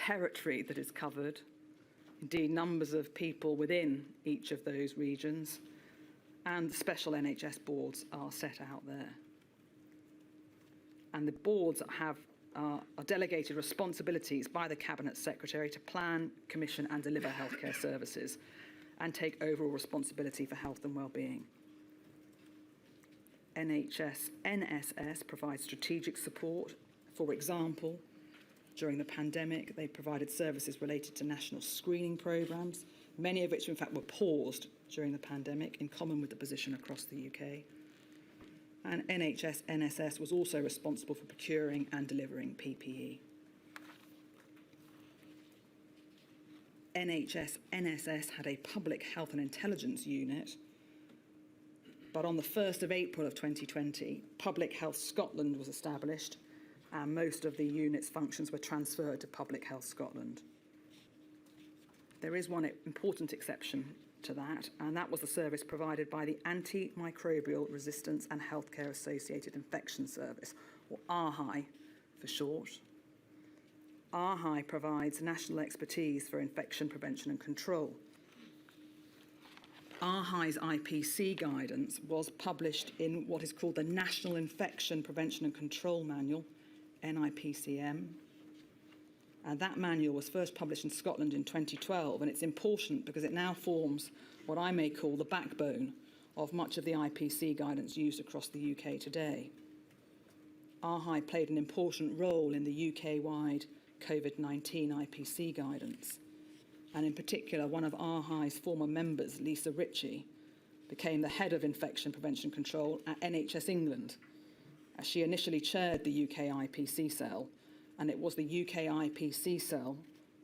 territory that is covered, indeed numbers of people within each of those regions, and the special NHS boards are set out there. And the boards are delegated responsibilities by the Cabinet Secretary to plan, commission and deliver healthcare services and take overall responsibility for health and well-being. NSS provides strategic support. For example, during the pandemic, they provided services related to national screening programmes, many of which, in fact, were paused during the pandemic, in common with the position across the UK. And NSS was also responsible for procuring and delivering PPE. NSS had a public health and intelligence unit, but on the 1st of April of 2020, Public Health Scotland was established, and most of the unit's functions were transferred to Public Health Scotland. There is one important exception to that, and that was the service provided by the Antimicrobial Resistance and Healthcare Associated Infection Service, or ARHI for short. ARHI provides national expertise for infection prevention and control. ARHI's IPC guidance was published in what is called the National Infection Prevention and Control Manual, NIPCM. And that manual was first published in Scotland in 2012, and it's important because it now forms what I may call the backbone of much of the IPC guidance used across the UK today. ARHI played an important role in the UK-wide COVID-19 IPC guidance. And in particular, one of ARHI's former members, Lisa Ritchie, became the head of infection prevention control at NHS England, as she initially chaired the UK IPC cell, and it was the UK IPC cell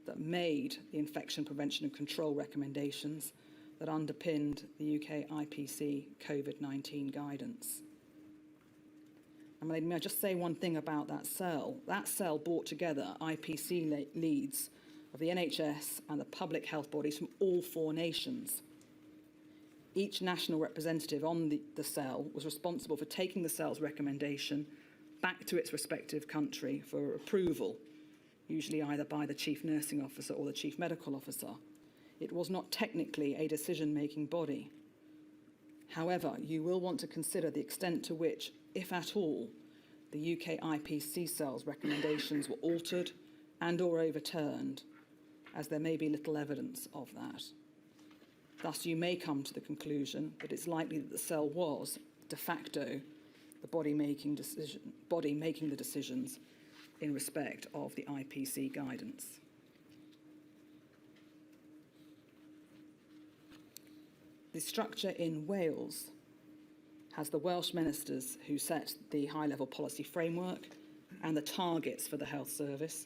that made the infection prevention and control recommendations that underpinned the UK IPC COVID-19 guidance. And may I just say one thing about that cell? That cell brought together IPC leads of the NHS and the public health bodies from all 4 nations. Each national representative on the cell was responsible for taking the cell's recommendation back to its respective country for approval, usually either by the Chief Nursing Officer or the Chief Medical Officer. It was not technically a decision-making body. However, you will want to consider the extent to which, if at all, the UK IPC cell's recommendations were altered and or overturned, as there may be little evidence of that. Thus, you may come to the conclusion that it's likely that the cell was, de facto, the body making the decisions in respect of the IPC guidance. The structure in Wales has the Welsh ministers who set the high-level policy framework and the targets for the health service,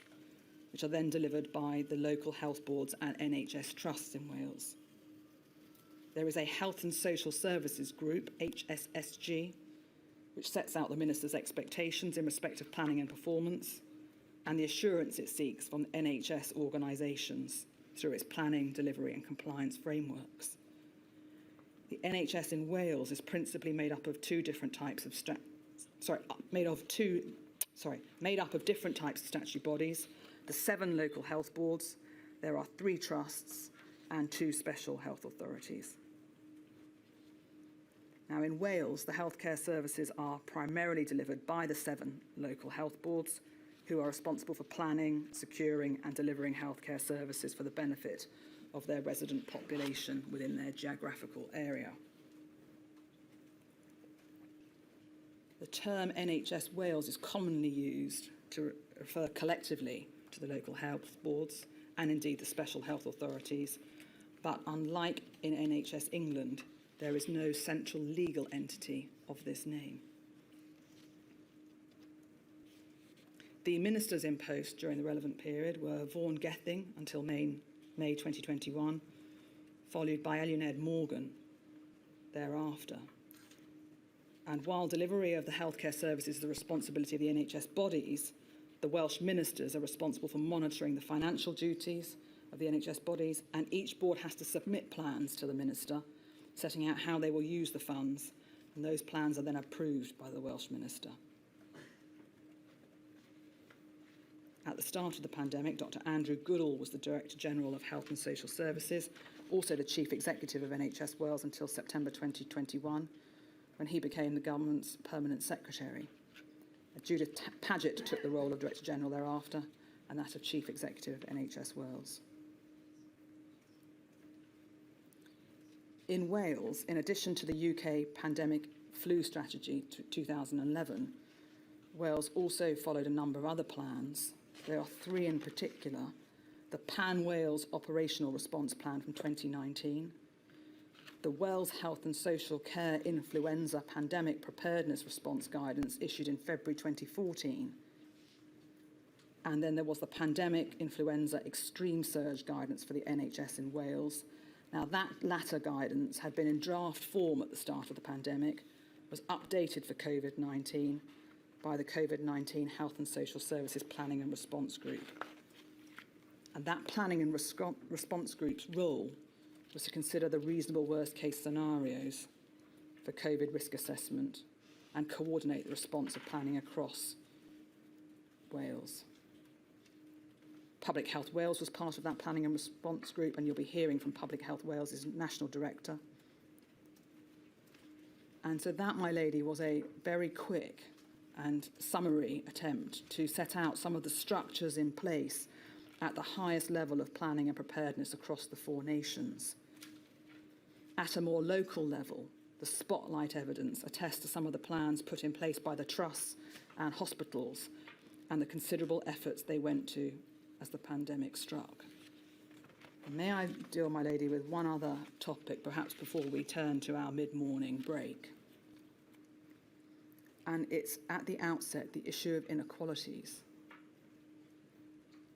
which are then delivered by the local health boards and NHS trusts in Wales. There is a Health and Social Services Group, HSSG, which sets out the minister's expectations in respect of planning and performance, and the assurance it seeks from NHS organisations through its planning, delivery and compliance frameworks. The NHS in Wales is principally made up of different types of statutory bodies, the 7 local health boards, there are 3 trusts and 2 special health authorities. Now, in Wales, the healthcare services are primarily delivered by the 7 local health boards, who are responsible for planning, securing and delivering healthcare services for the benefit of their resident population within their geographical area. The term NHS Wales is commonly used to refer collectively to the local health boards and indeed the special health authorities, but unlike in NHS England, there is no central legal entity of this name. The ministers in post during the relevant period were Vaughan Gething until May 2021, followed by Eluned Morgan thereafter. And while delivery of the healthcare services is the responsibility of the NHS bodies, the Welsh ministers are responsible for monitoring the financial duties of the NHS bodies, and each board has to submit plans to the minister, setting out how they will use the funds, and those plans are then approved by the Welsh minister. At the start of the pandemic, Dr. Andrew Goodall was the Director General of Health and Social Services, also the Chief Executive of NHS Wales until September 2021, when he became the government's permanent secretary. Judith Paget took the role of Director General thereafter, and that of Chief Executive of NHS Wales. In Wales, in addition to the UK pandemic flu strategy to 2011, Wales also followed a number of other plans. There are three in particular: the Pan-Wales Operational Response Plan from 2019, the Wales Health and Social Care Influenza Pandemic Preparedness Response Guidance issued in February 2014, and then there was the Pandemic Influenza Extreme Surge Guidance for the NHS in Wales. Now, that latter guidance had been in draft form at the start of the pandemic, was updated for COVID-19 by the COVID-19 Health and Social Services Planning and Response Group. And that planning and response group's role was to consider the reasonable worst-case scenarios for COVID risk assessment and coordinate the response of planning across Wales. Public Health Wales was part of that planning and response group, and you'll be hearing from Public Health Wales' National Director. And so that, my lady, was a very quick and summary attempt to set out some of the structures in place at the highest level of planning and preparedness across the four nations. At a more local level, the spotlight evidence attests to some of the plans put in place by the trusts and hospitals and the considerable efforts they went to as the pandemic struck. May I deal, my lady, with one other topic, perhaps before we turn to our mid-morning break? And it's at the outset the issue of inequalities.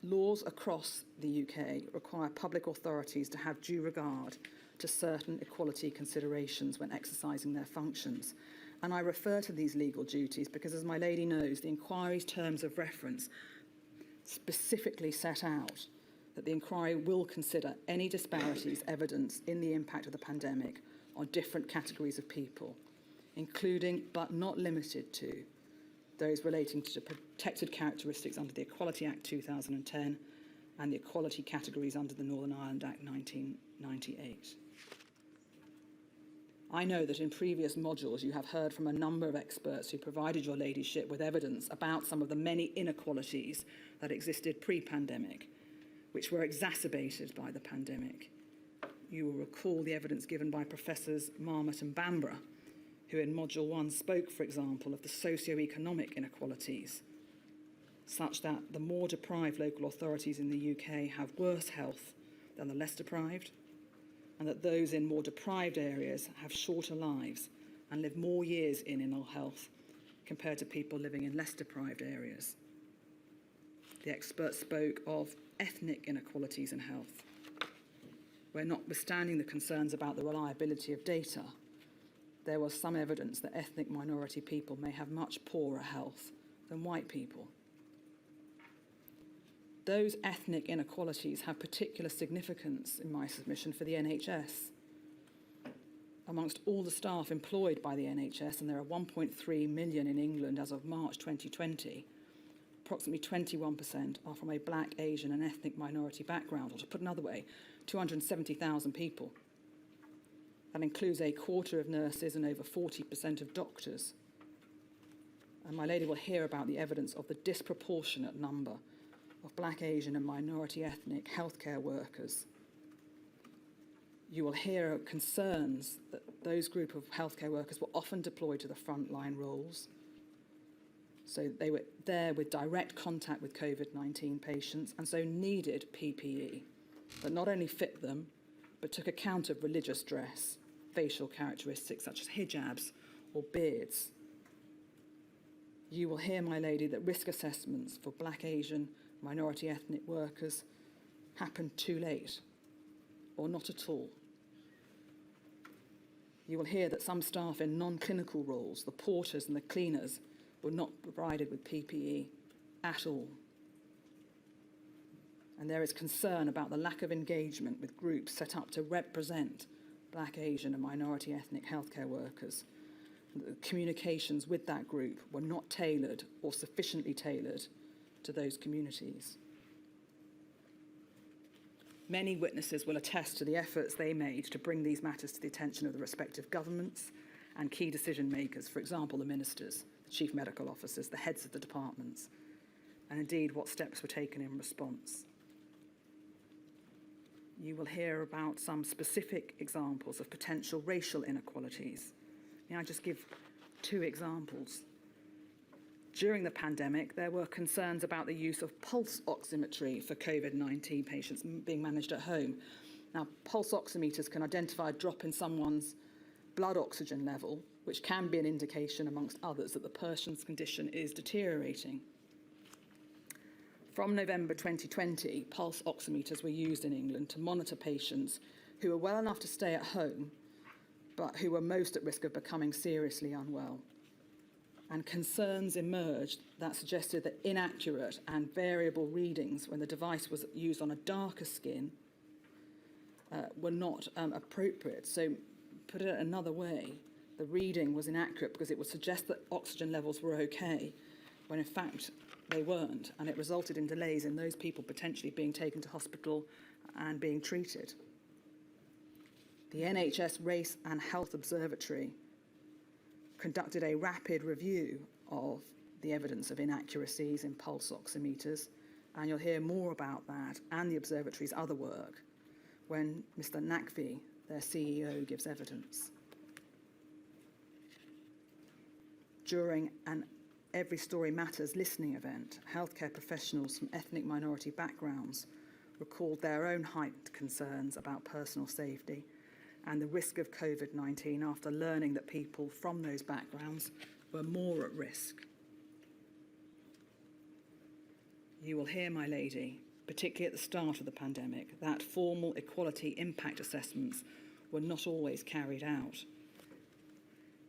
Laws across the UK require public authorities to have due regard to certain equality considerations when exercising their functions. And I refer to these legal duties because, as my lady knows, the inquiry's terms of reference specifically set out that the inquiry will consider any disparities evidenced in the impact of the pandemic on different categories of people, including but not limited to those relating to protected characteristics under the Equality Act 2010 and the equality categories under the Northern Ireland Act 1998. I know that in previous modules you have heard from a number of experts who provided your ladyship with evidence about some of the many inequalities that existed pre-pandemic, which were exacerbated by the pandemic. You will recall the evidence given by Professors Marmot and Bamborough, who in Module 1 spoke, for example, of the socio-economic inequalities, such that the more deprived local authorities in the UK have worse health than the less deprived, and that those in more deprived areas have shorter lives and live more years in ill health compared to people living in less deprived areas. The expert spoke of ethnic inequalities in health, where, notwithstanding the concerns about the reliability of data, there was some evidence that ethnic minority people may have much poorer health than white people. Those ethnic inequalities have particular significance, in my submission, for the NHS. Amongst all the staff employed by the NHS, and there are 1.3 million in England as of March 2020, approximately 21% are from a black, Asian and ethnic minority background, or to put another way, 270,000 people. That includes a quarter of nurses and over 40% of doctors. And my lady will hear about the evidence of the disproportionate number of black, Asian and minority ethnic healthcare workers. You will hear concerns that those group of healthcare workers were often deployed to the frontline roles. So they were there with direct contact with COVID-19 patients and so needed PPE that not only fit them, but took account of religious dress, facial characteristics such as hijabs or beards. You will hear, my lady, that risk assessments for black, Asian, minority ethnic workers happened too late, or not at all. You will hear that some staff in non-clinical roles, the porters and the cleaners, were not provided with PPE at all. And there is concern about the lack of engagement with groups set up to represent black, Asian and minority ethnic healthcare workers. The communications with that group were not tailored or sufficiently tailored to those communities. Many witnesses will attest to the efforts they made to bring these matters to the attention of the respective governments and key decision makers, for example, the ministers, the chief medical officers, the heads of the departments, and indeed what steps were taken in response. You will hear about some specific examples of potential racial inequalities. May I just give 2 examples? During the pandemic, there were concerns about the use of pulse oximetry for COVID-19 patients being managed at home. Now, pulse oximeters can identify a drop in someone's blood oxygen level, which can be an indication, amongst others, that the person's condition is deteriorating. From November 2020, pulse oximeters were used in England to monitor patients who were well enough to stay at home, but who were most at risk of becoming seriously unwell. And concerns emerged that suggested that inaccurate and variable readings when the device was used on a darker skin were not appropriate. So, put it another way, the reading was inaccurate because it would suggest that oxygen levels were okay, when in fact they weren't, and it resulted in delays in those people potentially being taken to hospital and being treated. The NHS Race and Health Observatory conducted a rapid review of the evidence of inaccuracies in pulse oximeters, and you'll hear more about that and the observatory's other work when Mr. Naqvi, their CEO, gives evidence. During an Every Story Matters listening event, healthcare professionals from ethnic minority backgrounds recalled their own heightened concerns about personal safety and the risk of COVID-19 after learning that people from those backgrounds were more at risk. You will hear, my lady, particularly at the start of the pandemic, that formal equality impact assessments were not always carried out.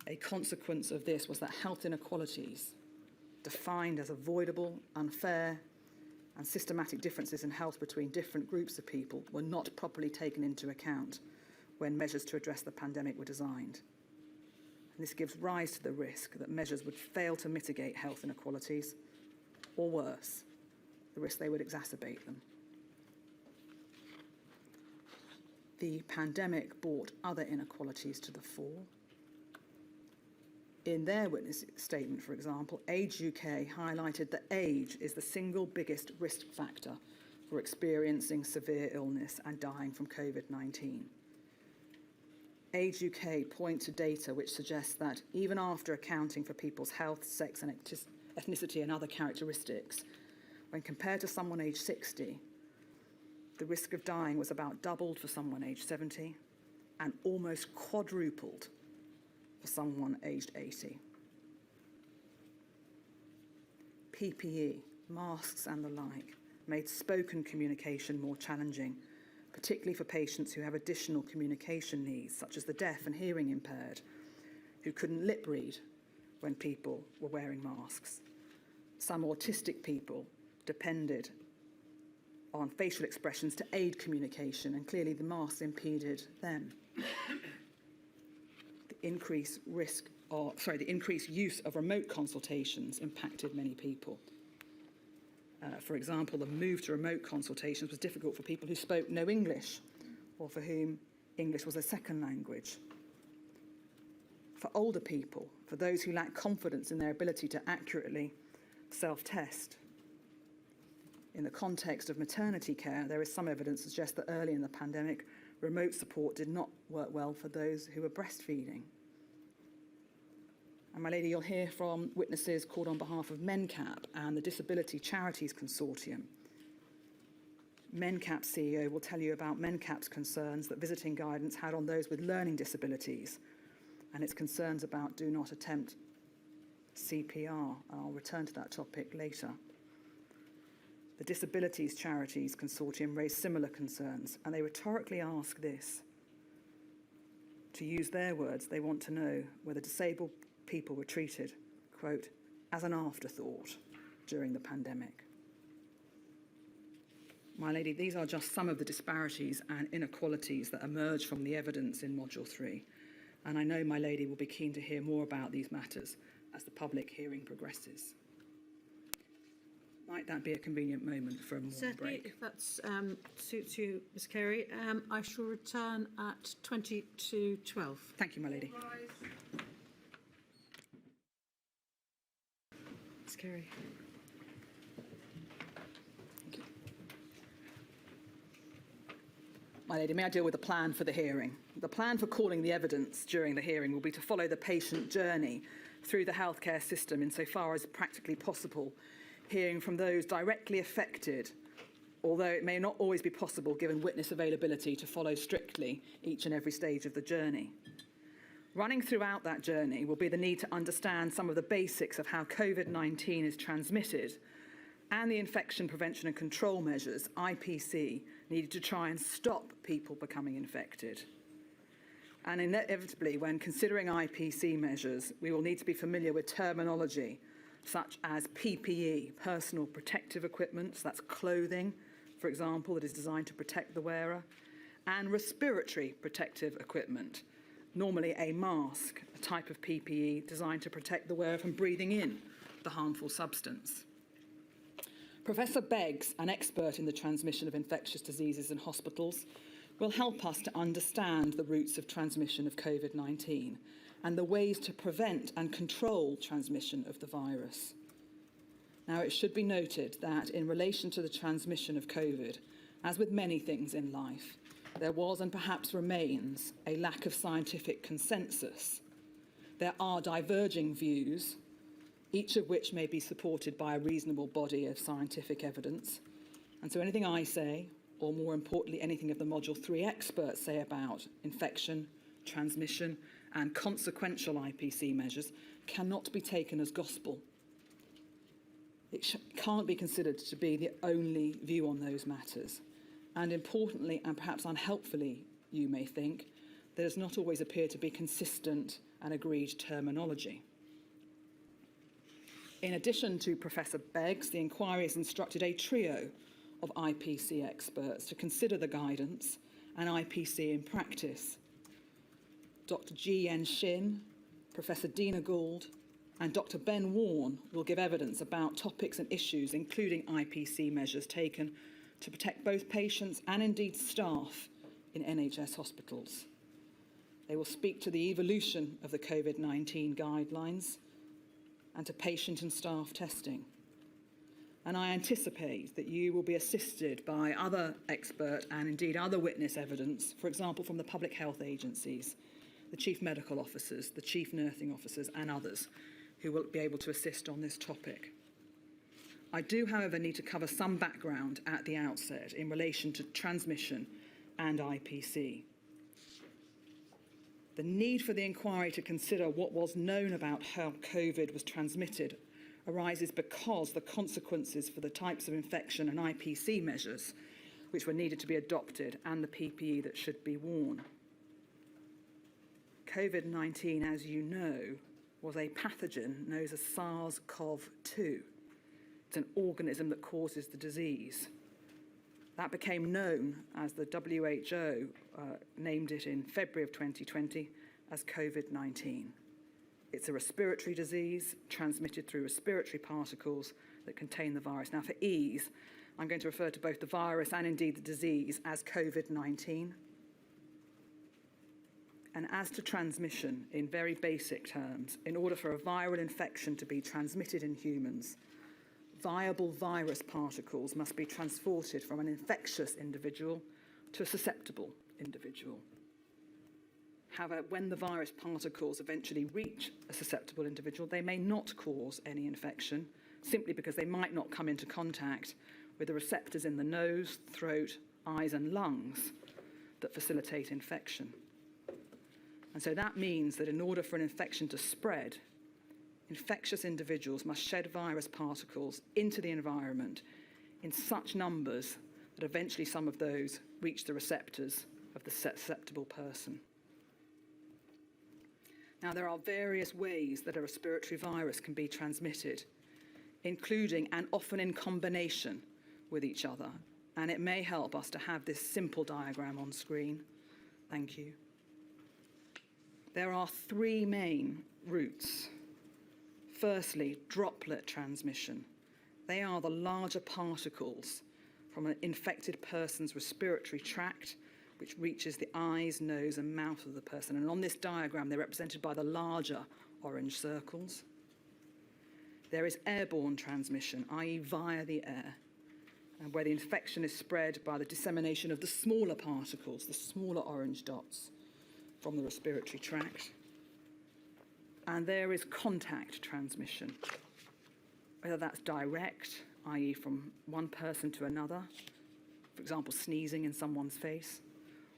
A consequence of this was that health inequalities, defined as avoidable, unfair, and systematic differences in health between different groups of people, were not properly taken into account when measures to address the pandemic were designed. And this gives rise to the risk that measures would fail to mitigate health inequalities, or worse, the risk they would exacerbate them. The pandemic brought other inequalities to the fore. In their witness statement, for example, Age UK highlighted that age is the single biggest risk factor for experiencing severe illness and dying from COVID-19. Age UK point to data which suggests that even after accounting for people's health, sex and ethnicity and other characteristics, when compared to someone aged 60, the risk of dying was about doubled for someone aged 70 and almost quadrupled for someone aged 80. PPE, masks and the like, made spoken communication more challenging, particularly for patients who have additional communication needs, such as the deaf and hearing impaired, who couldn't lip read when people were wearing masks. Some autistic people depended on facial expressions to aid communication, and clearly the masks impeded them. The increased use of remote consultations impacted many people. For example, the move to remote consultations was difficult for people who spoke no English or for whom English was a second language. For older people, for those who lack confidence in their ability to accurately self-test. In the context of maternity care, there is some evidence to suggest that early in the pandemic, remote support did not work well for those who were breastfeeding. And my lady, you'll hear from witnesses called on behalf of MENCAP and the Disability Charities Consortium. MENCAP's CEO will tell you about MENCAP's concerns that visiting guidance had on those with learning disabilities and its concerns about do not attempt CPR. I'll return to that topic later. The Disabilities Charities Consortium raised similar concerns, and they rhetorically ask this. To use their words, they want to know whether disabled people were treated, quote, as an afterthought during the pandemic. My lady, these are just some of the disparities and inequalities that emerge from the evidence in Module 3, and I know my lady will be keen to hear more about these matters as the public hearing progresses. Might that be a convenient moment for a morning Certainly, break? if that suits you, Ms Carey. I shall return at 20 to 12. Thank you, my lady. Ms Carey. Thank you. My lady, may I deal with the plan for the hearing? The plan for calling the evidence during the hearing will be to follow the patient journey through the healthcare system insofar as practically possible, hearing from those directly affected, although it may not always be possible given witness availability to follow strictly each and every stage of the journey. Running throughout that journey will be the need to understand some of the basics of how COVID-19 is transmitted and the infection prevention and control measures, IPC, needed to try and stop people becoming infected. And inevitably, when considering IPC measures, we will need to be familiar with terminology such as PPE, personal protective equipment, so that's clothing, for example, that is designed to protect the wearer, and respiratory protective equipment, normally a mask, a type of PPE designed to protect the wearer from breathing in the harmful substance. Professor Beggs, an expert in the transmission of infectious diseases in hospitals, will help us to understand the routes of transmission of COVID-19 and the ways to prevent and control transmission of the virus. Now, it should be noted that in relation to the transmission of COVID, as with many things in life, there was and perhaps remains a lack of scientific consensus. There are diverging views, each of which may be supported by a reasonable body of scientific evidence. And so anything I say, or more importantly, anything of the Module 3 experts say about infection, transmission, and consequential IPC measures cannot be taken as gospel. It can't be considered to be the only view on those matters. And importantly, and perhaps unhelpfully, you may think, there does not always appear to be consistent and agreed terminology. In addition to Professor Beggs, the inquiry has instructed a trio of IPC experts to consider the guidance and IPC in practice. Dr. G.N. Shin, Professor Dina Gould, and Dr. Ben Warne will give evidence about topics and issues, including IPC measures taken to protect both patients and indeed staff in NHS hospitals. They will speak to the evolution of the COVID-19 guidelines and to patient and staff testing. And I anticipate that you will be assisted by other expert and indeed other witness evidence, for example, from the public health agencies, the chief medical officers, the chief nursing officers, and others who will be able to assist on this topic. I do, however, need to cover some background at the outset in relation to transmission and IPC. The need for the inquiry to consider what was known about how COVID was transmitted arises because the consequences for the types of infection and IPC measures which were needed to be adopted and the PPE that should be worn. COVID-19, as you know, was a pathogen known as SARS-CoV-2. It's an organism that causes the disease. That became known as the WHO named it in February of 2020 as COVID-19. It's a respiratory disease transmitted through respiratory particles that contain the virus. Now, for ease, I'm going to refer to both the virus and indeed the disease as COVID-19. And as to transmission, in very basic terms, in order for a viral infection to be transmitted in humans, viable virus particles must be transported from an infectious individual to a susceptible individual. However, when the virus particles eventually reach a susceptible individual, they may not cause any infection, simply because they might not come into contact with the receptors in the nose, throat, eyes, and lungs that facilitate infection. And so that means that in order for an infection to spread, infectious individuals must shed virus particles into the environment in such numbers that eventually some of those reach the receptors of the susceptible person. Now, there are various ways that a respiratory virus can be transmitted, including and often in combination with each other. And it may help us to have this simple diagram on screen. Thank you. There are three main routes. Firstly, droplet transmission. They are the larger particles from an infected person's respiratory tract, which reaches the eyes, nose, and mouth of the person. And on this diagram, they're represented by the larger orange circles. There is airborne transmission, i.e. via the air, and where the infection is spread by the dissemination of the smaller particles, the smaller orange dots, from the respiratory tract. And there is contact transmission, whether that's direct, i.e. from one person to another, for example, sneezing in someone's face,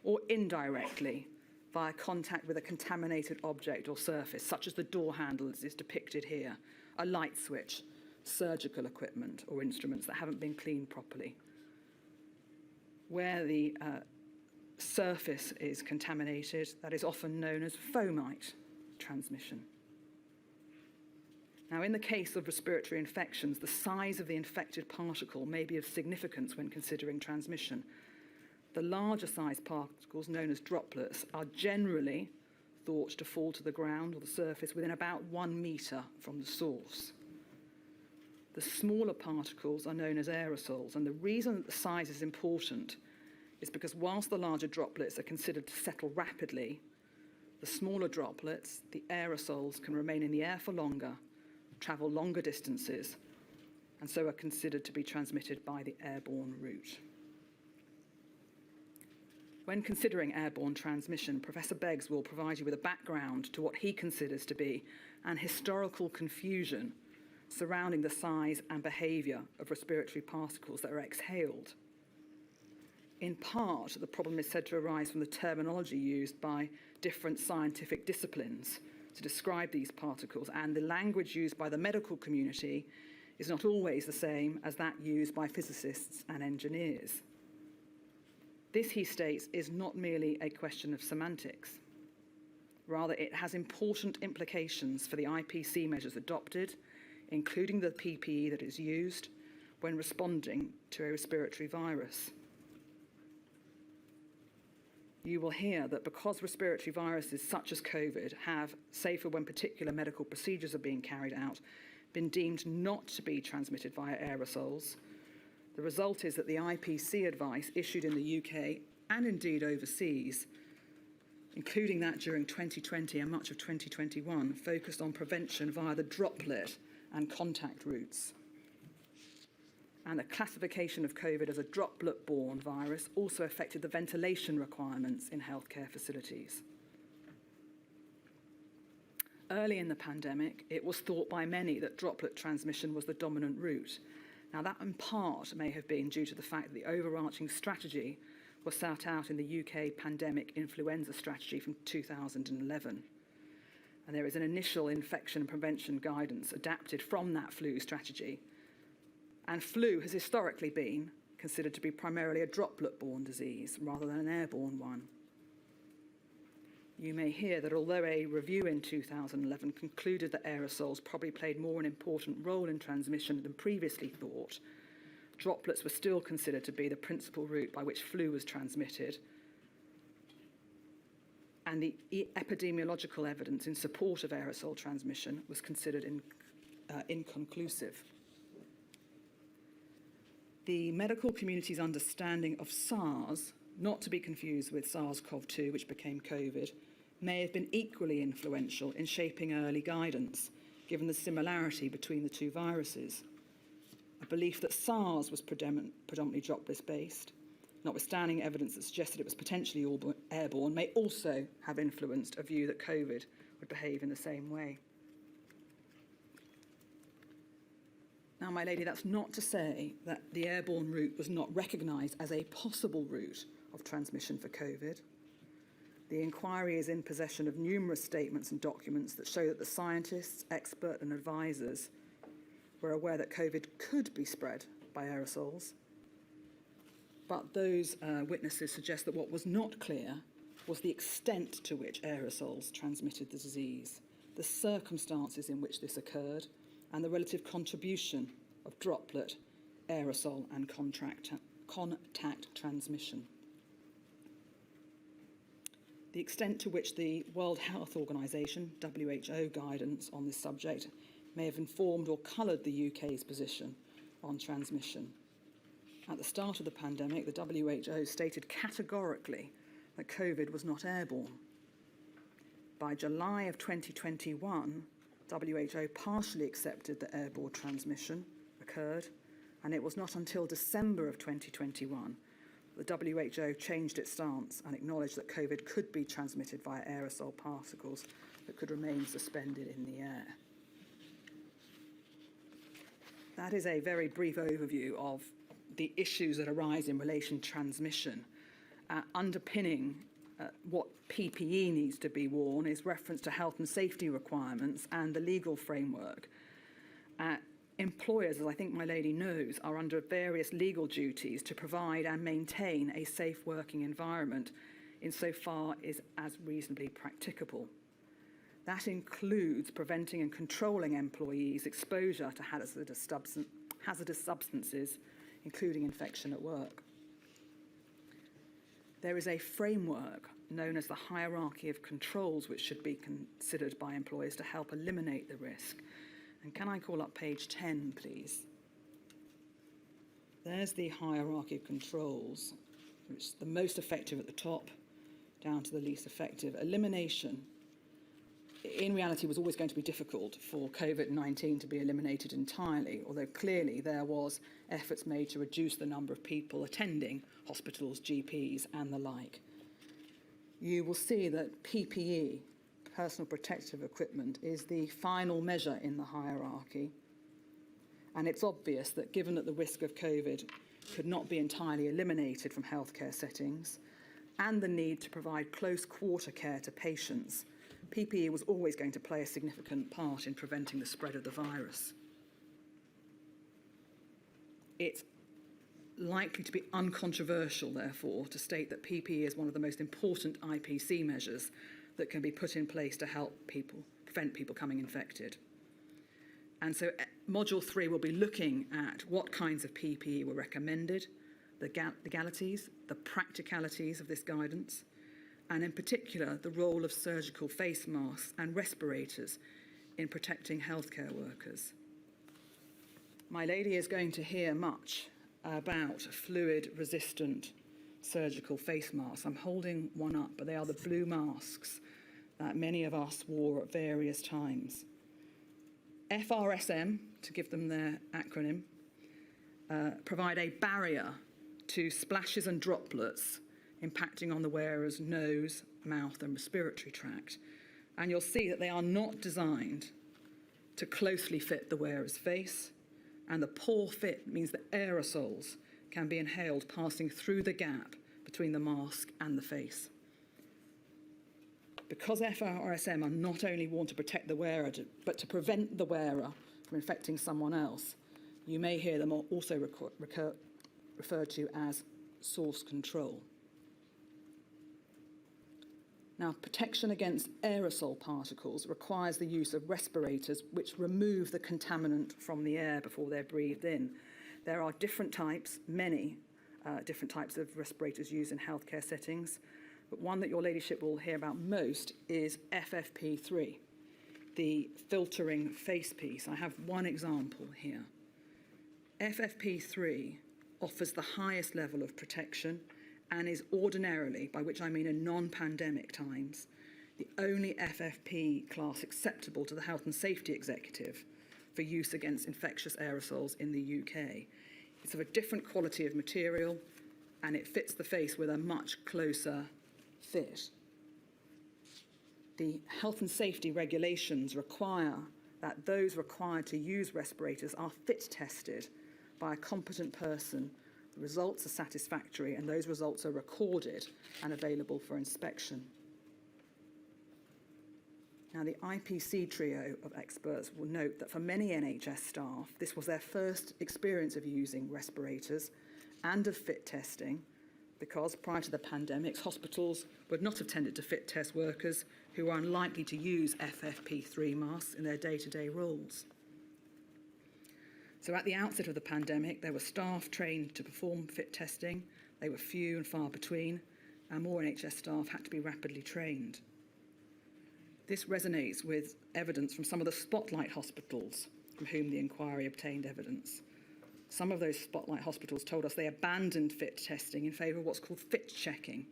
or indirectly via contact with a contaminated object or surface, such as the door handle as is depicted here, a light switch, surgical equipment or instruments that haven't been cleaned properly. Where the surface is contaminated, that is often known as fomite transmission. Now, in the case of respiratory infections, the size of the infected particle may be of significance when considering transmission. The larger sized particles, known as droplets, are generally thought to fall to the ground or the surface within about 1 metre from the source. The smaller particles are known as aerosols, and the reason that the size is important is because whilst the larger droplets are considered to settle rapidly, the smaller droplets, the aerosols, can remain in the air for longer, travel longer distances, and so are considered to be transmitted by the airborne route. When considering airborne transmission, Professor Beggs will provide you with a background to what he considers to be an historical confusion surrounding the size and behaviour of respiratory particles that are exhaled. In part, the problem is said to arise from the terminology used by different scientific disciplines to describe these particles, and the language used by the medical community is not always the same as that used by physicists and engineers. This, he states, is not merely a question of semantics. Rather, it has important implications for the IPC measures adopted, including the PPE that is used when responding to a respiratory virus. You will hear that because respiratory viruses such as COVID have, save for when particular medical procedures are being carried out, been deemed not to be transmitted via aerosols, the result is that the IPC advice issued in the UK and indeed overseas, including that during 2020 and much of 2021, focused on prevention via the droplet and contact routes. And the classification of COVID as a droplet-borne virus also affected the ventilation requirements in healthcare facilities. Early in the pandemic, it was thought by many that droplet transmission was the dominant route. Now, that in part may have been due to the fact that the overarching strategy was set out in the UK pandemic influenza strategy from 2011. And there is an initial infection prevention guidance adapted from that flu strategy. And flu has historically been considered to be primarily a droplet-borne disease rather than an airborne one. You may hear that although a review in 2011 concluded that aerosols probably played more an important role in transmission than previously thought, droplets were still considered to be the principal route by which flu was transmitted, and the epidemiological evidence in support of aerosol transmission was considered inconclusive. The medical community's understanding of SARS, not to be confused with SARS-CoV-2, which became COVID, may have been equally influential in shaping early guidance, given the similarity between the two viruses. A belief that SARS was predominantly droplet-based, notwithstanding evidence that suggested it was potentially airborne, may also have influenced a view that COVID would behave in the same way. Now, my lady, that's not to say that the airborne route was not recognised as a possible route of transmission for COVID. The inquiry is in possession of numerous statements and documents that show that the scientists, experts and advisors were aware that COVID could be spread by aerosols. But those witnesses suggest that what was not clear was the extent to which aerosols transmitted the disease, the circumstances in which this occurred, and the relative contribution of droplet, aerosol and contact transmission. The extent to which the World Health Organization, WHO, guidance on this subject may have informed or coloured the UK's position on transmission. At the start of the pandemic, the WHO stated categorically that COVID was not airborne. By July of 2021, WHO partially accepted that airborne transmission occurred, and it was not until December of 2021 that the WHO changed its stance and acknowledged that COVID could be transmitted via aerosol particles that could remain suspended in the air. That is a very brief overview of the issues that arise in relation to transmission. Underpinning what PPE needs to be worn is reference to health and safety requirements and the legal framework. Employers, as I think my lady knows, are under various legal duties to provide and maintain a safe working environment insofar as reasonably practicable. That includes preventing and controlling employees' exposure to hazardous substances, including infection at work. There is a framework known as the hierarchy of controls which should be considered by employers to help eliminate the risk. And can I call up page 10, please? There's the hierarchy of controls, which is the most effective at the top, down to the least effective. Elimination, in reality, was always going to be difficult for COVID-19 to be eliminated entirely, although clearly there was efforts made to reduce the number of people attending hospitals, GPs, and the like. You will see that PPE, personal protective equipment, is the final measure in the hierarchy. And it's obvious that given that the risk of COVID could not be entirely eliminated from healthcare settings, and the need to provide close quarter care to patients, PPE was always going to play a significant part in preventing the spread of the virus. It's likely to be uncontroversial, therefore, to state that PPE is one of the most important IPC measures that can be put in place to help prevent people becoming infected. And so Module 3 will be looking at what kinds of PPE were recommended, the legalities, the practicalities of this guidance, and in particular, the role of surgical face masks and respirators in protecting healthcare workers. My lady is going to hear much about fluid-resistant surgical face masks. I'm holding one up, but they are the blue masks that many of us wore at various times. FRSM, to give them their acronym, provide a barrier to splashes and droplets impacting on the wearer's nose, mouth, and respiratory tract. And you'll see that they are not designed to closely fit the wearer's face, and the poor fit means that aerosols can be inhaled passing through the gap between the mask and the face. Because FRSM are not only worn to protect the wearer, but to prevent the wearer from infecting someone else, you may hear them also referred to as source control. Now, protection against aerosol particles requires the use of respirators which remove the contaminant from the air before they're breathed in. There are different types, many different types of respirators used in healthcare settings, but one that your ladyship will hear about most is FFP3, the filtering face piece. I have one example here. FFP3 offers the highest level of protection and is ordinarily, by which I mean in non-pandemic times, the only FFP class acceptable to the Health and Safety Executive for use against infectious aerosols in the UK. It's of a different quality of material, and it fits the face with a much closer fit. The health and safety regulations require that those required to use respirators are fit tested by a competent person. The results are satisfactory, and those results are recorded and available for inspection. Now, the IPC trio of experts will note that for many NHS staff, this was their first experience of using respirators and of fit testing, because prior to the pandemic, hospitals would not have tended to fit test workers who are unlikely to use FFP3 masks in their day-to-day roles. So at the outset of the pandemic, there were staff trained to perform fit testing. They were few and far between, and more NHS staff had to be rapidly trained. This resonates with evidence from some of the spotlight hospitals from whom the inquiry obtained evidence. Some of those spotlight hospitals told us they abandoned fit testing in favour of what's called fit checking,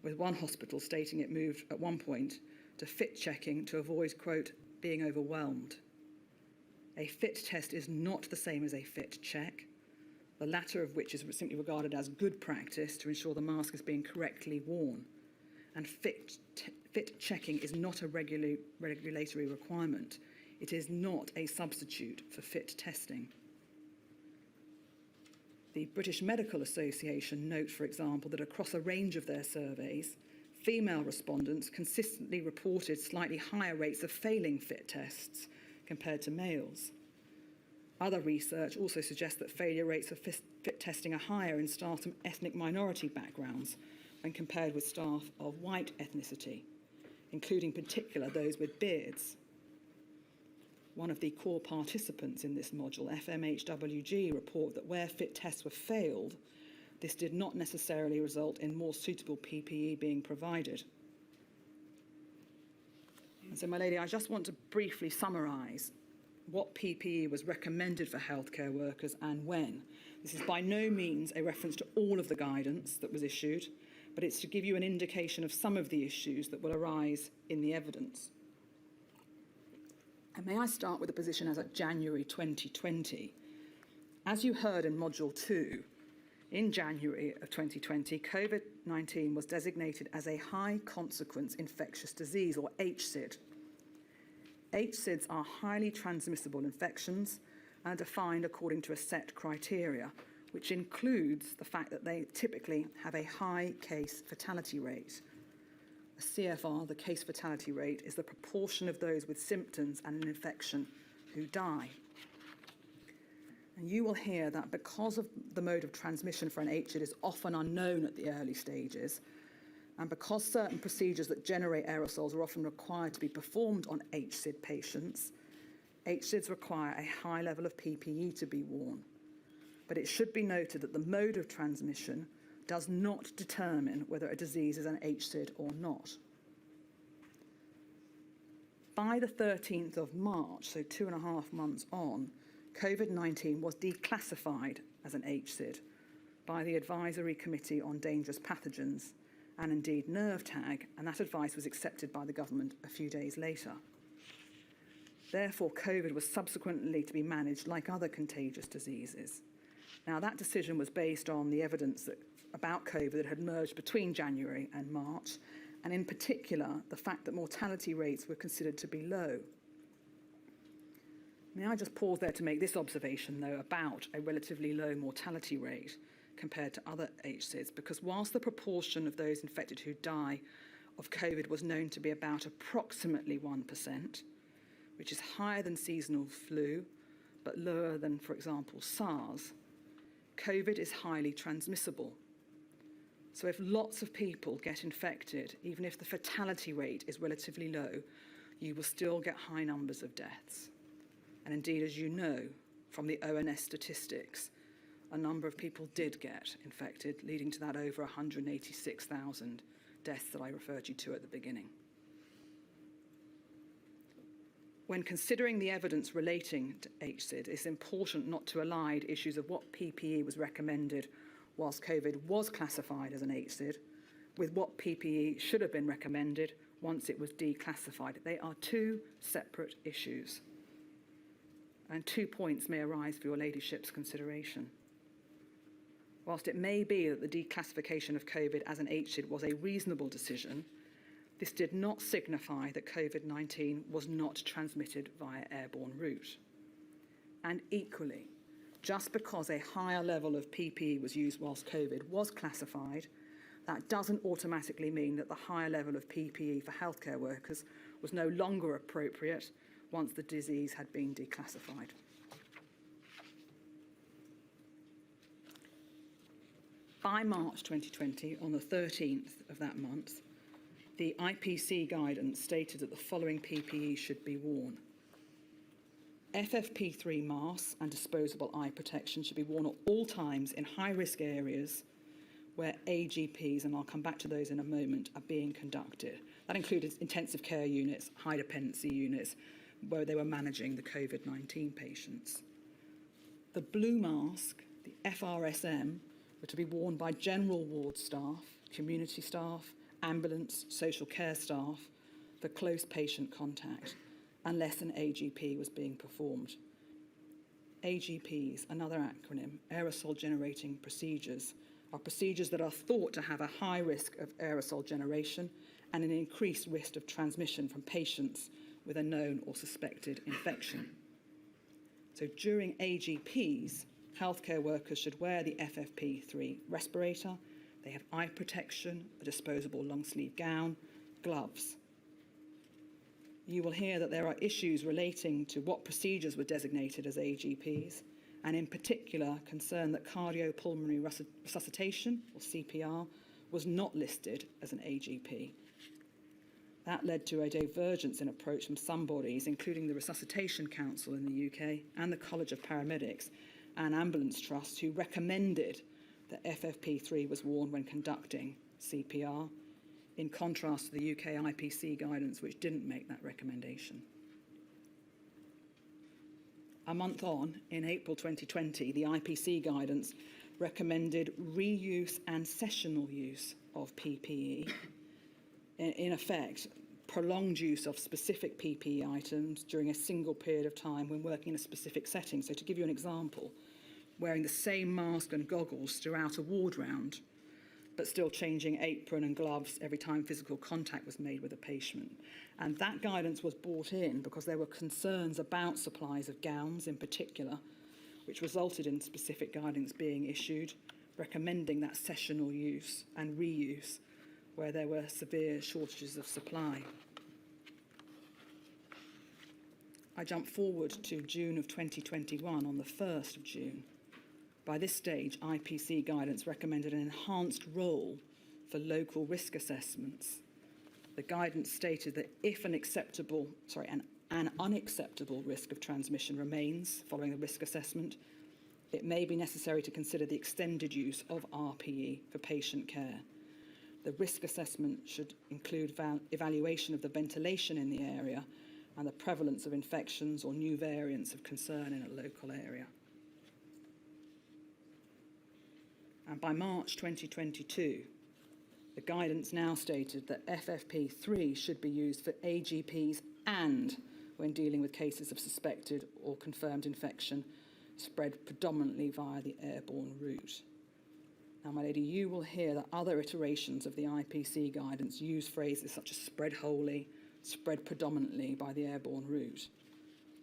with one hospital stating it moved at one point to fit checking to avoid, quote, being overwhelmed. A fit test is not the same as a fit check, the latter of which is simply regarded as good practice to ensure the mask is being correctly worn. And fit checking is not a regulatory requirement. It is not a substitute for fit testing. The British Medical Association note, for example, that across a range of their surveys, female respondents consistently reported slightly higher rates of failing fit tests compared to males. Other research also suggests that failure rates of fit testing are higher in staff from ethnic minority backgrounds when compared with staff of white ethnicity, including in particular those with beards. One of the core participants in this module, FMHWG, report that where fit tests were failed, this did not necessarily result in more suitable PPE being provided. And so, my lady, I just want to briefly summarise what PPE was recommended for healthcare workers and when. This is by no means a reference to all of the guidance that was issued, but it's to give you an indication of some of the issues that will arise in the evidence. And may I start with the position as at January 2020. As you heard in Module 2, in January of 2020, COVID-19 was designated as a high consequence infectious disease, or HSID. HSIDs are highly transmissible infections and are defined according to a set criteria, which includes the fact that they typically have a high case fatality rate. A CFR, the case fatality rate, is the proportion of those with symptoms and an infection who die. And you will hear that because of the mode of transmission for an HSID is often unknown at the early stages, and because certain procedures that generate aerosols are often required to be performed on HSID patients, HSIDs require a high level of PPE to be worn. But it should be noted that the mode of transmission does not determine whether a disease is an HSID or not. By the 13th of March, so 2.5 months on, COVID-19 was declassified as an HSID by the Advisory Committee on Dangerous Pathogens and indeed nerve tag, and that advice was accepted by the government a few days later. Therefore, COVID was subsequently to be managed like other contagious diseases. Now, that decision was based on the evidence about COVID that had emerged between January and March, and in particular, the fact that mortality rates were considered to be low. May I just pause there to make this observation, though, about a relatively low mortality rate compared to other HSIDs, because whilst the proportion of those infected who die of COVID was known to be about approximately 1%, which is higher than seasonal flu, but lower than, for example, SARS, COVID is highly transmissible. So if lots of people get infected, even if the fatality rate is relatively low, you will still get high numbers of deaths. And indeed, as you know from the ONS statistics, a number of people did get infected, leading to that over 186,000 deaths that I referred you to at the beginning. When considering the evidence relating to HSID, it's important not to elide issues of what PPE was recommended whilst COVID was classified as an HSID with what PPE should have been recommended once it was declassified. They are two separate issues, and 2 points may arise for your ladyship's consideration. Whilst it may be that the declassification of COVID as an HSID was a reasonable decision, this did not signify that COVID-19 was not transmitted via airborne route. And equally, just because a higher level of PPE was used whilst COVID was classified, that doesn't automatically mean that the higher level of PPE for healthcare workers was no longer appropriate once the disease had been declassified. By March 2020, on the 13th of that month, the IPC guidance stated that the following PPE should be worn. FFP3 masks and disposable eye protection should be worn at all times in high-risk areas where AGPs, and I'll come back to those in a moment, are being conducted. That included intensive care units, high dependency units, where they were managing the COVID-19 patients. The blue mask, the FRSM, were to be worn by general ward staff, community staff, ambulance, social care staff for close patient contact, unless an AGP was being performed. AGPs, another acronym, aerosol generating procedures, are procedures that are thought to have a high risk of aerosol generation and an increased risk of transmission from patients with a known or suspected infection. So during AGPs, healthcare workers should wear the FFP3 respirator. They have eye protection, a disposable long sleeve gown, gloves. You will hear that there are issues relating to what procedures were designated as AGPs, and in particular concern that cardiopulmonary resuscitation, or CPR, was not listed as an AGP. That led to a divergence in approach from some bodies, including the Resuscitation Council in the UK and the College of Paramedics and Ambulance Trusts, who recommended that FFP3 was worn when conducting CPR, in contrast to the UK IPC guidance, which didn't make that recommendation. A month on, in April 2020, the IPC guidance recommended reuse and sessional use of PPE. In effect, prolonged use of specific PPE items during a single period of time when working in a specific setting. So to give you an example, wearing the same mask and goggles throughout a ward round, but still changing apron and gloves every time physical contact was made with a patient. And that guidance was brought in because there were concerns about supplies of gowns in particular, which resulted in specific guidance being issued, recommending that sessional use and reuse where there were severe shortages of supply. I jump forward to June of 2021, on the 1st of June. By this stage, IPC guidance recommended an enhanced role for local risk assessments. The guidance stated that if an unacceptable risk of transmission remains following the risk assessment, it may be necessary to consider the extended use of RPE for patient care. The risk assessment should include evaluation of the ventilation in the area and the prevalence of infections or new variants of concern in a local area. And by March 2022, the guidance now stated that FFP3 should be used for AGPs and when dealing with cases of suspected or confirmed infection spread predominantly via the airborne route. Now, my lady, you will hear that other iterations of the IPC guidance use phrases such as spread wholly, spread predominantly by the airborne route.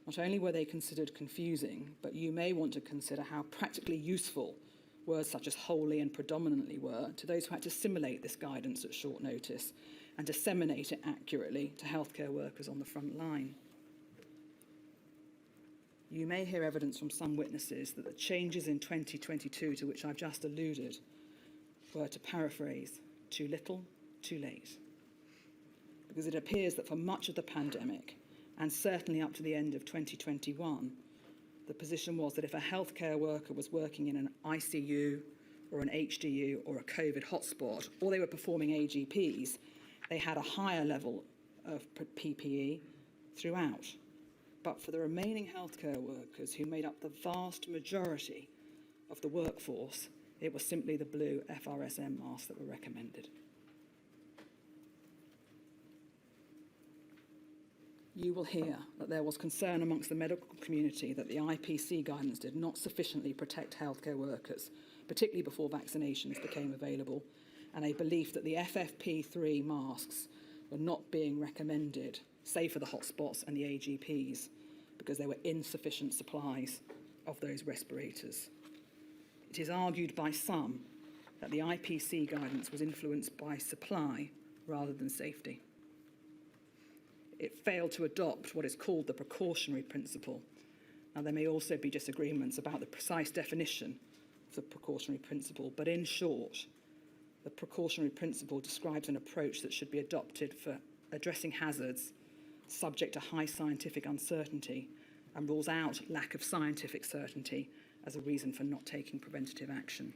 Not only were they considered confusing, but you may want to consider how practically useful words such as wholly and predominantly were to those who had to assimilate this guidance at short notice and disseminate it accurately to healthcare workers on the front line. You may hear evidence from some witnesses that the changes in 2022 to which I've just alluded were, to paraphrase, too little, too late. Because it appears that for much of the pandemic, and certainly up to the end of 2021, the position was that if a healthcare worker was working in an ICU or an HDU or a COVID hotspot, or they were performing AGPs, they had a higher level of PPE throughout. But for the remaining healthcare workers who made up the vast majority of the workforce, it was simply the blue FRSM masks that were recommended. You will hear that there was concern amongst the medical community that the IPC guidance did not sufficiently protect healthcare workers, particularly before vaccinations became available, and a belief that the FFP3 masks were not being recommended, save for the hotspots and the AGPs, because there were insufficient supplies of those respirators. It is argued by some that the IPC guidance was influenced by supply rather than safety. It failed to adopt what is called the precautionary principle. Now, there may also be disagreements about the precise definition of the precautionary principle, but in short, the precautionary principle describes an approach that should be adopted for addressing hazards subject to high scientific uncertainty and rules out lack of scientific certainty as a reason for not taking preventative action.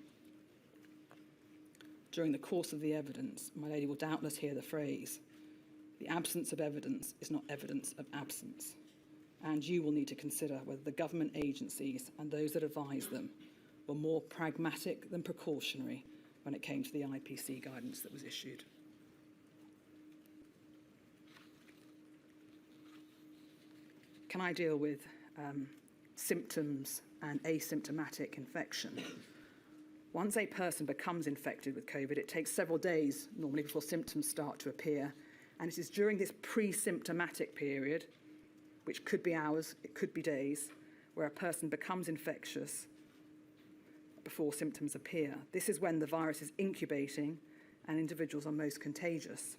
During the course of the evidence, my lady will doubtless hear the phrase, "The absence of evidence is not evidence of absence." and you will need to consider whether the government agencies and those that advise them were more pragmatic than precautionary when it came to the IPC guidance that was issued. Can I deal with symptoms and asymptomatic infection? Once a person becomes infected with COVID, it takes several days normally before symptoms start to appear, and it is during this pre-symptomatic period, which could be hours, it could be days, where a person becomes infectious before symptoms appear. This is when the virus is incubating and individuals are most contagious.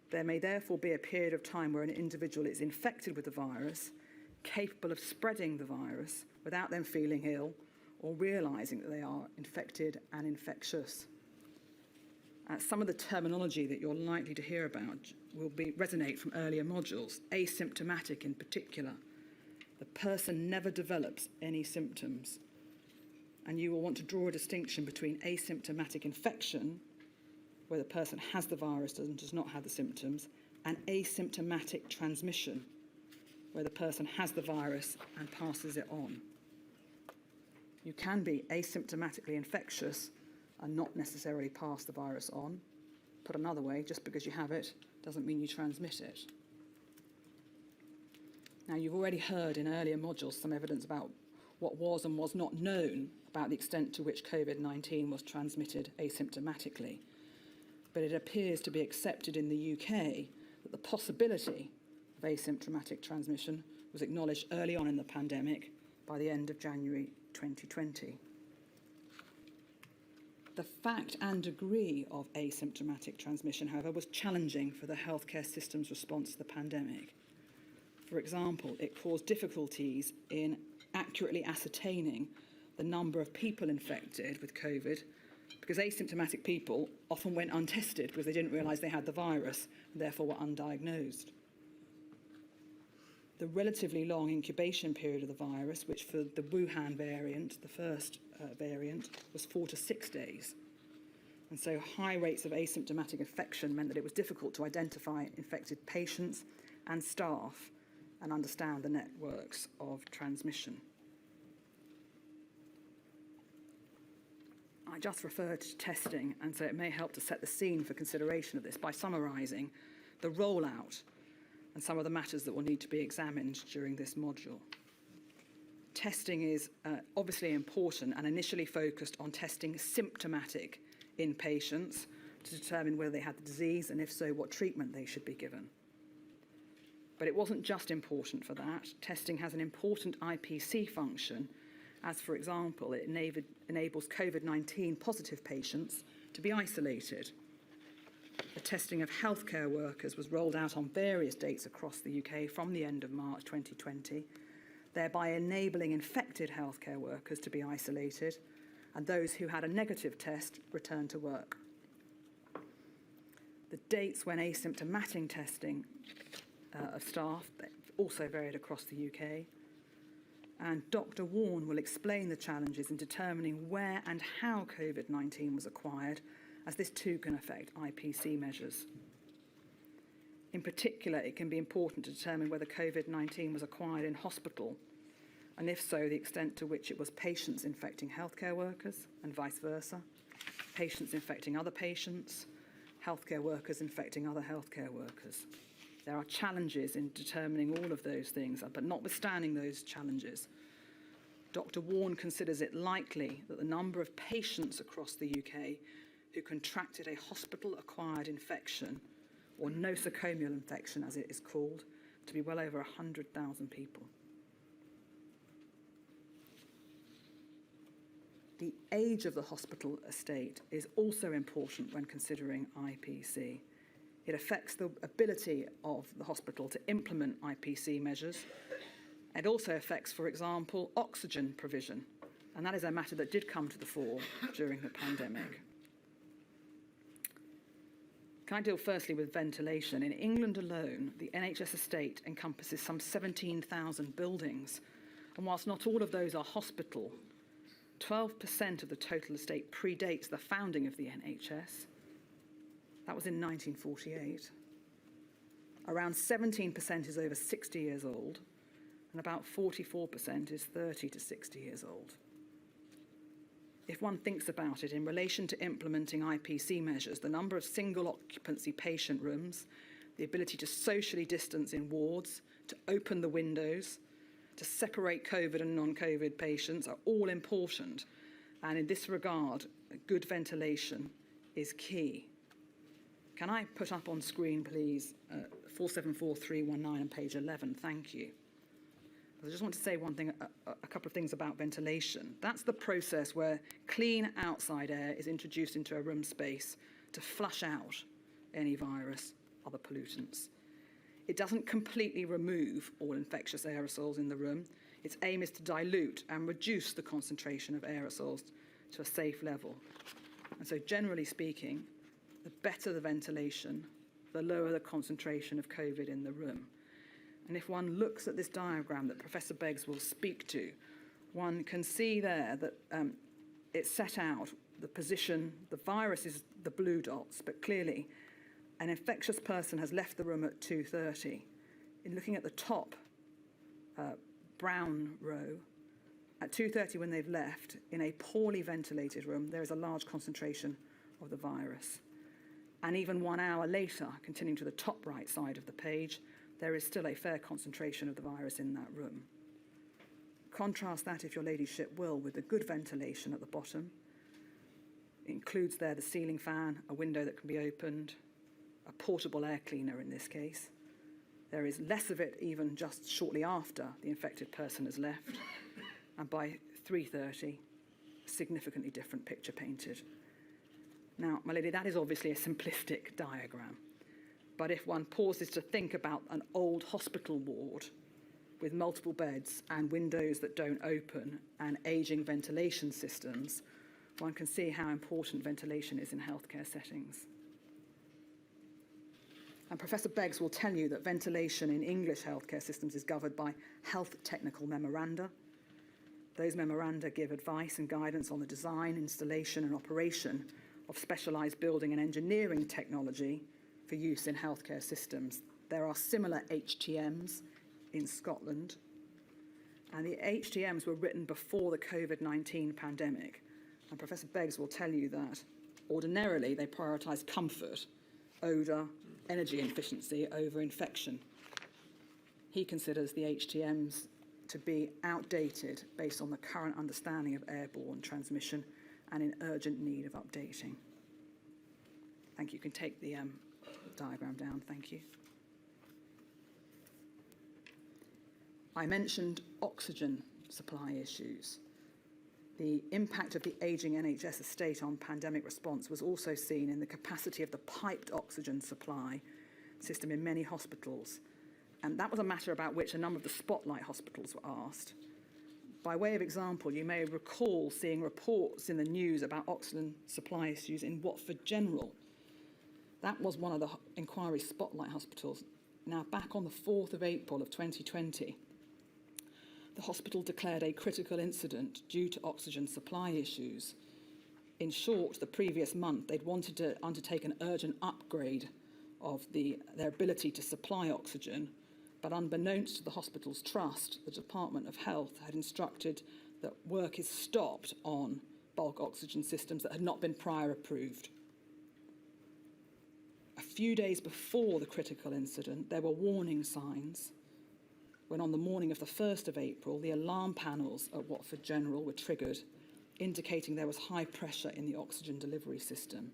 There may therefore be a period of time where an individual is infected with the virus, capable of spreading the virus without them feeling ill or realising that they are infected and infectious. Some of the terminology that you're likely to hear about will resonate from earlier modules, asymptomatic in particular. The person never develops any symptoms, and you will want to draw a distinction between asymptomatic infection, where the person has the virus and does not have the symptoms, and asymptomatic transmission, where the person has the virus and passes it on. You can be asymptomatically infectious and not necessarily pass the virus on. Put another way, just because you have it doesn't mean you transmit it. Now, you've already heard in earlier modules some evidence about what was and was not known about the extent to which COVID-19 was transmitted asymptomatically. But it appears to be accepted in the UK that the possibility of asymptomatic transmission was acknowledged early on in the pandemic by the end of January 2020. The fact and degree of asymptomatic transmission, however, was challenging for the healthcare system's response to the pandemic. For example, it caused difficulties in accurately ascertaining the number of people infected with COVID, because asymptomatic people often went untested because they didn't realise they had the virus and therefore were undiagnosed. The relatively long incubation period of the virus, which for the Wuhan variant, the first variant, was 4 to 6 days. And so high rates of asymptomatic infection meant that it was difficult to identify infected patients and staff and understand the networks of transmission. I just referred to testing, and so it may help to set the scene for consideration of this by summarising the rollout and some of the matters that will need to be examined during this module. Testing is obviously important and initially focused on testing symptomatic in patients to determine whether they had the disease and if so, what treatment they should be given. But it wasn't just important for that. Testing has an important IPC function, as for example, it enables COVID-19 positive patients to be isolated. The testing of healthcare workers was rolled out on various dates across the UK from the end of March 2020, thereby enabling infected healthcare workers to be isolated and those who had a negative test returned to work. The dates when asymptomatic testing of staff also varied across the UK. And Dr. Warne will explain the challenges in determining where and how COVID-19 was acquired, as this too can affect IPC measures. In particular, it can be important to determine whether COVID-19 was acquired in hospital, and if so, the extent to which it was patients infecting healthcare workers and vice versa, patients infecting other patients, healthcare workers infecting other healthcare workers. There are challenges in determining all of those things, but notwithstanding those challenges, Dr. Warne considers it likely that the number of patients across the UK who contracted a hospital-acquired infection, or nosocomial infection as it is called, to be well over 100,000 people. The age of the hospital estate is also important when considering IPC. It affects the ability of the hospital to implement IPC measures. It also affects, for example, oxygen provision, and that is a matter that did come to the fore during the pandemic. Can I deal firstly with ventilation? In England alone, the NHS estate encompasses some 17,000 buildings, and whilst not all of those are hospital, 12% of the total estate predates the founding of the NHS. That was in 1948. Around 17% is over 60 years old, and about 44% is 30 to 60 years old. If one thinks about it in relation to implementing IPC measures, the number of single occupancy patient rooms, the ability to socially distance in wards, to open the windows, to separate COVID and non-COVID patients are all important. And in this regard, good ventilation is key. Can I put up on screen, please, 474319 on page 11? Thank you. I just want to say one thing, a couple of things about ventilation. That's the process where clean outside air is introduced into a room space to flush out any virus, other pollutants. It doesn't completely remove all infectious aerosols in the room. Its aim is to dilute and reduce the concentration of aerosols to a safe level. And so generally speaking, the better the ventilation, the lower the concentration of COVID in the room. And if one looks at this diagram that Professor Beggs will speak to, one can see there that it's set out the position, the virus is the blue dots, but clearly an infectious person has left the room at 2:30. In looking at the top brown row, at 2:30 when they've left, in a poorly ventilated room, there is a large concentration of the virus. And even 1 hour later, continuing to the top right side of the page, there is still a fair concentration of the virus in that room. Contrast that, if your ladyship will, with the good ventilation at the bottom. It includes there the ceiling fan, a window that can be opened, a portable air cleaner in this case. There is less of it even just shortly after the infected person has left. And by 3:30, a significantly different picture painted. Now, my lady, that is obviously a simplistic diagram. But if one pauses to think about an old hospital ward with multiple beds and windows that don't open and aging ventilation systems, one can see how important ventilation is in healthcare settings. And Professor Beggs will tell you that ventilation in English healthcare systems is governed by health technical memoranda. Those memoranda give advice and guidance on the design, installation and operation of specialised building and engineering technology for use in healthcare systems. There are similar HTMs in Scotland, and the HTMs were written before the COVID-19 pandemic. And Professor Beggs will tell you that ordinarily they prioritise comfort, odour, energy efficiency over infection. He considers the HTMs to be outdated based on the current understanding of airborne transmission and in urgent need of updating. Thank you. You can take the diagram down. Thank you. I mentioned oxygen supply issues. The impact of the ageing NHS estate on pandemic response was also seen in the capacity of the piped oxygen supply system in many hospitals. And that was a matter about which a number of the spotlight hospitals were asked. By way of example, you may recall seeing reports in the news about oxygen supply issues in Watford General. That was one of the inquiry spotlight hospitals. Now, back on the 4th of April of 2020, the hospital declared a critical incident due to oxygen supply issues. In short, the previous month, they'd wanted to undertake an urgent upgrade of their ability to supply oxygen, but unbeknownst to the hospital's trust, the Department of Health had instructed that work is stopped on bulk oxygen systems that had not been prior approved. A few days before the critical incident, there were warning signs when on the morning of the 1st of April, the alarm panels at Watford General were triggered, indicating there was high pressure in the oxygen delivery system.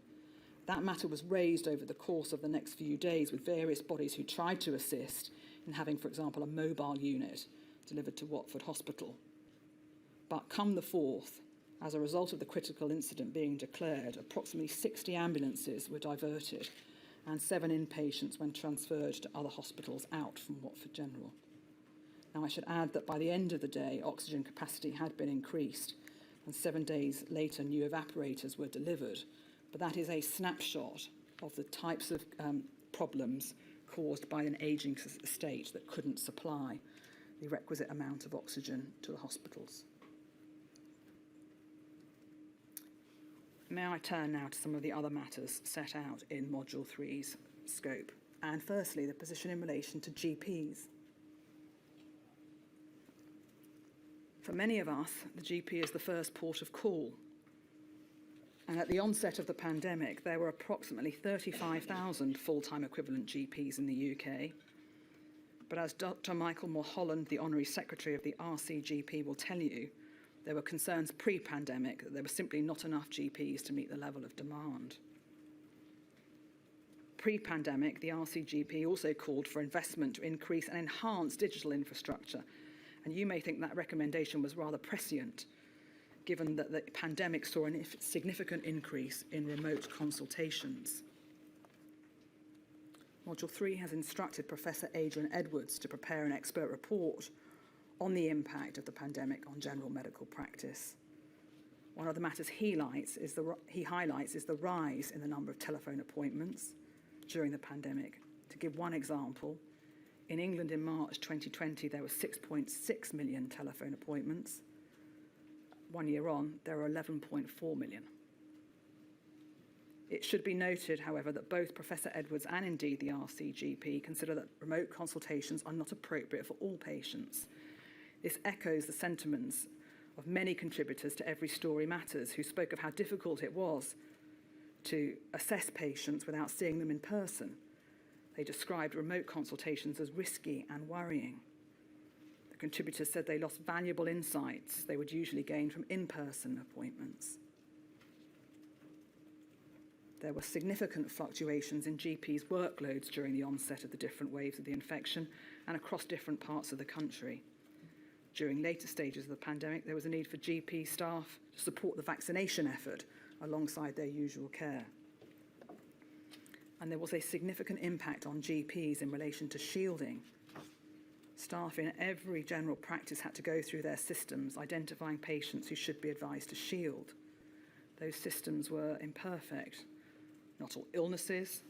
That matter was raised over the course of the next few days with various bodies who tried to assist in having, for example, a mobile unit delivered to Watford Hospital. But come the 4th, as a result of the critical incident being declared, approximately 60 ambulances were diverted and 7 inpatients were transferred to other hospitals out from Watford General. Now, I should add that by the end of the day, oxygen capacity had been increased, and 7 days later, new evaporators were delivered. But that is a snapshot of the types of problems caused by an ageing estate that couldn't supply the requisite amount of oxygen to the hospitals. May I turn now to some of the other matters set out in Module 3's scope, and firstly, the position in relation to GPs. For many of us, the GP is the first port of call. And at the onset of the pandemic, there were approximately 35,000 full-time equivalent GPs in the UK. But as Dr. Michael Mulholland, the Honorary Secretary of the RCGP, will tell you, there were concerns pre-pandemic that there were simply not enough GPs to meet the level of demand. Pre-pandemic, the RCGP also called for investment to increase and enhance digital infrastructure. And you may think that recommendation was rather prescient, given that the pandemic saw a significant increase in remote consultations. Module 3 has instructed Professor Adrian Edwards to prepare an expert report on the impact of the pandemic on general medical practice. One of the matters he highlights is the rise in the number of telephone appointments during the pandemic. To give one example, in England in March 2020, there were 6.6 million telephone appointments. 1 year on, there are 11.4 million. It should be noted, however, that both Professor Edwards and indeed the RCGP consider that remote consultations are not appropriate for all patients. This echoes the sentiments of many contributors to Every Story Matters, who spoke of how difficult it was to assess patients without seeing them in person. They described remote consultations as risky and worrying. The contributors said they lost valuable insights they would usually gain from in-person appointments. There were significant fluctuations in GPs' workloads during the onset of the different waves of the infection and across different parts of the country. During later stages of the pandemic, there was a need for GP staff to support the vaccination effort alongside their usual care. And there was a significant impact on GPs in relation to shielding. Staff in every general practice had to go through their systems, identifying patients who should be advised to shield. Those systems were imperfect. Not all illnesses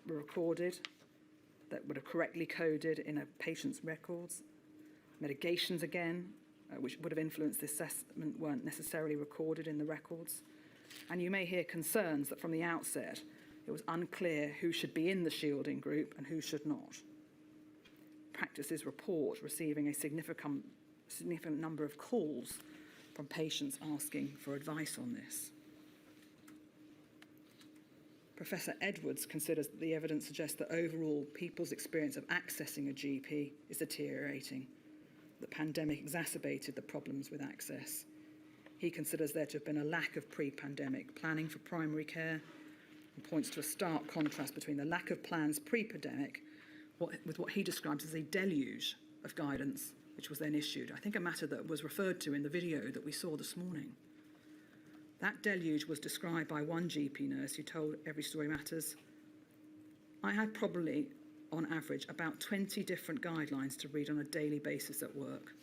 were recorded that would have correctly coded in a patient's records. Medications, again, which would have influenced the assessment, weren't necessarily recorded in the records. And you may hear concerns that from the outset, it was unclear who should be in the shielding group and who should not. Practices report receiving a significant number of calls from patients asking for advice on this. Professor Edwards considers that the evidence suggests that overall people's experience of accessing a GP is deteriorating. The pandemic exacerbated the problems with access. He considers there to have been a lack of pre-pandemic planning for primary care and points to a stark contrast between the lack of plans pre-pandemic with what he describes as a deluge of guidance, which was then issued. I think a matter that was referred to in the video that we saw this morning. That deluge was described by one GP nurse who told Every Story Matters, "I had probably, on average, about 20 different guidelines to read on a daily basis at work.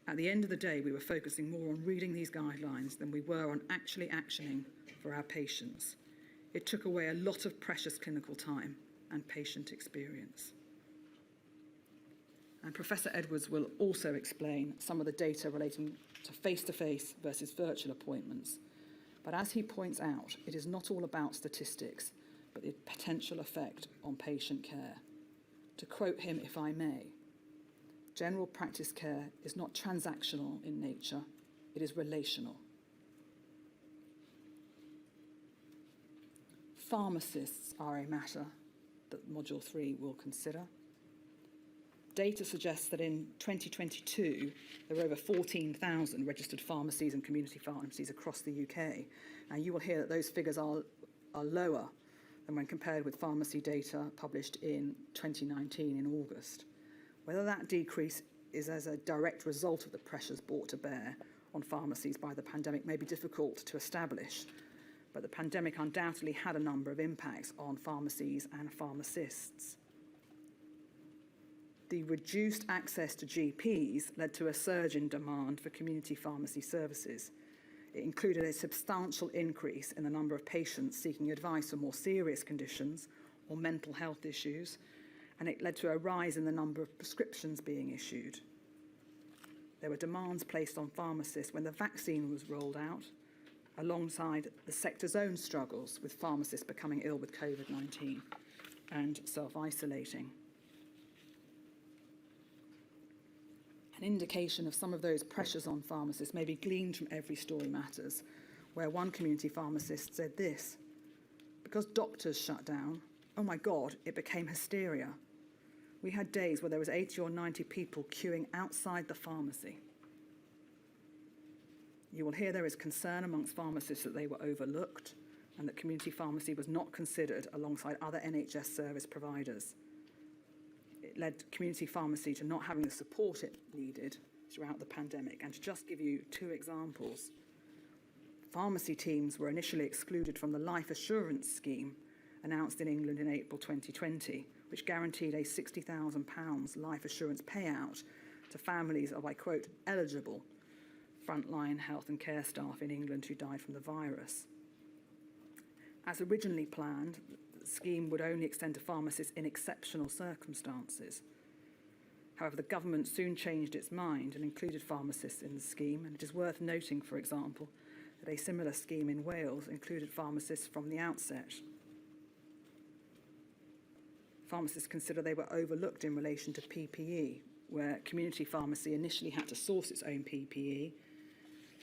At the end of the day, we were focusing more on reading these guidelines than we were on actually actioning for our patients. It took away a lot of precious clinical time and patient experience." And Professor Edwards will also explain some of the data relating to face-to-face versus virtual appointments. But as he points out, it is not all about statistics, but the potential effect on patient care. To quote him, if I may, "General practice care is not transactional in nature, it is relational." Pharmacists are a matter that Module 3 will consider. Data suggests that in 2022, there were over 14,000 registered pharmacies and community pharmacies across the UK. And you will hear that those figures are lower than when compared with pharmacy data published in 2019 in August. Whether that decrease is as a direct result of the pressures brought to bear on pharmacies by the pandemic may be difficult to establish, but the pandemic undoubtedly had a number of impacts on pharmacies and pharmacists. The reduced access to GPs led to a surge in demand for community pharmacy services. It included a substantial increase in the number of patients seeking advice on more serious conditions or mental health issues, and it led to a rise in the number of prescriptions being issued. There were demands placed on pharmacists when the vaccine was rolled out, alongside the sector's own struggles with pharmacists becoming ill with COVID-19 and self-isolating. An indication of some of those pressures on pharmacists may be gleaned from Every Story Matters, where one community pharmacist said this: "Because doctors shut down, oh my God, it became hysteria. We had days where there was 80 or 90 people queuing outside the pharmacy." You will hear there is concern amongst pharmacists that they were overlooked and that community pharmacy was not considered alongside other NHS service providers. It led community pharmacy to not having the support it needed throughout the pandemic. And to just give you two examples, pharmacy teams were initially excluded from the life assurance scheme announced in England in April 2020, which guaranteed a £60,000 life assurance payout to families of, I quote, eligible frontline health and care staff in England who died from the virus. As originally planned, the scheme would only extend to pharmacists in exceptional circumstances. However, the government soon changed its mind and included pharmacists in the scheme, and it is worth noting, for example, that a similar scheme in Wales included pharmacists from the outset. Pharmacists consider they were overlooked in relation to PPE, where community pharmacy initially had to source its own PPE.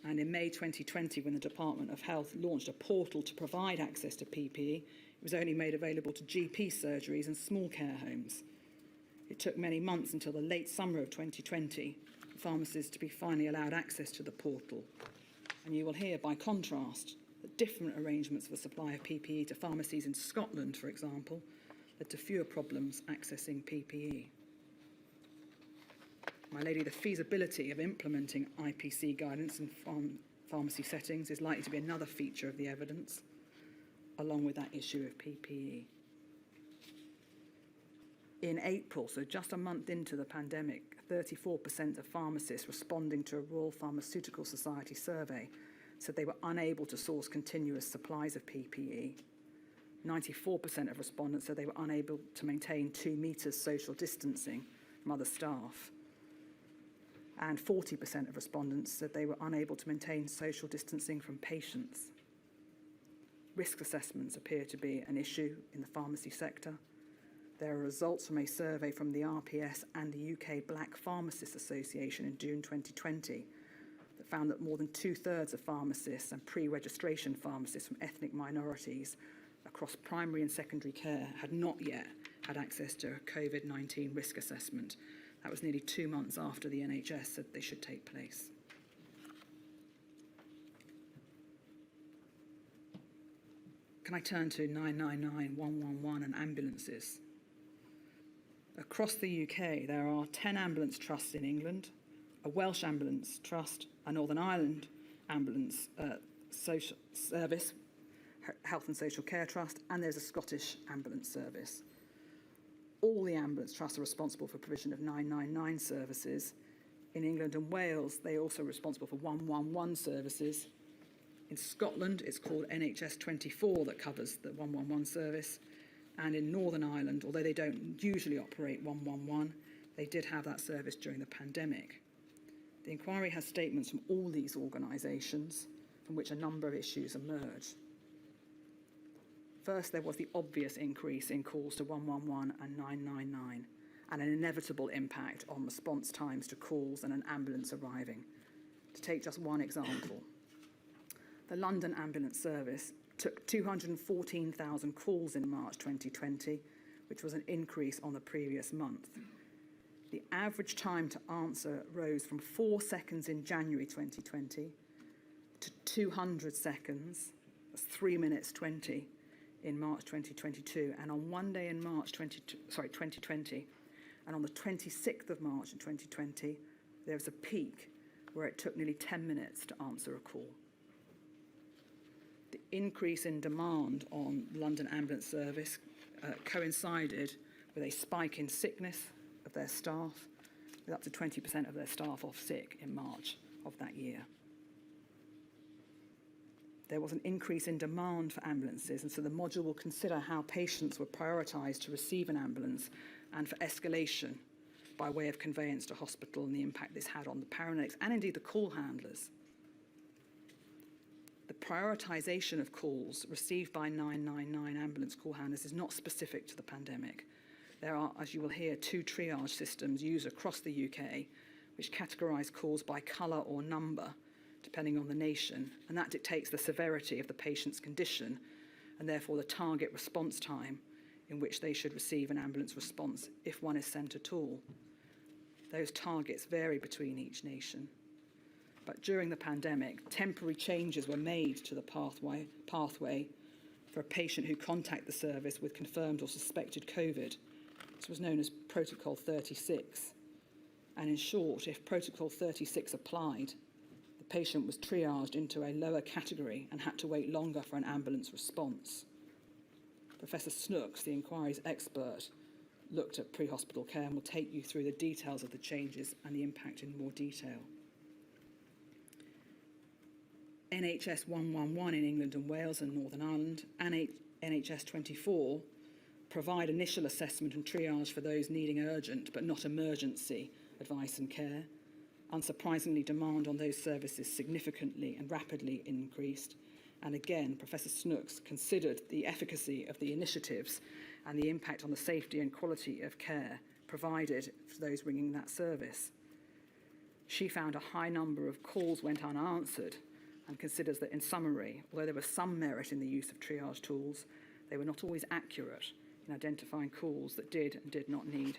And in May 2020, when the Department of Health launched a portal to provide access to PPE, it was only made available to GP surgeries and small care homes. It took many months until the late summer of 2020 for pharmacists to be finally allowed access to the portal. And you will hear, by contrast, that different arrangements for the supply of PPE to pharmacies in Scotland, for example, led to fewer problems accessing PPE. My lady, the feasibility of implementing IPC guidance in pharmacy settings is likely to be another feature of the evidence, along with that issue of PPE. In April, so just a month into the pandemic, 34% of pharmacists responding to a Royal Pharmaceutical Society survey said they were unable to source continuous supplies of PPE. 94% of respondents said they were unable to maintain 2 metres social distancing from other staff. And 40% of respondents said they were unable to maintain social distancing from patients. Risk assessments appear to be an issue in the pharmacy sector. There are results from a survey from the RPS and the UK Black Pharmacists Association in June 2020 that found that more than 2/3 of pharmacists and pre-registration pharmacists from ethnic minorities across primary and secondary care had not yet had access to a COVID-19 risk assessment. That was nearly 2 months after the NHS said they should take place. Can I turn to 999, 111 and ambulances? Across the UK, there are 10 ambulance trusts in England, a Welsh ambulance trust, a Northern Ireland ambulance social service, health and social care trust, and there's a Scottish ambulance service. All the ambulance trusts are responsible for provision of 999 services. In England and Wales, they are also responsible for 111 services. In Scotland, it's called NHS 24 that covers the 111 service. And in Northern Ireland, although they don't usually operate 111, they did have that service during the pandemic. The inquiry has statements from all these organisations from which a number of issues emerge. First, there was the obvious increase in calls to 111 and 999 and an inevitable impact on response times to calls and an ambulance arriving. To take just one example, the London Ambulance Service took 214,000 calls in March 2020, which was an increase on the previous month. The average time to answer rose from 4 seconds in January 2020 to 200 seconds, that's 3 minutes 20, in March 2022, and on one day in March 2020, and on the 26th of March in 2020, there was a peak where it took nearly 10 minutes to answer a call. The increase in demand on London Ambulance Service coincided with a spike in sickness of their staff, with up to 20% of their staff off sick in March of that year. There was an increase in demand for ambulances, and so the module will consider how patients were prioritised to receive an ambulance and for escalation by way of conveyance to hospital and the impact this had on the paramedics and indeed the call handlers. The prioritisation of calls received by 999 ambulance call handlers is not specific to the pandemic. There are, as you will hear, 2 triage systems used across the UK, which categorise calls by colour or number, depending on the nation, and that dictates the severity of the patient's condition and therefore the target response time in which they should receive an ambulance response if one is sent at all. Those targets vary between each nation. But during the pandemic, temporary changes were made to the pathway for a patient who contacted the service with confirmed or suspected COVID. This was known as Protocol 36. And in short, if Protocol 36 applied, the patient was triaged into a lower category and had to wait longer for an ambulance response. Professor Snooks, the inquiry's expert, looked at pre-hospital care and will take you through the details of the changes and the impact in more detail. NHS 111 in England and Wales and Northern Ireland and NHS 24 provide initial assessment and triage for those needing urgent but not emergency advice and care. Unsurprisingly, demand on those services significantly and rapidly increased. And again, Professor Snooks considered the efficacy of the initiatives and the impact on the safety and quality of care provided for those ringing that service. She found a high number of calls went unanswered and considers that, in summary, although there was some merit in the use of triage tools, they were not always accurate in identifying calls that did and did not need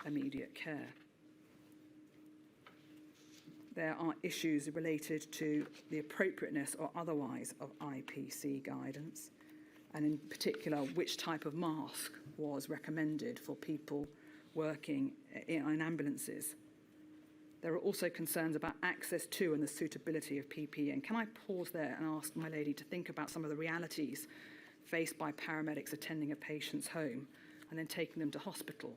immediate care. There are issues related to the appropriateness or otherwise of IPC guidance, and in particular, which type of mask was recommended for people working in ambulances. There are also concerns about access to and the suitability of PPE. And can I pause there and ask my lady to think about some of the realities faced by paramedics attending a patient's home and then taking them to hospital?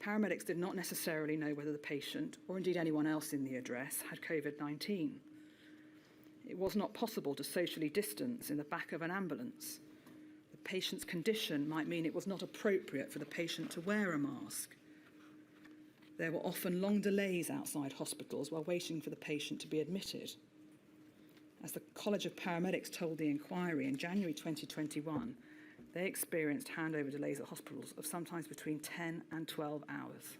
Paramedics did not necessarily know whether the patient, or indeed anyone else in the address, had COVID-19. It was not possible to socially distance in the back of an ambulance. The patient's condition might mean it was not appropriate for the patient to wear a mask. There were often long delays outside hospitals while waiting for the patient to be admitted. As the College of Paramedics told the inquiry in January 2021, they experienced handover delays at hospitals of sometimes between 10 and 12 hours.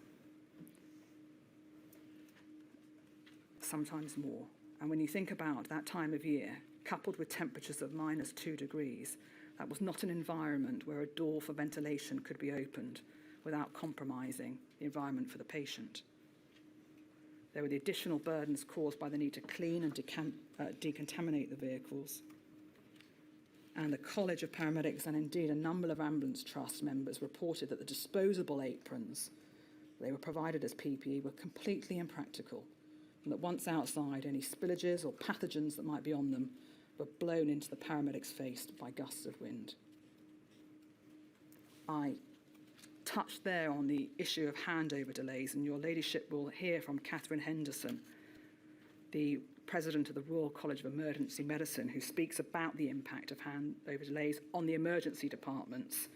Sometimes more. And when you think about that time of year, coupled with temperatures of -2 degrees, that was not an environment where a door for ventilation could be opened without compromising the environment for the patient. There were the additional burdens caused by the need to clean and decontaminate the vehicles. And the College of Paramedics and indeed a number of ambulance trust members reported that the disposable aprons they were provided as PPE were completely impractical, and that once outside, any spillages or pathogens that might be on them were blown into the paramedics' face by gusts of wind. I touched there on the issue of handover delays, and your ladyship will hear from Catherine Henderson, the president of the Royal College of Emergency Medicine, who speaks about the impact of handover delays on the emergency departments.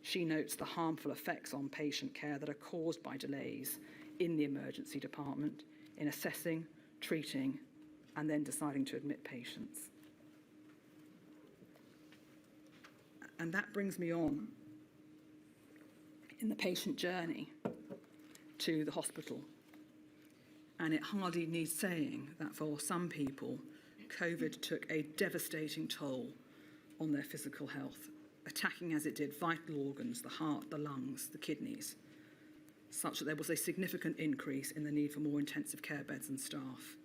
She notes the harmful effects on patient care that are caused by delays in the emergency department in assessing, treating, and then deciding to admit patients. And that brings me on in the patient journey to the hospital. And it hardly needs saying that for some people, COVID took a devastating toll on their physical health, attacking as it did vital organs, the heart, the lungs, the kidneys, such that there was a significant increase in the need for more intensive care beds and staff.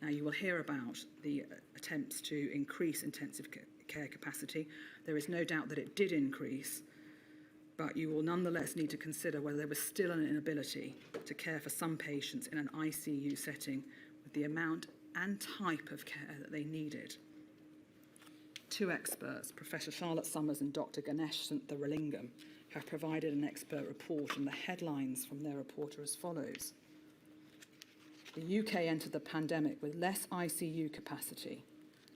Now, you will hear about the attempts to increase intensive care capacity. There is no doubt that it did increase, but you will nonetheless need to consider whether there was still an inability to care for some patients in an ICU setting with the amount and type of care that they needed. Two experts, Professor Charlotte Summers and Dr. Ganesh Santharalingam, have provided an expert report, and the headlines from their report are as follows. The UK entered the pandemic with less ICU capacity,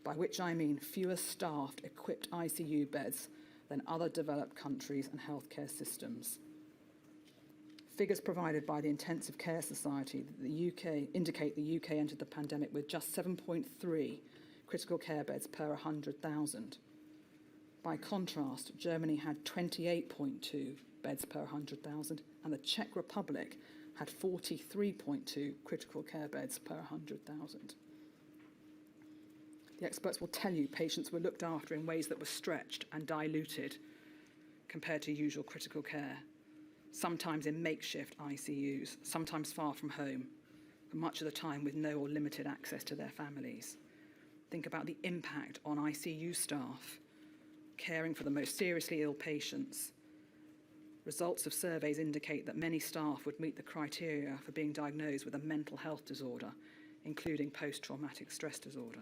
by which I mean fewer staffed, equipped ICU beds than other developed countries and healthcare systems. Figures provided by the Intensive Care Society indicate the UK entered the pandemic with just 7.3 critical care beds per 100,000. By contrast, Germany had 28.2 beds per 100,000, and the Czech Republic had 43.2 critical care beds per 100,000. The experts will tell you patients were looked after in ways that were stretched and diluted compared to usual critical care, sometimes in makeshift ICUs, sometimes far from home, and much of the time with no or limited access to their families. Think about the impact on ICU staff caring for the most seriously ill patients. Results of surveys indicate that many staff would meet the criteria for being diagnosed with a mental health disorder, including post-traumatic stress disorder.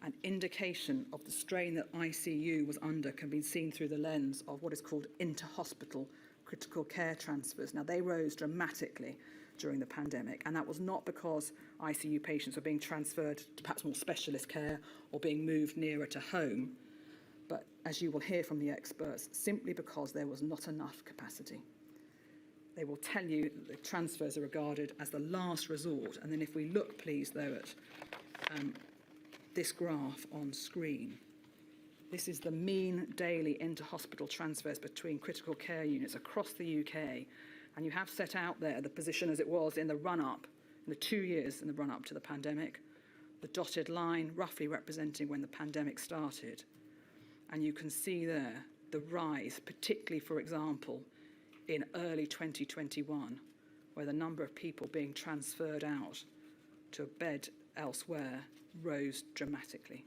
An indication of the strain that ICU was under can be seen through the lens of what is called inter-hospital critical care transfers. Now, they rose dramatically during the pandemic, and that was not because ICU patients were being transferred to perhaps more specialist care or being moved nearer to home, but as you will hear from the experts, simply because there was not enough capacity. They will tell you that the transfers are regarded as the last resort. And then if we look, please, though, at this graph on screen, this is the mean daily inter-hospital transfers between critical care units across the UK. And you have set out there the position as it was in the run-up, in the 2 years in the run-up to the pandemic, the dotted line roughly representing when the pandemic started. And you can see there the rise, particularly, for example, in early 2021, where the number of people being transferred out to a bed elsewhere rose dramatically.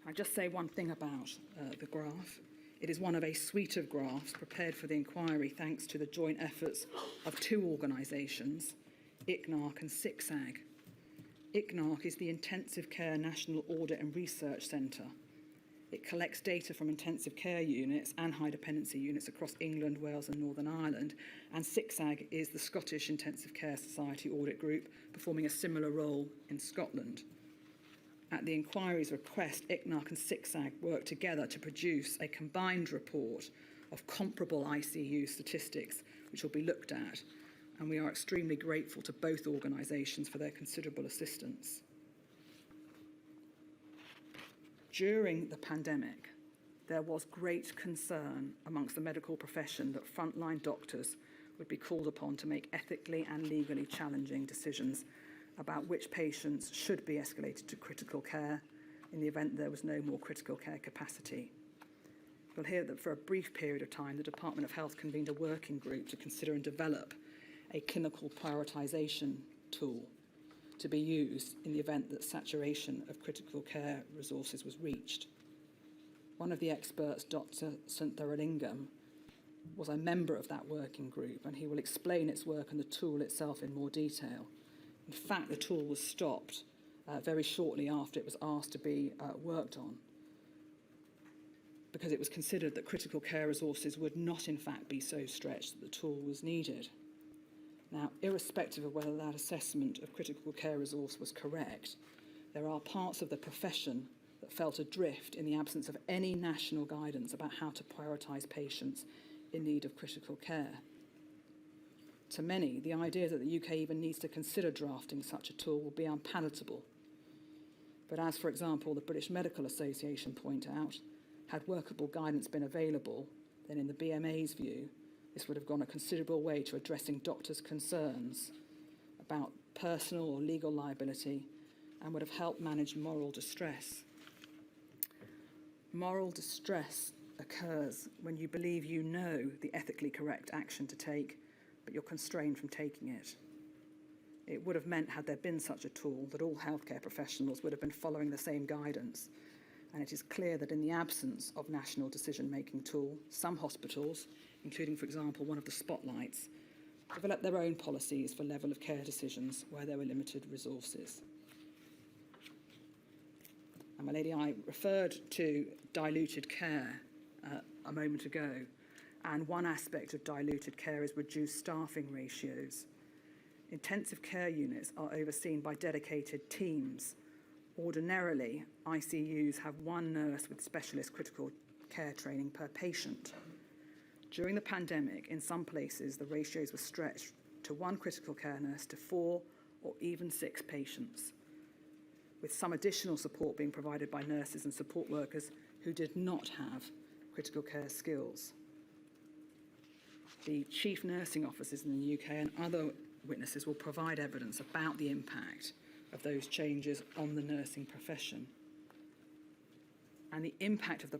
I'll just say one thing about the graph. It is one of a suite of graphs prepared for the inquiry thanks to the joint efforts of two organisations, ICNARC and SICSAG. ICNARC is the Intensive Care National Audit and Research Centre. It collects data from intensive care units and high dependency units across England, Wales and Northern Ireland. And SICSAG is the Scottish Intensive Care Society Audit Group, performing a similar role in Scotland. At the inquiry's request, ICNARC and SICSAG worked together to produce a combined report of comparable ICU statistics, which will be looked at. And we are extremely grateful to both organisations for their considerable assistance. During the pandemic, there was great concern amongst the medical profession that frontline doctors would be called upon to make ethically and legally challenging decisions about which patients should be escalated to critical care in the event there was no more critical care capacity. You'll hear that for a brief period of time, the Department of Health convened a working group to consider and develop a clinical prioritisation tool to be used in the event that saturation of critical care resources was reached. One of the experts, Dr. St. Thurlingham, was a member of that working group, and he will explain its work and the tool itself in more detail. In fact, the tool was stopped very shortly after it was asked to be worked on, because it was considered that critical care resources would not in fact be so stretched that the tool was needed. Now, irrespective of whether that assessment of critical care resource was correct, there are parts of the profession that felt adrift in the absence of any national guidance about how to prioritise patients in need of critical care. To many, the idea that the UK even needs to consider drafting such a tool will be unpalatable. But as, for example, the British Medical Association point out, had workable guidance been available, then in the BMA's view, this would have gone a considerable way to addressing doctors' concerns about personal or legal liability and would have helped manage moral distress. Moral distress occurs when you believe you know the ethically correct action to take, but you're constrained from taking it. It would have meant, had there been such a tool, that all healthcare professionals would have been following the same guidance. And it is clear that in the absence of national decision-making tool, some hospitals, including, for example, one of the spotlights, developed their own policies for level of care decisions where there were limited resources. And my lady, I referred to diluted care a moment ago, and one aspect of diluted care is reduced staffing ratios. Intensive care units are overseen by dedicated teams. Ordinarily, ICUs have one nurse with specialist critical care training per patient. During the pandemic, in some places, the ratios were stretched to one critical care nurse to 4 or even 6 patients, with some additional support being provided by nurses and support workers who did not have critical care skills. The chief nursing officers in the UK and other witnesses will provide evidence about the impact of those changes on the nursing profession. And the impact of the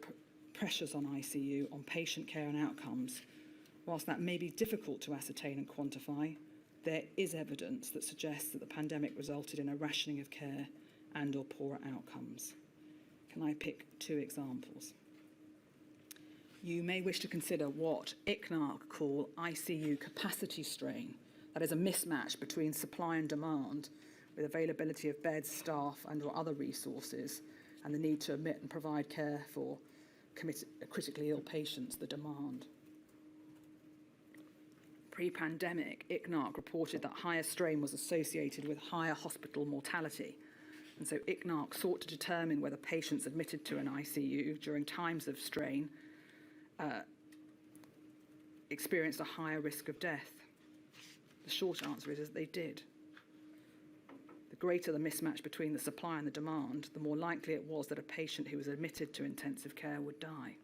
pressures on ICU, on patient care and outcomes, whilst that may be difficult to ascertain and quantify, there is evidence that suggests that the pandemic resulted in a rationing of care and or poorer outcomes. Can I pick 2 examples? You may wish to consider what ICNARC call ICU capacity strain. That is a mismatch between supply and demand, with availability of beds, staff and or other resources, and the need to admit and provide care for critically ill patients, the demand. Pre-pandemic, ICNARC reported that higher strain was associated with higher hospital mortality. And so ICNARC sought to determine whether patients admitted to an ICU during times of strain experienced a higher risk of death. The short answer is they did. The greater the mismatch between the supply and the demand, the more likely it was that a patient who was admitted to intensive care would die.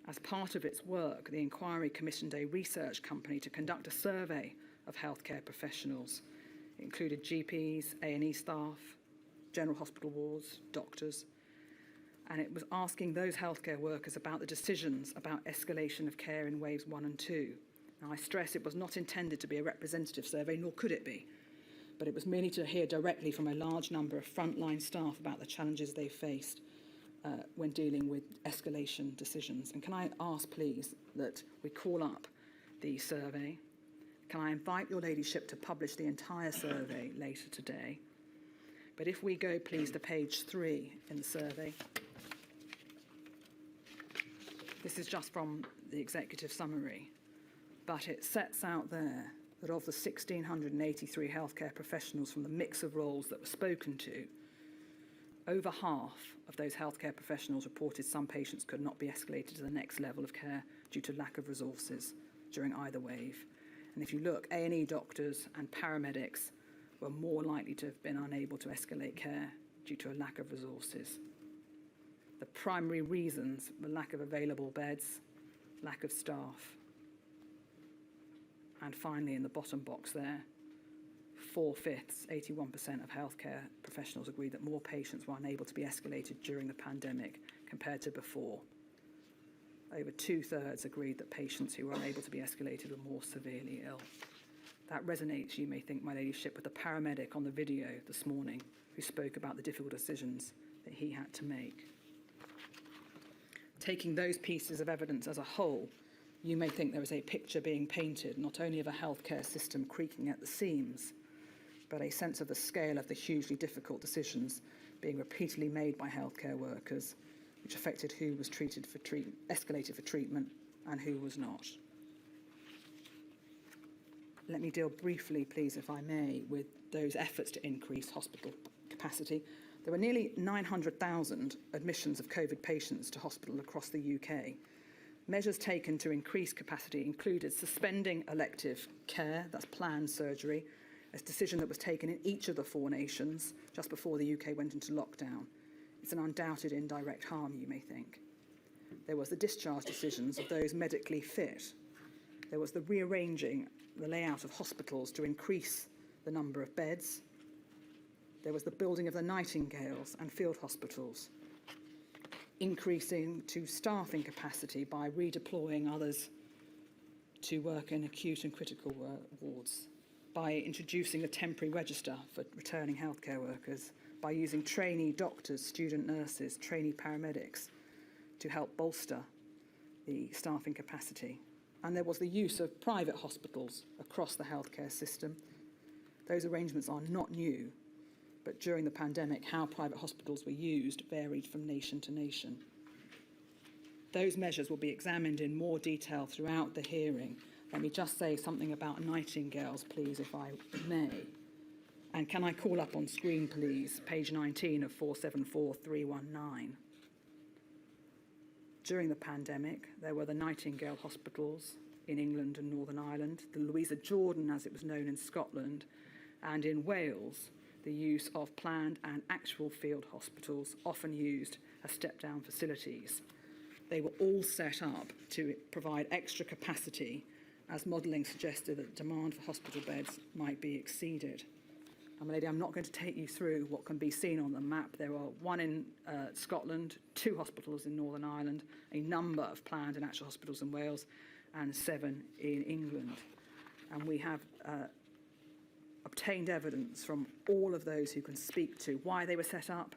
As part of its work, the inquiry commissioned a research company to conduct a survey of healthcare professionals. It included GPs, A&E staff, general hospital wards, doctors, and it was asking those healthcare workers about the decisions about escalation of care in waves 1 and 2. Now, I stress it was not intended to be a representative survey, nor could it be, but it was merely to hear directly from a large number of frontline staff about the challenges they faced when dealing with escalation decisions. And can I ask, please, that we call up the survey? Can I invite your ladyship to publish the entire survey later today? But if we go, please, to page 3 in the survey. This is just from the executive summary, but it sets out there that of the 1,683 healthcare professionals from the mix of roles that were spoken to, over half of those healthcare professionals reported some patients could not be escalated to the next level of care due to lack of resources during either wave. And if you look, A&E doctors and paramedics were more likely to have been unable to escalate care due to a lack of resources. The primary reasons were lack of available beds, lack of staff, and finally in the bottom box there, 4/5, 81% of healthcare professionals agreed that more patients were unable to be escalated during the pandemic compared to before. Over 2/3 agreed that patients who were unable to be escalated were more severely ill. That resonates, you may think, my ladyship, with the paramedic on the video this morning who spoke about the difficult decisions that he had to make. Taking those pieces of evidence as a whole, you may think there is a picture being painted not only of a healthcare system creaking at the seams, but a sense of the scale of the hugely difficult decisions being repeatedly made by healthcare workers, which affected who was escalated for treatment and who was not. Let me deal briefly, please, if I may, with those efforts to increase hospital capacity. There were nearly 900,000 admissions of COVID patients to hospital across the UK. Measures taken to increase capacity included suspending elective care, that's planned surgery, a decision that was taken in each of the 4 nations just before the UK went into lockdown. It's an undoubted indirect harm, you may think. There was the discharge decisions of those medically fit. There was the rearranging the layout of hospitals to increase the number of beds. There was the building of the Nightingales and field hospitals, increasing to staffing capacity by redeploying others to work in acute and critical wards, by introducing a temporary register for returning healthcare workers, by using trainee doctors, student nurses, trainee paramedics to help bolster the staffing capacity. And there was the use of private hospitals across the healthcare system. Those arrangements are not new, but during the pandemic, how private hospitals were used varied from nation to nation. Those measures will be examined in more detail throughout the hearing. Let me just say something about Nightingales, please, if I may. And can I call up on screen, please, page 19 of 474319. During the pandemic, there were the Nightingale hospitals in England and Northern Ireland, the Louisa Jordan, as it was known in Scotland, and in Wales, the use of planned and actual field hospitals, often used as step-down facilities. They were all set up to provide extra capacity as modelling suggested that demand for hospital beds might be exceeded. And, my lady, I'm not going to take you through what can be seen on the map. There are 1 in Scotland, 2 hospitals in Northern Ireland, a number of planned and actual hospitals in Wales, and 7 in England. And we have obtained evidence from all of those who can speak to why they were set up,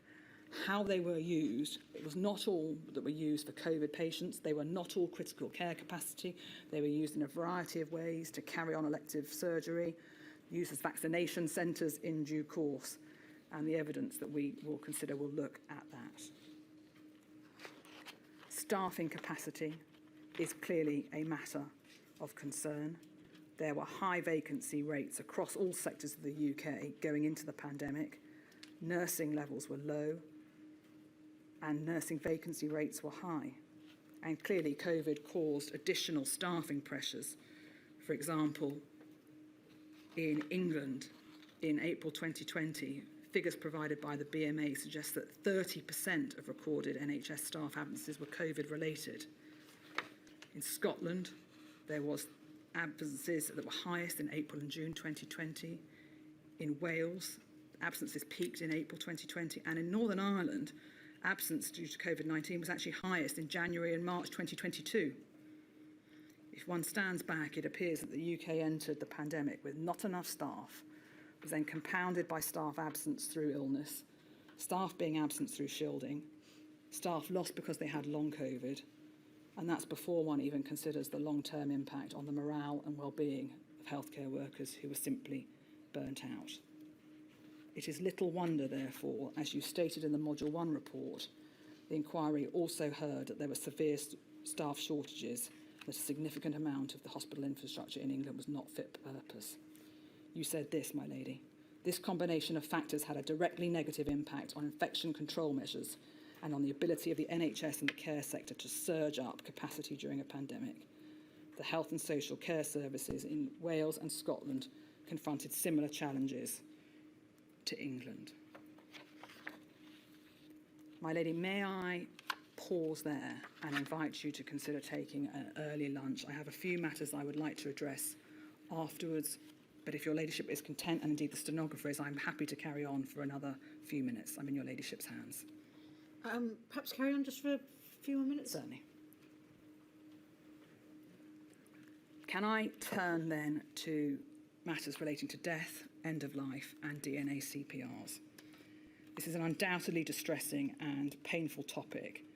how they were used. It was not all that were used for COVID patients. They were not all critical care capacity. They were used in a variety of ways to carry on elective surgery, used as vaccination centres in due course. And the evidence that we will consider will look at that. Staffing capacity is clearly a matter of concern. There were high vacancy rates across all sectors of the UK going into the pandemic. Nursing levels were low and nursing vacancy rates were high. And clearly COVID caused additional staffing pressures. For example, in England, in April 2020, figures provided by the BMA suggest that 30% of recorded NHS staff absences were COVID related. In Scotland, there was absences that were highest in April and June 2020. In Wales, absences peaked in April 2020. And in Northern Ireland, absence due to COVID-19 was actually highest in January and March 2022. If one stands back, it appears that the UK entered the pandemic with not enough staff, was then compounded by staff absence through illness, staff being absent through shielding, staff lost because they had long COVID, and that's before one even considers the long-term impact on the morale and well-being of healthcare workers who were simply burnt out. It is little wonder, therefore, as you stated in the Module 1 report, the inquiry also heard that there were severe staff shortages, that a significant amount of the hospital infrastructure in England was not fit for purpose. You said this, my lady. This combination of factors had a directly negative impact on infection control measures and on the ability of the NHS and the care sector to surge up capacity during a pandemic. The health and social care services in Wales and Scotland confronted similar challenges to England. My lady, may I pause there and invite you to consider taking an early lunch? I have a few matters I would like to address afterwards, but if your ladyship is content, and indeed the stenographer is, I'm happy to carry on for another few minutes. I'm in your ladyship's hands. Perhaps carry on just for a few more minutes? Certainly. Can I turn then to matters relating to death, end of life and DNA CPRs? This is an undoubtedly distressing and painful topic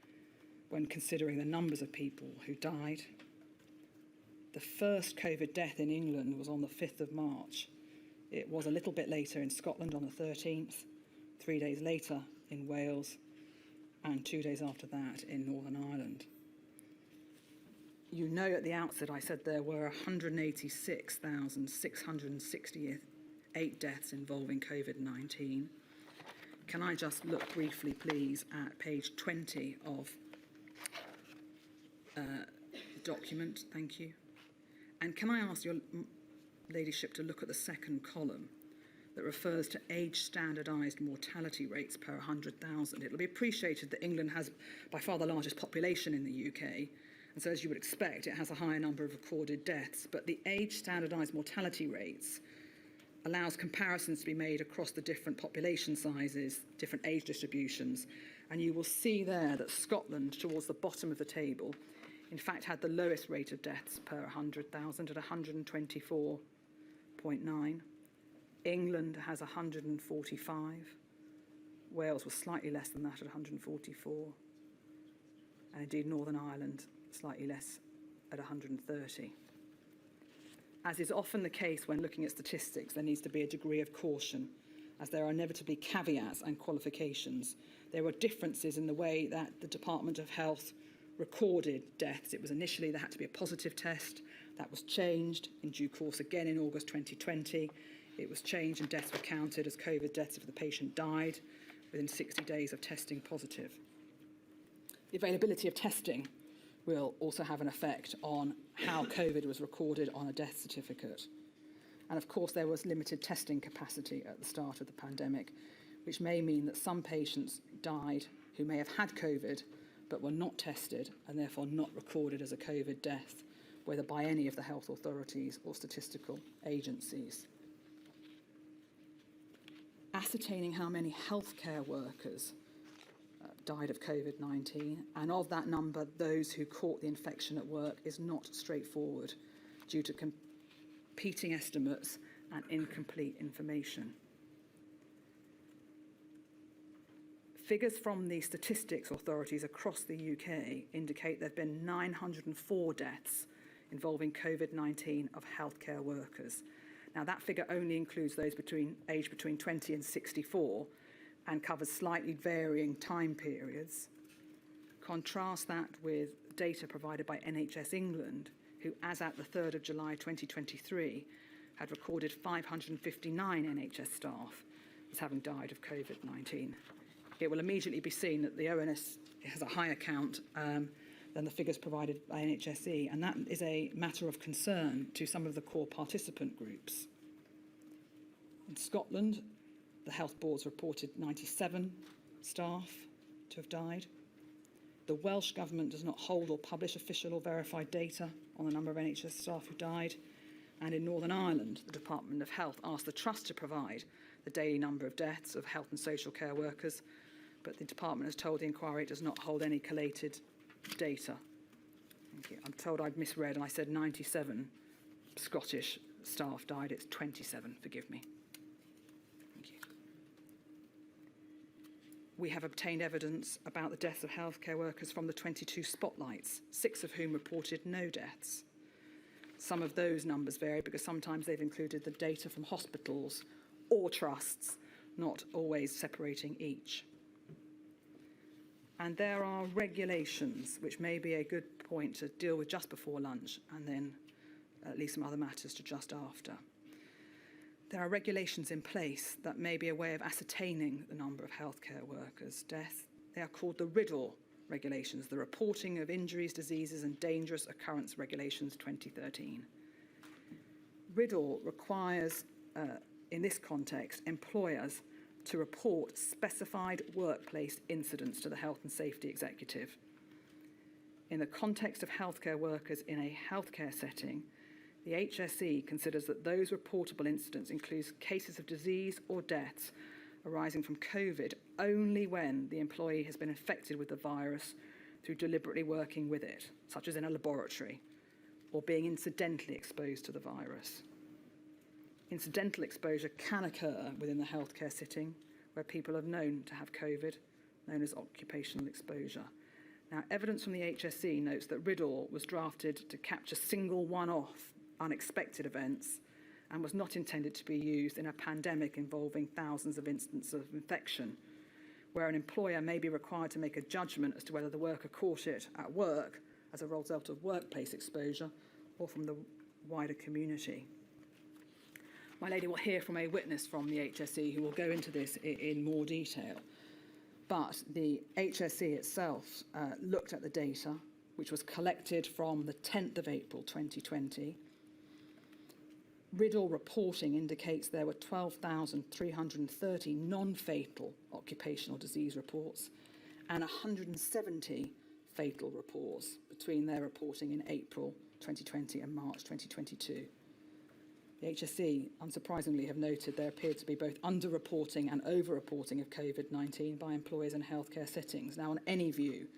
when considering the numbers of people who died. The first COVID death in England was on the 5th of March. It was a little bit later in Scotland on the 13th, 3 days later in Wales, and 2 days after that in Northern Ireland. You know at the outset I said there were 186,668 deaths involving COVID-19. Can I just look briefly, please, at page 20 of the document? Thank you. And can I ask your ladyship to look at the second column that refers to age-standardised mortality rates per 100,000. It'll be appreciated that England has by far the largest population in the UK, and so as you would expect, it has a higher number of recorded deaths, but the age-standardised mortality rates allows comparisons to be made across the different population sizes, different age distributions, and you will see there that Scotland, towards the bottom of the table, in fact had the lowest rate of deaths per 100,000 at 124.9. England has 145. Wales was slightly less than that at 144. And indeed Northern Ireland slightly less at 130. As is often the case when looking at statistics, there needs to be a degree of caution, as there are inevitably caveats and qualifications. There were differences in the way that the Department of Health recorded deaths. It was initially there had to be a positive test. That was changed in due course again in August 2020. It was changed and deaths were counted as COVID deaths if the patient died within 60 days of testing positive. The availability of testing will also have an effect on how COVID was recorded on a death certificate. And of course, there was limited testing capacity at the start of the pandemic, which may mean that some patients died who may have had COVID, but were not tested and therefore not recorded as a COVID death, whether by any of the health authorities or statistical agencies. Ascertaining how many healthcare workers died of COVID-19, and of that number, those who caught the infection at work, is not straightforward due to competing estimates and incomplete information. Figures from the statistics authorities across the UK indicate there have been 904 deaths involving COVID-19 of healthcare workers. Now, that figure only includes those aged between 20 and 64 and covers slightly varying time periods. Contrast that with data provided by NHS England, who, as at the 3rd of July 2023, had recorded 559 NHS staff as having died of COVID-19. It will immediately be seen that the ONS has a higher count than the figures provided by NHSE, and that is a matter of concern to some of the core participant groups. In Scotland, the health boards reported 97 staff to have died. The Welsh Government does not hold or publish official or verified data on the number of NHS staff who died. And in Northern Ireland, the Department of Health asked the Trust to provide the daily number of deaths of health and social care workers, but the department has told the inquiry it does not hold any collated data. Thank you. I'm told I've misread and I said 97 Scottish staff died. It's 27, forgive me. Thank you. We have obtained evidence about the deaths of healthcare workers from the 22 spotlights, 6 of whom reported no deaths. Some of those numbers vary because sometimes they've included the data from hospitals or trusts, not always separating each. And there are regulations, which may be a good point to deal with just before lunch, and then at least some other matters to just after. There are regulations in place that may be a way of ascertaining the number of healthcare workers' deaths. They are called the RIDDLE regulations, the Reporting of Injuries, Diseases and Dangerous Occurrence Regulations 2013. RIDDLE requires, in this context, employers to report specified workplace incidents to the Health and Safety Executive. In the context of healthcare workers in a healthcare setting, the HSE considers that those reportable incidents include cases of disease or deaths arising from COVID only when the employee has been infected with the virus through deliberately working with it, such as in a laboratory, or being incidentally exposed to the virus. Incidental exposure can occur within the healthcare setting where people are known to have COVID, known as occupational exposure. Now, evidence from the HSE notes that RIDDLE was drafted to capture single one-off unexpected events and was not intended to be used in a pandemic involving thousands of instances of infection, where an employer may be required to make a judgment as to whether the worker caught it at work as a result of workplace exposure or from the wider community. My lady will hear from a witness from the HSE who will go into this in more detail. But the HSE itself looked at the data, which was collected from the 10th of April 2020. RIDDLE reporting indicates there were 12,330 non-fatal occupational disease reports and 170 fatal reports between their reporting in April 2020 and March 2022. The HSE, unsurprisingly, have noted there appeared to be both under-reporting and over-reporting of COVID-19 by employers in healthcare settings. Now, on any view,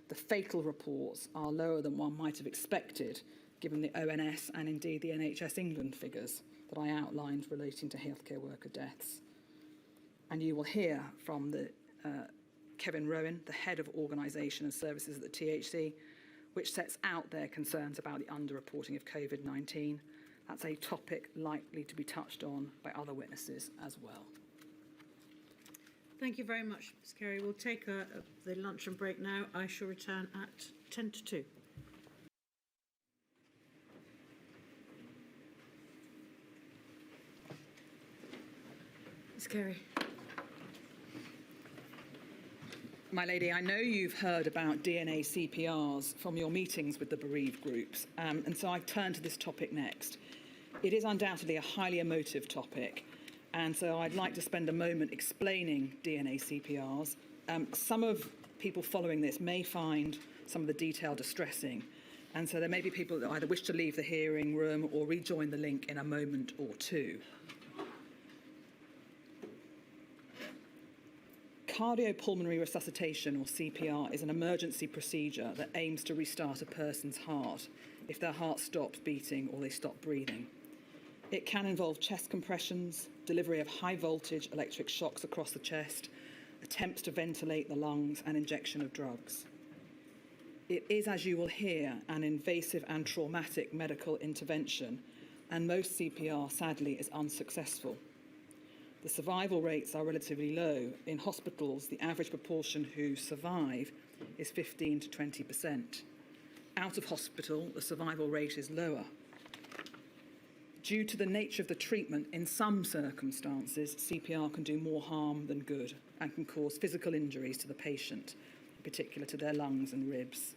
the fatal reports are lower than one might have expected, given the ONS and indeed the NHS England figures that I outlined relating to healthcare worker deaths. And you will hear from Kevin Rowan, the Head of Organisation and Services at the THC, which sets out their concerns about the under-reporting of COVID-19. That's a topic likely to be touched on by other witnesses as well. Thank you very much, Ms Carey. We'll take the luncheon break now. I shall return at 10 to 2. Ms Carey. My lady, I know you've heard about DNA CPRs from your meetings with the bereaved groups, and so I turn to this topic next. It is undoubtedly a highly emotive topic, and so I'd like to spend a moment explaining DNA CPRs. Some of people following this may find some of the detail distressing, and so there may be people that either wish to leave the hearing room or rejoin the link in a moment or two. Cardiopulmonary resuscitation, or CPR, is an emergency procedure that aims to restart a person's heart if their heart stops beating or they stop breathing. It can involve chest compressions, delivery of high voltage electric shocks across the chest, attempts to ventilate the lungs, and injection of drugs. It is, as you will hear, an invasive and traumatic medical intervention, and most CPR, sadly, is unsuccessful. The survival rates are relatively low. In hospitals, the average proportion who survive is 15 to 20%. Out of hospital, the survival rate is lower. Due to the nature of the treatment, in some circumstances, CPR can do more harm than good and can cause physical injuries to the patient, in particular to their lungs and ribs.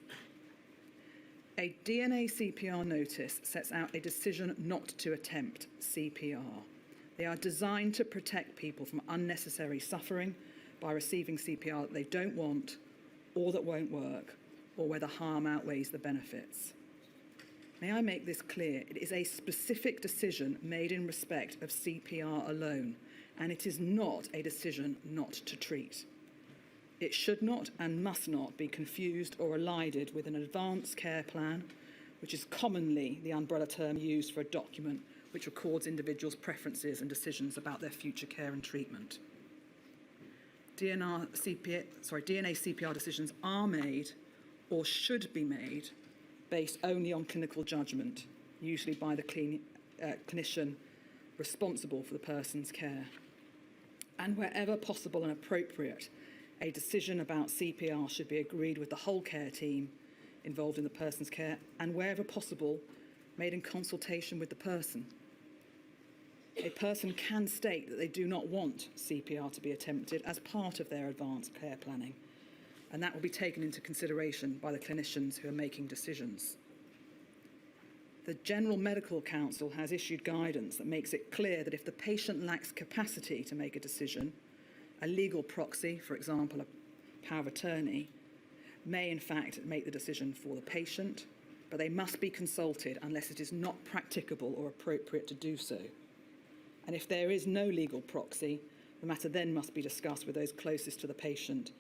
A DNA CPR notice sets out a decision not to attempt CPR. They are designed to protect people from unnecessary suffering by receiving CPR that they don't want or that won't work, or where the harm outweighs the benefits. May I make this clear? It is a specific decision made in respect of CPR alone, and it is not a decision not to treat. It should not and must not be confused or elided with an advanced care plan, which is commonly the umbrella term used for a document which records individuals' preferences and decisions about their future care and treatment. DNA CPR decisions are made or should be made based only on clinical judgment, usually by the clinician responsible for the person's care. And wherever possible and appropriate, a decision about CPR should be agreed with the whole care team involved in the person's care, and wherever possible, made in consultation with the person. A person can state that they do not want CPR to be attempted as part of their advanced care planning, and that will be taken into consideration by the clinicians who are making decisions. The General Medical Council has issued guidance that makes it clear that if the patient lacks capacity to make a decision, a legal proxy, for example, a power of attorney, may in fact make the decision for the patient, but they must be consulted unless it is not practicable or appropriate to do so. And if there is no legal proxy, the matter then must be discussed with those closest to the patient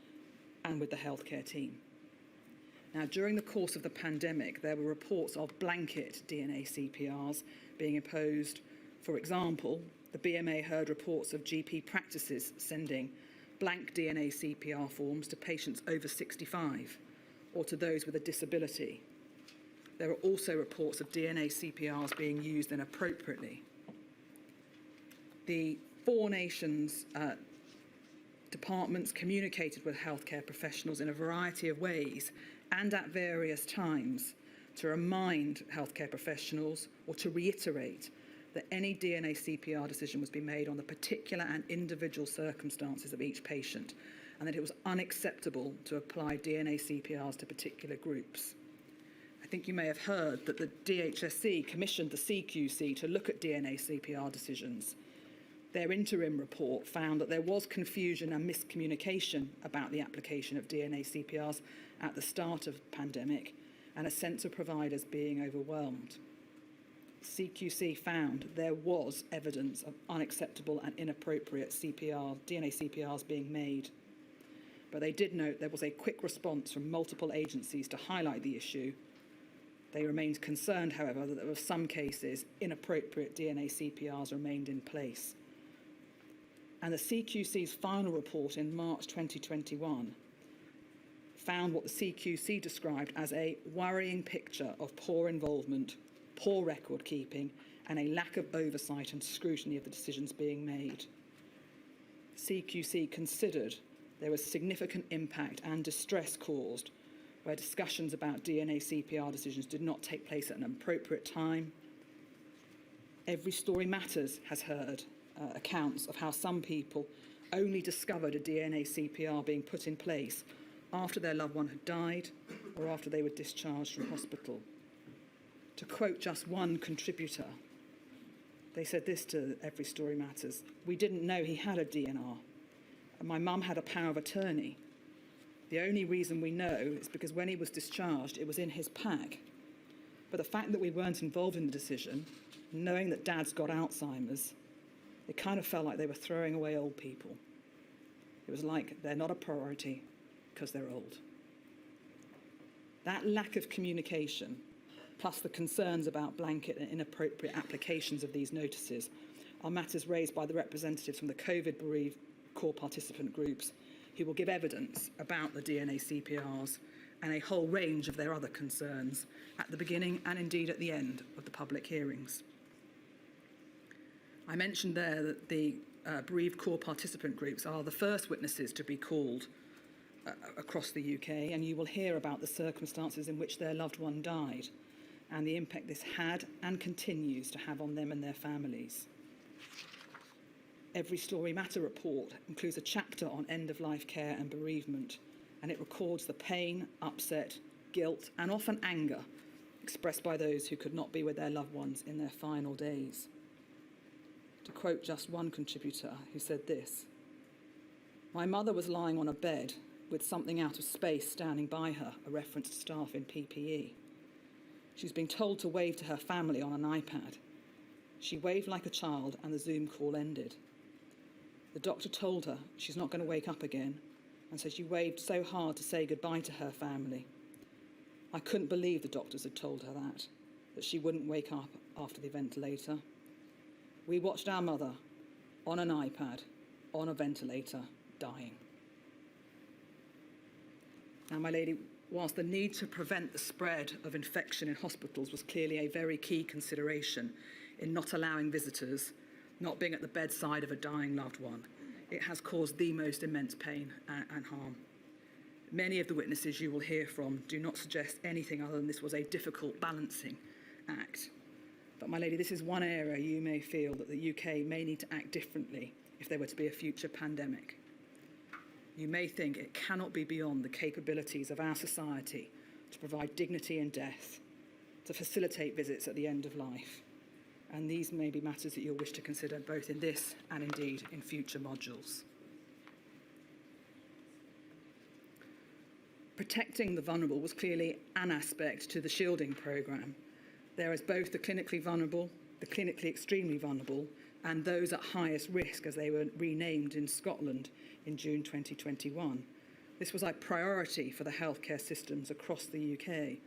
and with the healthcare team. Now, during the course of the pandemic, there were reports of blanket DNA CPRs being imposed. For example, the BMA heard reports of GP practices sending blank DNA CPR forms to patients over 65 or to those with a disability. There are also reports of DNA CPRs being used inappropriately. The Four Nations departments communicated with healthcare professionals in a variety of ways and at various times to remind healthcare professionals or to reiterate that any DNA CPR decision was being made on the particular and individual circumstances of each patient, and that it was unacceptable to apply DNA CPRs to particular groups. I think you may have heard that the DHSC commissioned the CQC to look at DNA CPR decisions. Their interim report found that there was confusion and miscommunication about the application of DNA CPRs at the start of the pandemic, and a sense of providers being overwhelmed. CQC found there was evidence of unacceptable and inappropriate DNA CPRs being made. But they did note there was a quick response from multiple agencies to highlight the issue. They remained concerned, however, that there were some cases inappropriate DNA CPRs remained in place. And the CQC's final report in March 2021 found what the CQC described as a worrying picture of poor involvement, poor record keeping, and a lack of oversight and scrutiny of the decisions being made. CQC considered there was significant impact and distress caused where discussions about DNA CPR decisions did not take place at an appropriate time. Every Story Matters has heard accounts of how some people only discovered a DNA CPR being put in place after their loved one had died or after they were discharged from hospital. To quote just one contributor, they said this to Every Story Matters: "We didn't know he had a DNR, and my mum had a power of attorney. The only reason we know is because when he was discharged, it was in his pack. But the fact that we weren't involved in the decision, knowing that Dad's got Alzheimer's, it kind of felt like they were throwing away old people. It was like they're not a priority because they're old. That lack of communication, plus the concerns about blanket and inappropriate applications of these notices, are matters raised by the representatives from the COVID-bereaved core participant groups, who will give evidence about the DNA CPRs and a whole range of their other concerns at the beginning and indeed at the end of the public hearings. I mentioned there that the bereaved core participant groups are the first witnesses to be called across the UK, and you will hear about the circumstances in which their loved one died and the impact this had and continues to have on them and their families. Every Story Matter report includes a chapter on end-of-life care and bereavement, and it records the pain, upset, guilt, and often anger expressed by those who could not be with their loved ones in their final days. To quote just one contributor who said this: "My mother was lying on a bed with something out of space standing by her, a reference to staff in PPE. She's been told to wave to her family on an iPad. She waved like a child and the Zoom call ended. The doctor told her she's not going to wake up again, and so she waved so hard to say goodbye to her family. I couldn't believe the doctors had told her that she wouldn't wake up after the ventilator. We watched our mother on an iPad, on a ventilator, dying." Now, my lady, whilst the need to prevent the spread of infection in hospitals was clearly a very key consideration in not allowing visitors, not being at the bedside of a dying loved one, it has caused the most immense pain and harm. Many of the witnesses you will hear from do not suggest anything other than this was a difficult balancing act. But, my lady, this is one area you may feel that the UK may need to act differently if there were to be a future pandemic. You may think it cannot be beyond the capabilities of our society to provide dignity in death, to facilitate visits at the end of life. And these may be matters that you'll wish to consider both in this and indeed in future modules. Protecting the vulnerable was clearly an aspect to the shielding programme. There is both the clinically vulnerable, the clinically extremely vulnerable, and those at highest risk, as they were renamed in Scotland in June 2021. This was a priority for the healthcare systems across the UK,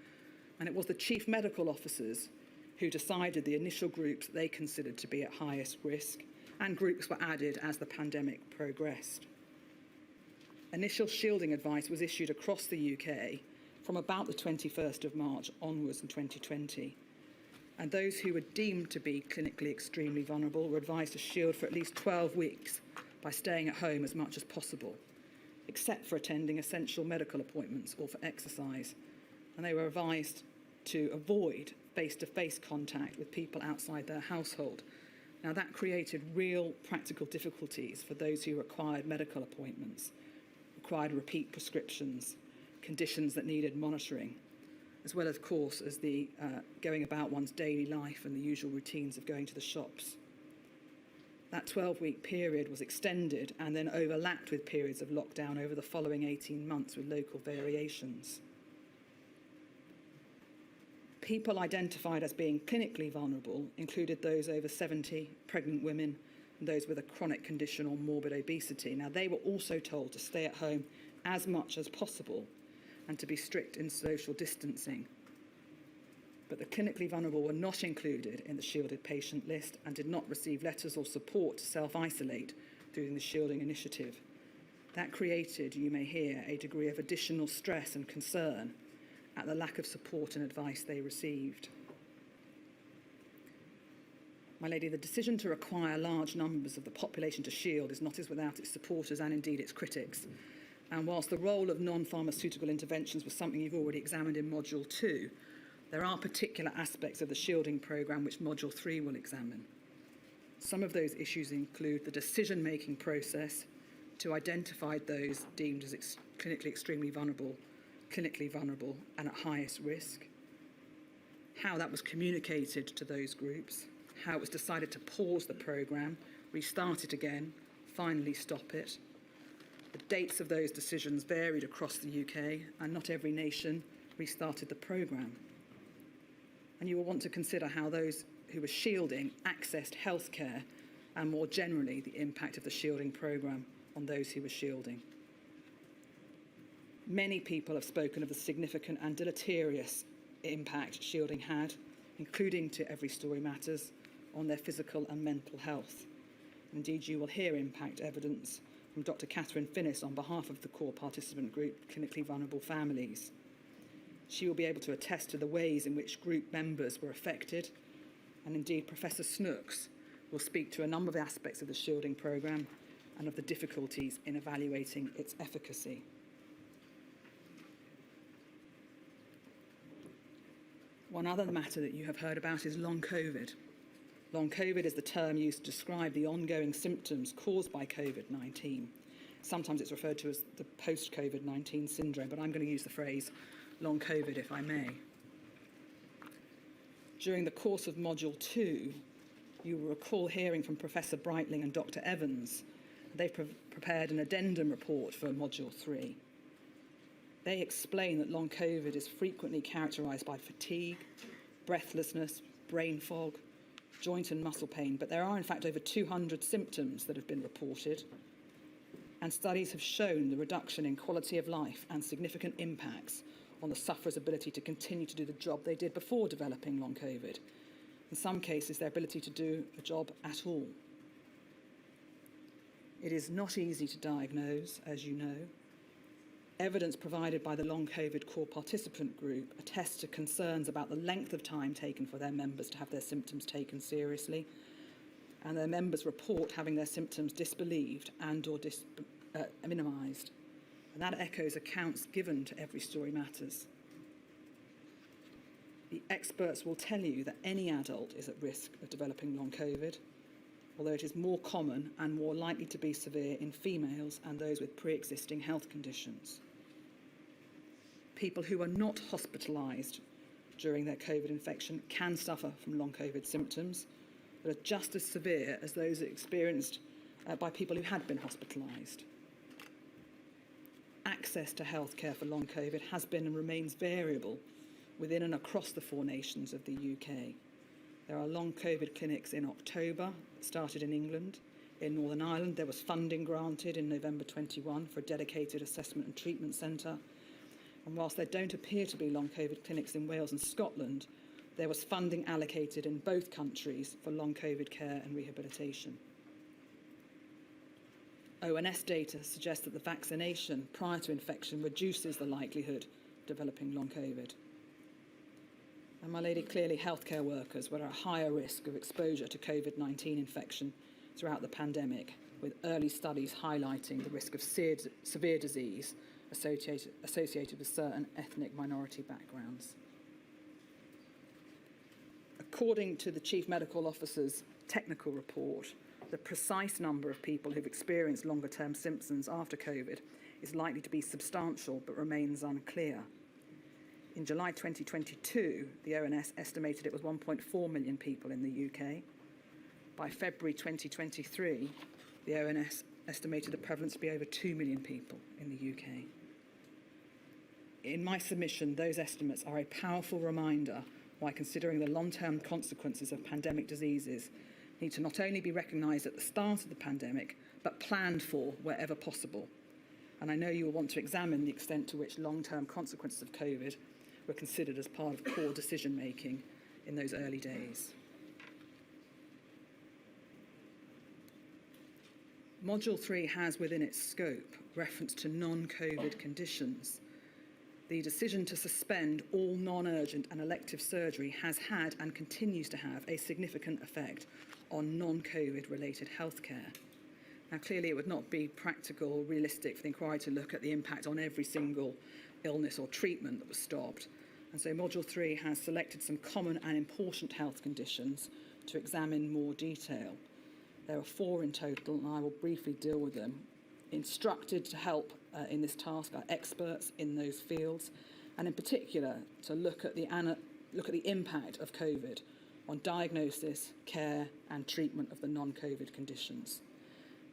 and it was the chief medical officers who decided the initial groups they considered to be at highest risk, and groups were added as the pandemic progressed. Initial shielding advice was issued across the UK from about the 21st of March onwards in 2020. And those who were deemed to be clinically extremely vulnerable were advised to shield for at least 12 weeks by staying at home as much as possible, except for attending essential medical appointments or for exercise. And they were advised to avoid face-to-face contact with people outside their household. Now, that created real practical difficulties for those who required medical appointments, required repeat prescriptions, conditions that needed monitoring, as well, of course, as the going about one's daily life and the usual routines of going to the shops. That 12-week period was extended and then overlapped with periods of lockdown over the following 18 months with local variations. People identified as being clinically vulnerable included those over 70, pregnant women, and those with a chronic condition or morbid obesity. Now, they were also told to stay at home as much as possible and to be strict in social distancing. But the clinically vulnerable were not included in the shielded patient list and did not receive letters or support to self-isolate through the shielding initiative. That created, you may hear, a degree of additional stress and concern at the lack of support and advice they received. My lady, the decision to require large numbers of the population to shield is not without its supporters and indeed its critics. And whilst the role of non-pharmaceutical interventions was something you've already examined in Module 2, there are particular aspects of the shielding programme which Module 3 will examine. Some of those issues include the decision-making process to identify those deemed as clinically extremely vulnerable, and at highest risk, how that was communicated to those groups, how it was decided to pause the programme, restart it again, finally stop it, The dates of those decisions varied across the UK, and not every nation restarted the programme. And you will want to consider how those who were shielding accessed healthcare, and more generally the impact of the shielding programme on those who were shielding. Many people have spoken of the significant and deleterious impact shielding had, including to Every Story Matters, on their physical and mental health. Indeed, you will hear impact evidence from Dr. Catherine Finnis on behalf of the core participant group, Clinically Vulnerable Families. She will be able to attest to the ways in which group members were affected, and indeed Professor Snooks will speak to a number of aspects of the shielding programme and of the difficulties in evaluating its efficacy. One other matter that you have heard about is long COVID. Long COVID is the term used to describe the ongoing symptoms caused by COVID-19. Sometimes it's referred to as the post-COVID-19 syndrome, but I'm going to use the phrase long COVID if I may. During the course of Module 2, you will recall hearing from Professor Breitling and Dr. Evans. They've prepared an addendum report for Module 3. They explain that long COVID is frequently characterised by fatigue, breathlessness, brain fog, joint and muscle pain, but there are in fact over 200 symptoms that have been reported, and studies have shown the reduction in quality of life and significant impacts on the sufferer's ability to continue to do the job they did before developing long COVID. In some cases, their ability to do a job at all. It is not easy to diagnose, as you know. Evidence provided by the long COVID core participant group attests to concerns about the length of time taken for their members to have their symptoms taken seriously, and their members report having their symptoms disbelieved and or minimised. And that echoes accounts given to Every Story Matters. The experts will tell you that any adult is at risk of developing long COVID, although it is more common and more likely to be severe in females and those with pre-existing health conditions. People who are not hospitalised during their COVID infection can suffer from long COVID symptoms that are just as severe as those experienced by people who had been hospitalised. Access to healthcare for long COVID has been and remains variable within and across the 4 nations of the UK. There are long COVID clinics in October, started in England. In Northern Ireland, there was funding granted in November 21 for a dedicated assessment and treatment centre. And whilst there don't appear to be long COVID clinics in Wales and Scotland, there was funding allocated in both countries for long COVID care and rehabilitation. ONS data suggests that the vaccination prior to infection reduces the likelihood of developing long COVID. And my lady, clearly healthcare workers were at a higher risk of exposure to COVID-19 infection throughout the pandemic, with early studies highlighting the risk of severe disease associated with certain ethnic minority backgrounds. According to the Chief Medical Officer's technical report, the precise number of people who've experienced longer-term symptoms after COVID is likely to be substantial but remains unclear. In July 2022, the ONS estimated it was 1.4 million people in the UK. By February 2023, the ONS estimated the prevalence to be over 2 million people in the UK. In my submission, those estimates are a powerful reminder why considering the long-term consequences of pandemic diseases need to not only be recognised at the start of the pandemic, but planned for wherever possible. And I know you will want to examine the extent to which long-term consequences of COVID were considered as part of core decision-making in those early days. Module 3 has within its scope reference to non-COVID conditions. The decision to suspend all non-urgent and elective surgery has had and continues to have a significant effect on non-COVID related healthcare. Now, clearly it would not be practical or realistic for the inquiry to look at the impact on every single illness or treatment that was stopped. And so Module 3 has selected some common and important health conditions to examine in more detail. There are 4 in total, and I will briefly deal with them. Instructed to help in this task are experts in those fields, and in particular to look at the impact of COVID on diagnosis, care and treatment of the non-COVID conditions,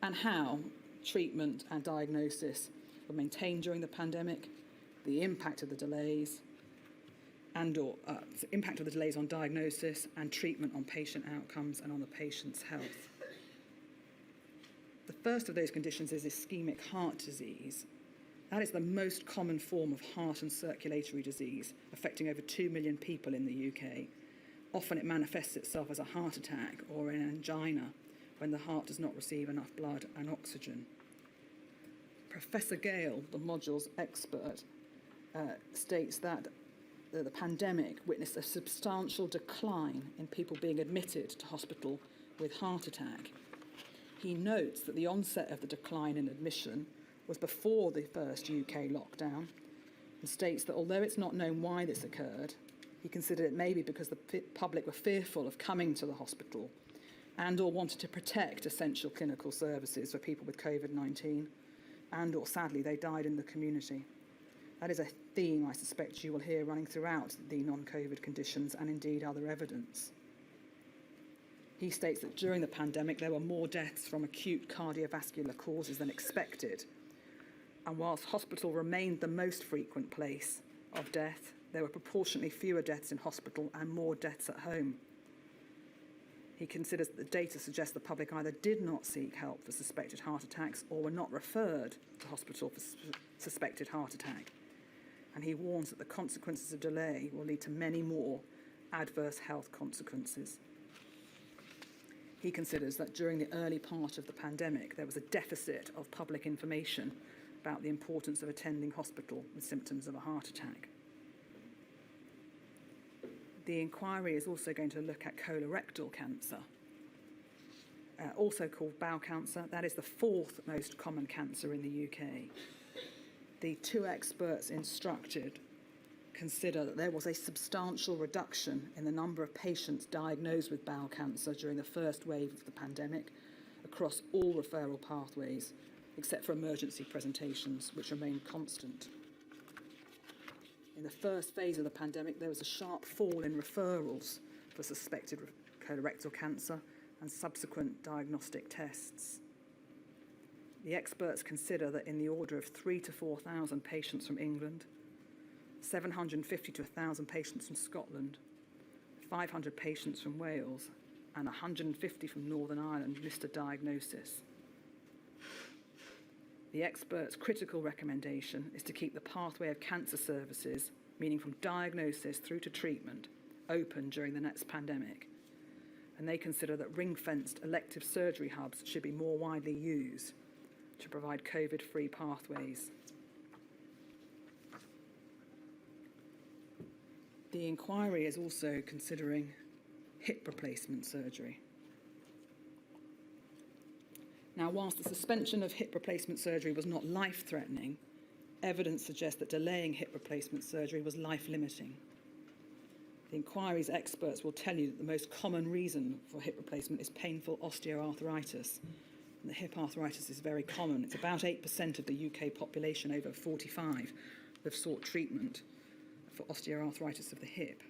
and how treatment and diagnosis were maintained during the pandemic, the impact of the delays, impact of the delays on diagnosis and treatment on patient outcomes and on the patient's health. The first of those conditions is ischemic heart disease. That is the most common form of heart and circulatory disease, affecting over 2 million people in the UK. Often it manifests itself as a heart attack or an angina when the heart does not receive enough blood and oxygen. Professor Gale, the module's expert, states that the pandemic witnessed a substantial decline in people being admitted to hospital with heart attack. He notes that the onset of the decline in admission was before the first UK lockdown, and states that although it's not known why this occurred, he considered it maybe because the public were fearful of coming to the hospital and or wanted to protect essential clinical services for people with COVID-19, and or sadly they died in the community. That is a theme I suspect you will hear running throughout the non-COVID conditions and indeed other evidence. He states that during the pandemic there were more deaths from acute cardiovascular causes than expected, and whilst hospital remained the most frequent place of death, there were proportionately fewer deaths in hospital and more deaths at home. He considers that the data suggests the public either did not seek help for suspected heart attacks or were not referred to hospital for suspected heart attack. And he warns that the consequences of delay will lead to many more adverse health consequences. He considers that during the early part of the pandemic, there was a deficit of public information about the importance of attending hospital with symptoms of a heart attack. The inquiry is also going to look at colorectal cancer, also called bowel cancer. That is the fourth most common cancer in the UK. The two experts instructed consider that there was a substantial reduction in the number of patients diagnosed with bowel cancer during the first wave of the pandemic across all referral pathways, except for emergency presentations, which remained constant. In the first phase of the pandemic, there was a sharp fall in referrals for suspected colorectal cancer and subsequent diagnostic tests. The experts consider that in the order of 3,000 to 4,000 patients from England, 750 to 1,000 patients from Scotland, 500 patients from Wales, and 150 from Northern Ireland missed a diagnosis. The experts' critical recommendation is to keep the pathway of cancer services, meaning from diagnosis through to treatment, open during the next pandemic. And they consider that ring-fenced elective surgery hubs should be more widely used to provide COVID-free pathways. The inquiry is also considering hip replacement surgery. Now, whilst the suspension of hip replacement surgery was not life-threatening, evidence suggests that delaying hip replacement surgery was life-limiting. The inquiry's experts will tell you that the most common reason for hip replacement is painful osteoarthritis. And the hip arthritis is very common. It's about 8% of the UK population over 45 have sought treatment for osteoarthritis of the hip.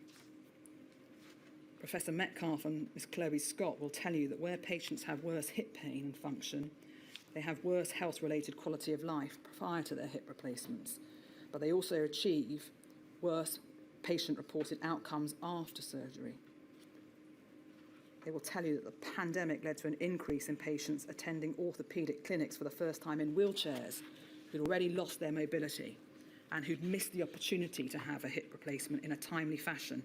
Professor Metcalfe and Ms. Chloe Scott will tell you that where patients have worse hip pain and function, they have worse health-related quality of life prior to their hip replacements, but they also achieve worse patient-reported outcomes after surgery. They will tell you that the pandemic led to an increase in patients attending orthopaedic clinics for the first time in wheelchairs who'd already lost their mobility and who'd missed the opportunity to have a hip replacement in a timely fashion,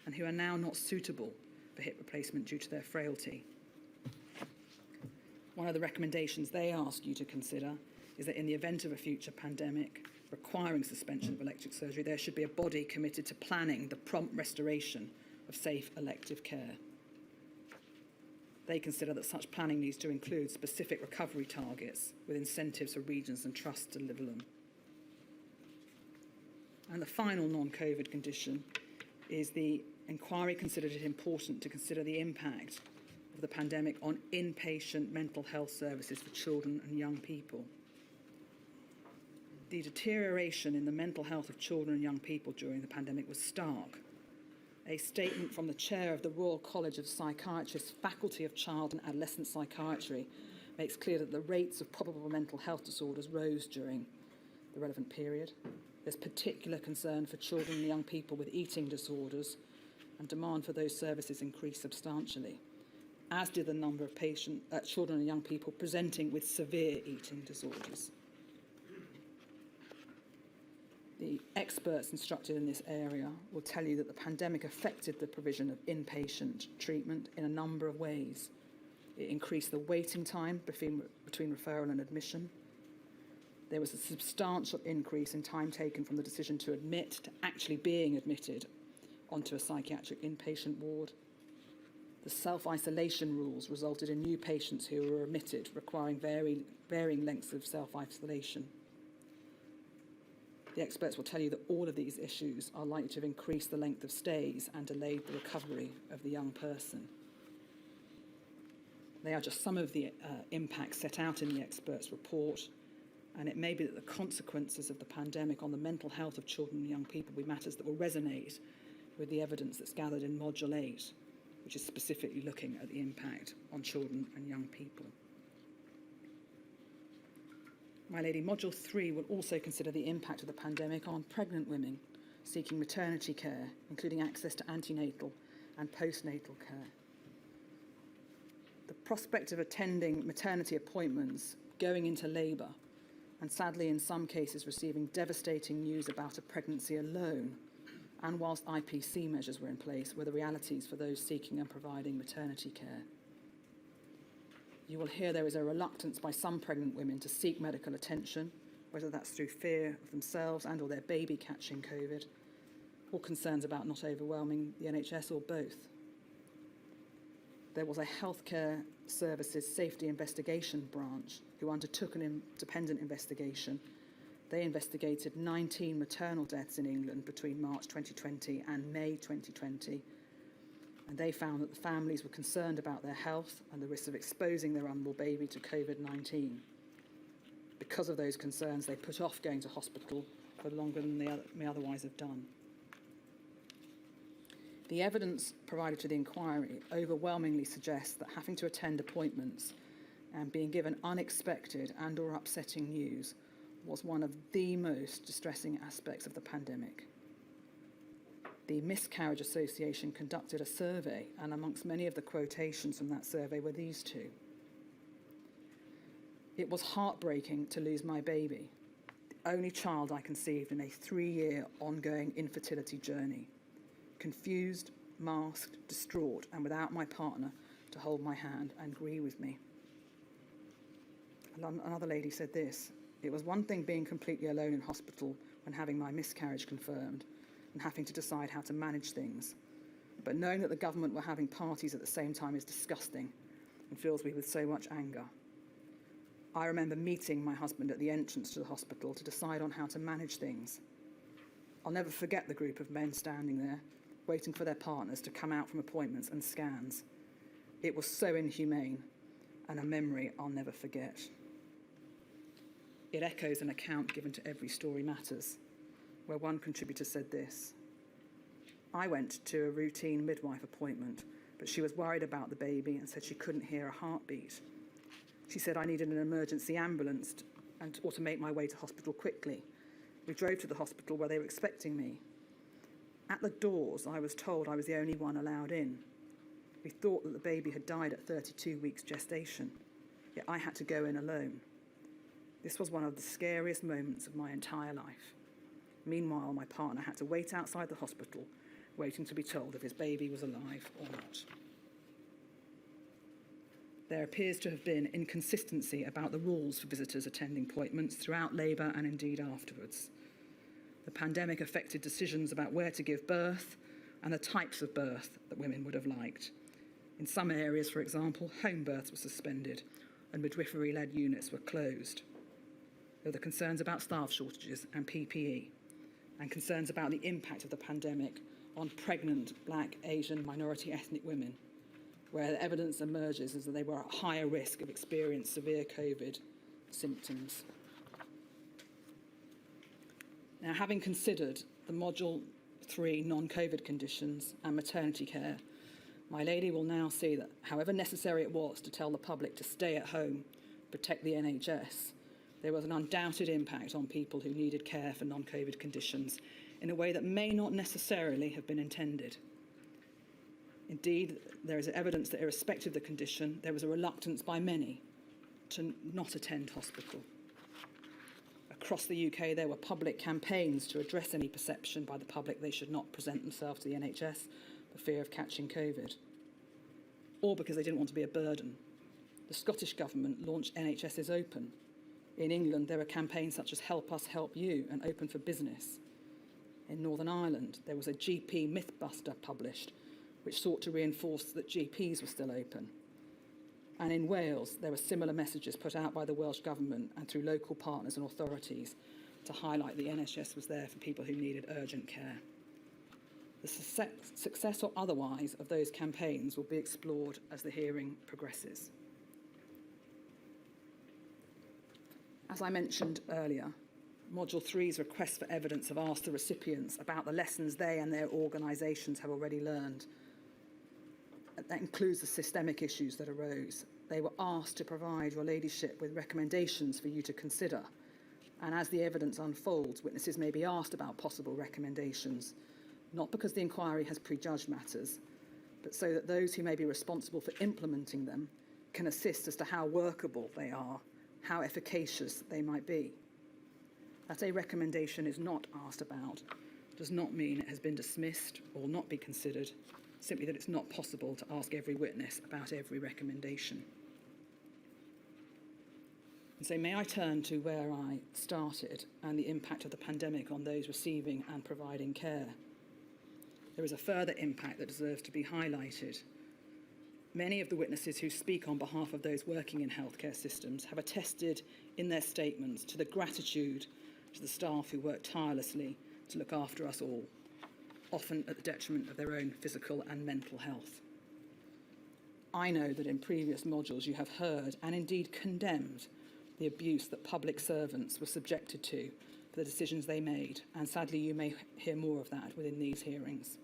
and who are now not suitable for hip replacement due to their frailty. One of the recommendations they ask you to consider is that in the event of a future pandemic requiring suspension of elective surgery, there should be a body committed to planning the prompt restoration of safe elective care. They consider that such planning needs to include specific recovery targets with incentives for regions and trusts to deliver them. And the final non-COVID condition is the inquiry considered it important to consider the impact of the pandemic on inpatient mental health services for children and young people. The deterioration in the mental health of children and young people during the pandemic was stark. A statement from the chair of the Royal College of Psychiatrists Faculty of Child and Adolescent Psychiatry makes clear that the rates of probable mental health disorders rose during the relevant period. There's particular concern for children and young people with eating disorders, and demand for those services increased substantially, as did the number of children and young people presenting with severe eating disorders. The experts instructed in this area will tell you that the pandemic affected the provision of inpatient treatment in a number of ways. It increased the waiting time between referral and admission. There was a substantial increase in time taken from the decision to admit to actually being admitted onto a psychiatric inpatient ward. The self-isolation rules resulted in new patients who were admitted requiring varying lengths of self-isolation. The experts will tell you that all of these issues are likely to have increased the length of stays and delayed the recovery of the young person. They are just some of the impacts set out in the experts' report, and it may be that the consequences of the pandemic on the mental health of children and young people will be matters that will resonate with the evidence that's gathered in Module 8, which is specifically looking at the impact on children and young people. My Lady, Module 3 will also consider the impact of the pandemic on pregnant women seeking maternity care, including access to antenatal and postnatal care. The prospect of attending maternity appointments, going into labour, and sadly in some cases receiving devastating news about a pregnancy alone, and whilst IPC measures were in place, were the realities for those seeking and providing maternity care. You will hear there is a reluctance by some pregnant women to seek medical attention, whether that's through fear of themselves and or their baby catching COVID, or concerns about not overwhelming the NHS, or both. There was a healthcare services safety investigation branch who undertook an independent investigation. They investigated 19 maternal deaths in England between March 2020 and May 2020. And they found that the families were concerned about their health and the risk of exposing their unborn baby to COVID-19. Because of those concerns, they put off going to hospital for longer than they may otherwise have done. The evidence provided to the inquiry overwhelmingly suggests that having to attend appointments and being given unexpected and or upsetting news was one of the most distressing aspects of the pandemic. The Miscarriage Association conducted a survey, and amongst many of the quotations from that survey were these two. "It was heartbreaking to lose my baby, the only child I conceived in a 3-year ongoing infertility journey. Confused, masked, distraught, and without my partner to hold my hand and grieve with me." Another lady said this: "It was one thing being completely alone in hospital when having my miscarriage confirmed and having to decide how to manage things. But knowing that the government were having parties at the same time is disgusting and fills me with so much anger. I remember meeting my husband at the entrance to the hospital to decide on how to manage things. I'll never forget the group of men standing there, waiting for their partners to come out from appointments and scans. It was so inhumane, and a memory I'll never forget." It echoes an account given to Every Story Matters, where one contributor said this: "I went to a routine midwife appointment, but she was worried about the baby and said she couldn't hear a heartbeat. She said I needed an emergency ambulance or to make my way to hospital quickly. We drove to the hospital where they were expecting me. At the doors, I was told I was the only one allowed in. We thought that the baby had died at 32 weeks gestation, yet I had to go in alone. This was one of the scariest moments of my entire life. Meanwhile, my partner had to wait outside the hospital, waiting to be told if his baby was alive or not." There appears to have been inconsistency about the rules for visitors attending appointments throughout labour and indeed afterwards. The pandemic affected decisions about where to give birth and the types of birth that women would have liked. In some areas, for example, home births were suspended and midwifery-led units were closed. There were concerns about staff shortages and PPE, and concerns about the impact of the pandemic on pregnant Black, Asian, minority ethnic women, where the evidence emerges is that they were at higher risk of experiencing severe COVID symptoms. Now, having considered the Module 3 non-COVID conditions and maternity care, My Lady will now see that however necessary it was to tell the public to stay at home protect the NHS, there was an undoubted impact on people who needed care for non-COVID conditions in a way that may not necessarily have been intended. Indeed, there is evidence that irrespective of the condition, there was a reluctance by many to not attend hospital. Across the UK, there were public campaigns to address any perception by the public they should not present themselves to the NHS for fear of catching COVID, or because they didn't want to be a burden. The Scottish Government launched NHS is Open. In England, there were campaigns such as Help Us, Help You and Open for Business. In Northern Ireland, there was a GP Mythbuster published, which sought to reinforce that GPs were still open. And in Wales, there were similar messages put out by the Welsh Government and through local partners and authorities to highlight the NHS was there for people who needed urgent care. The success or otherwise of those campaigns will be explored as the hearing progresses. As I mentioned earlier, Module 3's request for evidence have asked the recipients about the lessons they and their organisations have already learned. That includes the systemic issues that arose. They were asked to provide your ladyship with recommendations for you to consider. And as the evidence unfolds, witnesses may be asked about possible recommendations, not because the inquiry has prejudged matters, but so that those who may be responsible for implementing them can assist as to how workable they are, how efficacious they might be. That a recommendation is not asked about does not mean it has been dismissed or not be considered, simply that it's not possible to ask every witness about every recommendation. And so may I turn to where I started and the impact of the pandemic on those receiving and providing care. There is a further impact that deserves to be highlighted. Many of the witnesses who speak on behalf of those working in healthcare systems have attested in their statements to the gratitude to the staff who work tirelessly to look after us all, often at the detriment of their own physical and mental health. I know that in previous modules you have heard and indeed condemned the abuse that public servants were subjected to for the decisions they made, and sadly you may hear more of that within these hearings.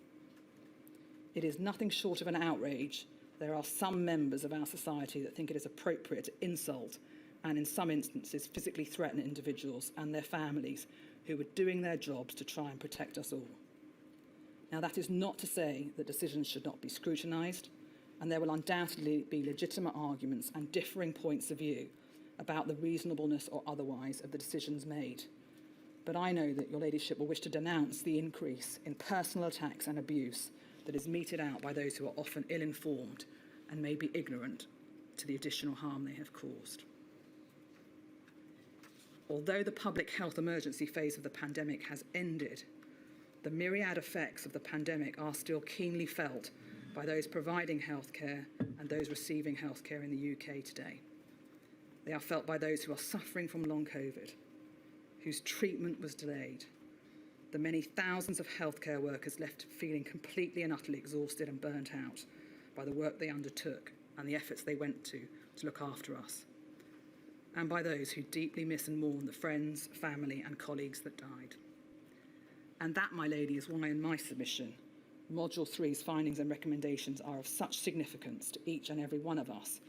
It is nothing short of an outrage. There are some members of our society that think it is appropriate to insult and in some instances physically threaten individuals and their families who were doing their jobs to try and protect us all. Now, that is not to say that decisions should not be scrutinised, and there will undoubtedly be legitimate arguments and differing points of view about the reasonableness or otherwise of the decisions made. But I know that your ladyship will wish to denounce the increase in personal attacks and abuse that is meted out by those who are often ill-informed and may be ignorant to the additional harm they have caused. Although the public health emergency phase of the pandemic has ended, the myriad effects of the pandemic are still keenly felt by those providing healthcare and those receiving healthcare in the UK today. They are felt by those who are suffering from long COVID, whose treatment was delayed, the many thousands of healthcare workers left feeling completely and utterly exhausted and burnt out by the work they undertook and the efforts they went to look after us, and by those who deeply miss and mourn the friends, family and colleagues that died. And that, my lady, is why in my submission, Module 3's findings and recommendations are of such significance to each and every one of us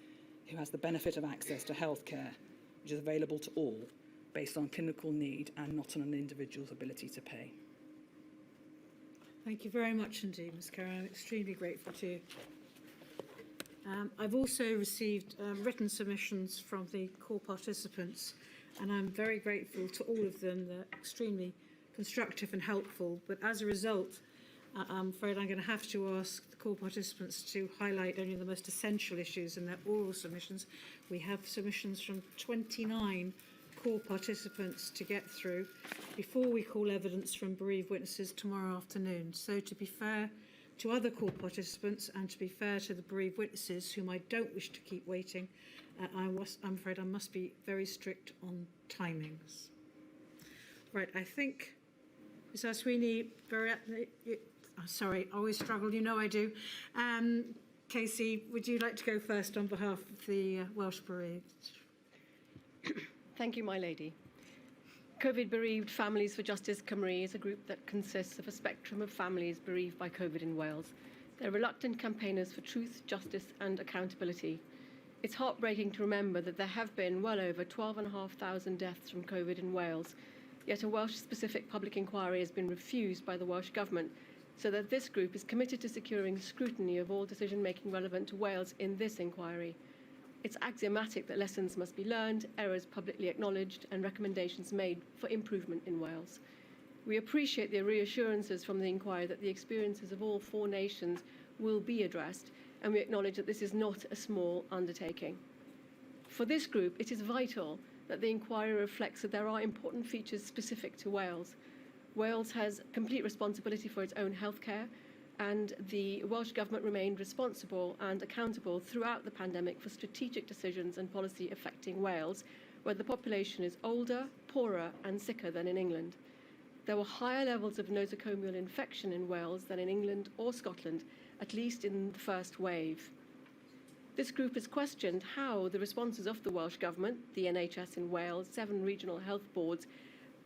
who has the benefit of access to healthcare, which is available to all, based on clinical need and not on an individual's ability to pay. Thank you very much indeed, Ms. Carey. I'm extremely grateful to you. I've also received written submissions from the core participants, and I'm very grateful to all of them. They're extremely constructive and helpful, but as a result, I'm afraid I'm going to have to ask the core participants to highlight only the most essential issues in their oral submissions. We have submissions from 29 core participants to get through before we call evidence from bereaved witnesses tomorrow afternoon. So to be fair to other core participants and to be fair to the bereaved witnesses, whom I don't wish to keep waiting, I'm afraid I must be very strict on timings. Right, I think Ms. Sweeney, sorry, I always struggle, you know I do. Casey, would you like to go first on behalf of the Welsh bereaved? Thank you, my lady. COVID Bereaved Families for Justice Cymru is a group that consists of a spectrum of families bereaved by COVID in Wales. They're reluctant campaigners for truth, justice and accountability. It's heartbreaking to remember that there have been well over 12,500 deaths from COVID in Wales, yet a Welsh-specific public inquiry has been refused by the Welsh Government, so that this group is committed to securing scrutiny of all decision-making relevant to Wales in this inquiry. It's axiomatic that lessons must be learned, errors publicly acknowledged, and recommendations made for improvement in Wales. We appreciate the reassurances from the inquiry that the experiences of all 4 nations will be addressed, and we acknowledge that this is not a small undertaking. For this group, it is vital that the inquiry reflects that there are important features specific to Wales. Wales has complete responsibility for its own healthcare, and the Welsh Government remained responsible and accountable throughout the pandemic for strategic decisions and policy affecting Wales, where the population is older, poorer, and sicker than in England. There were higher levels of nosocomial infection in Wales than in England or Scotland, at least in the first wave. This group has questioned how the responses of the Welsh Government, the NHS in Wales, 7 regional health boards,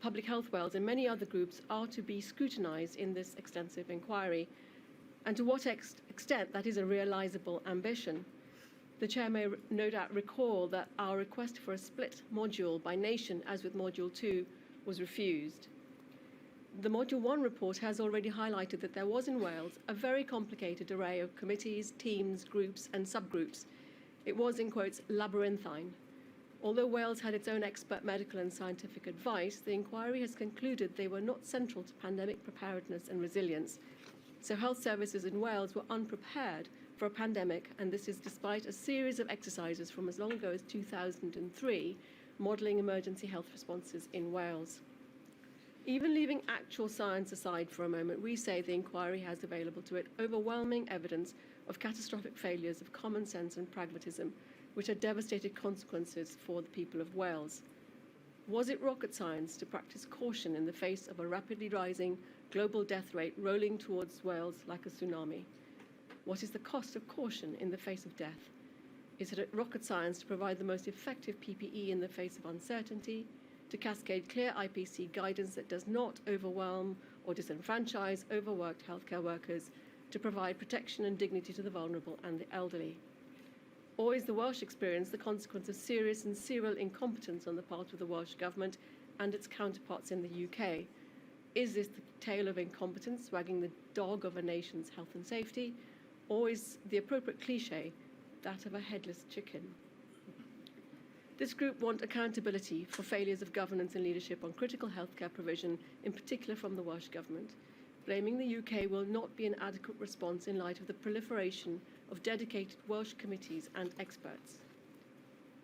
Public Health Wales and many other groups are to be scrutinised in this extensive inquiry, and to what extent that is a realisable ambition. The Chair may no doubt recall that our request for a split module by nation, as with Module 2, was refused. The Module 1 report has already highlighted that there was in Wales a very complicated array of committees, teams, groups and subgroups. It was, in quotes, labyrinthine. Although Wales had its own expert medical and scientific advice, the inquiry has concluded they were not central to pandemic preparedness and resilience. So health services in Wales were unprepared for a pandemic, and this is despite a series of exercises from as long ago as 2003, modelling emergency health responses in Wales. Even leaving actual science aside for a moment, we say the inquiry has available to it overwhelming evidence of catastrophic failures of common sense and pragmatism, which had devastating consequences for the people of Wales. Was it rocket science to practice caution in the face of a rapidly rising global death rate rolling towards Wales like a tsunami? What is the cost of caution in the face of death? Is it rocket science to provide the most effective PPE in the face of uncertainty, to cascade clear IPC guidance that does not overwhelm or disenfranchise overworked healthcare workers, to provide protection and dignity to the vulnerable and the elderly? Or is the Welsh experience the consequence of serious and serial incompetence on the part of the Welsh Government and its counterparts in the UK? Is this the tale of incompetence wagging the dog of a nation's health and safety, or is the appropriate cliche that of a headless chicken? This group want accountability for failures of governance and leadership on critical healthcare provision, in particular from the Welsh Government. Blaming the UK will not be an adequate response in light of the proliferation of dedicated Welsh committees and experts.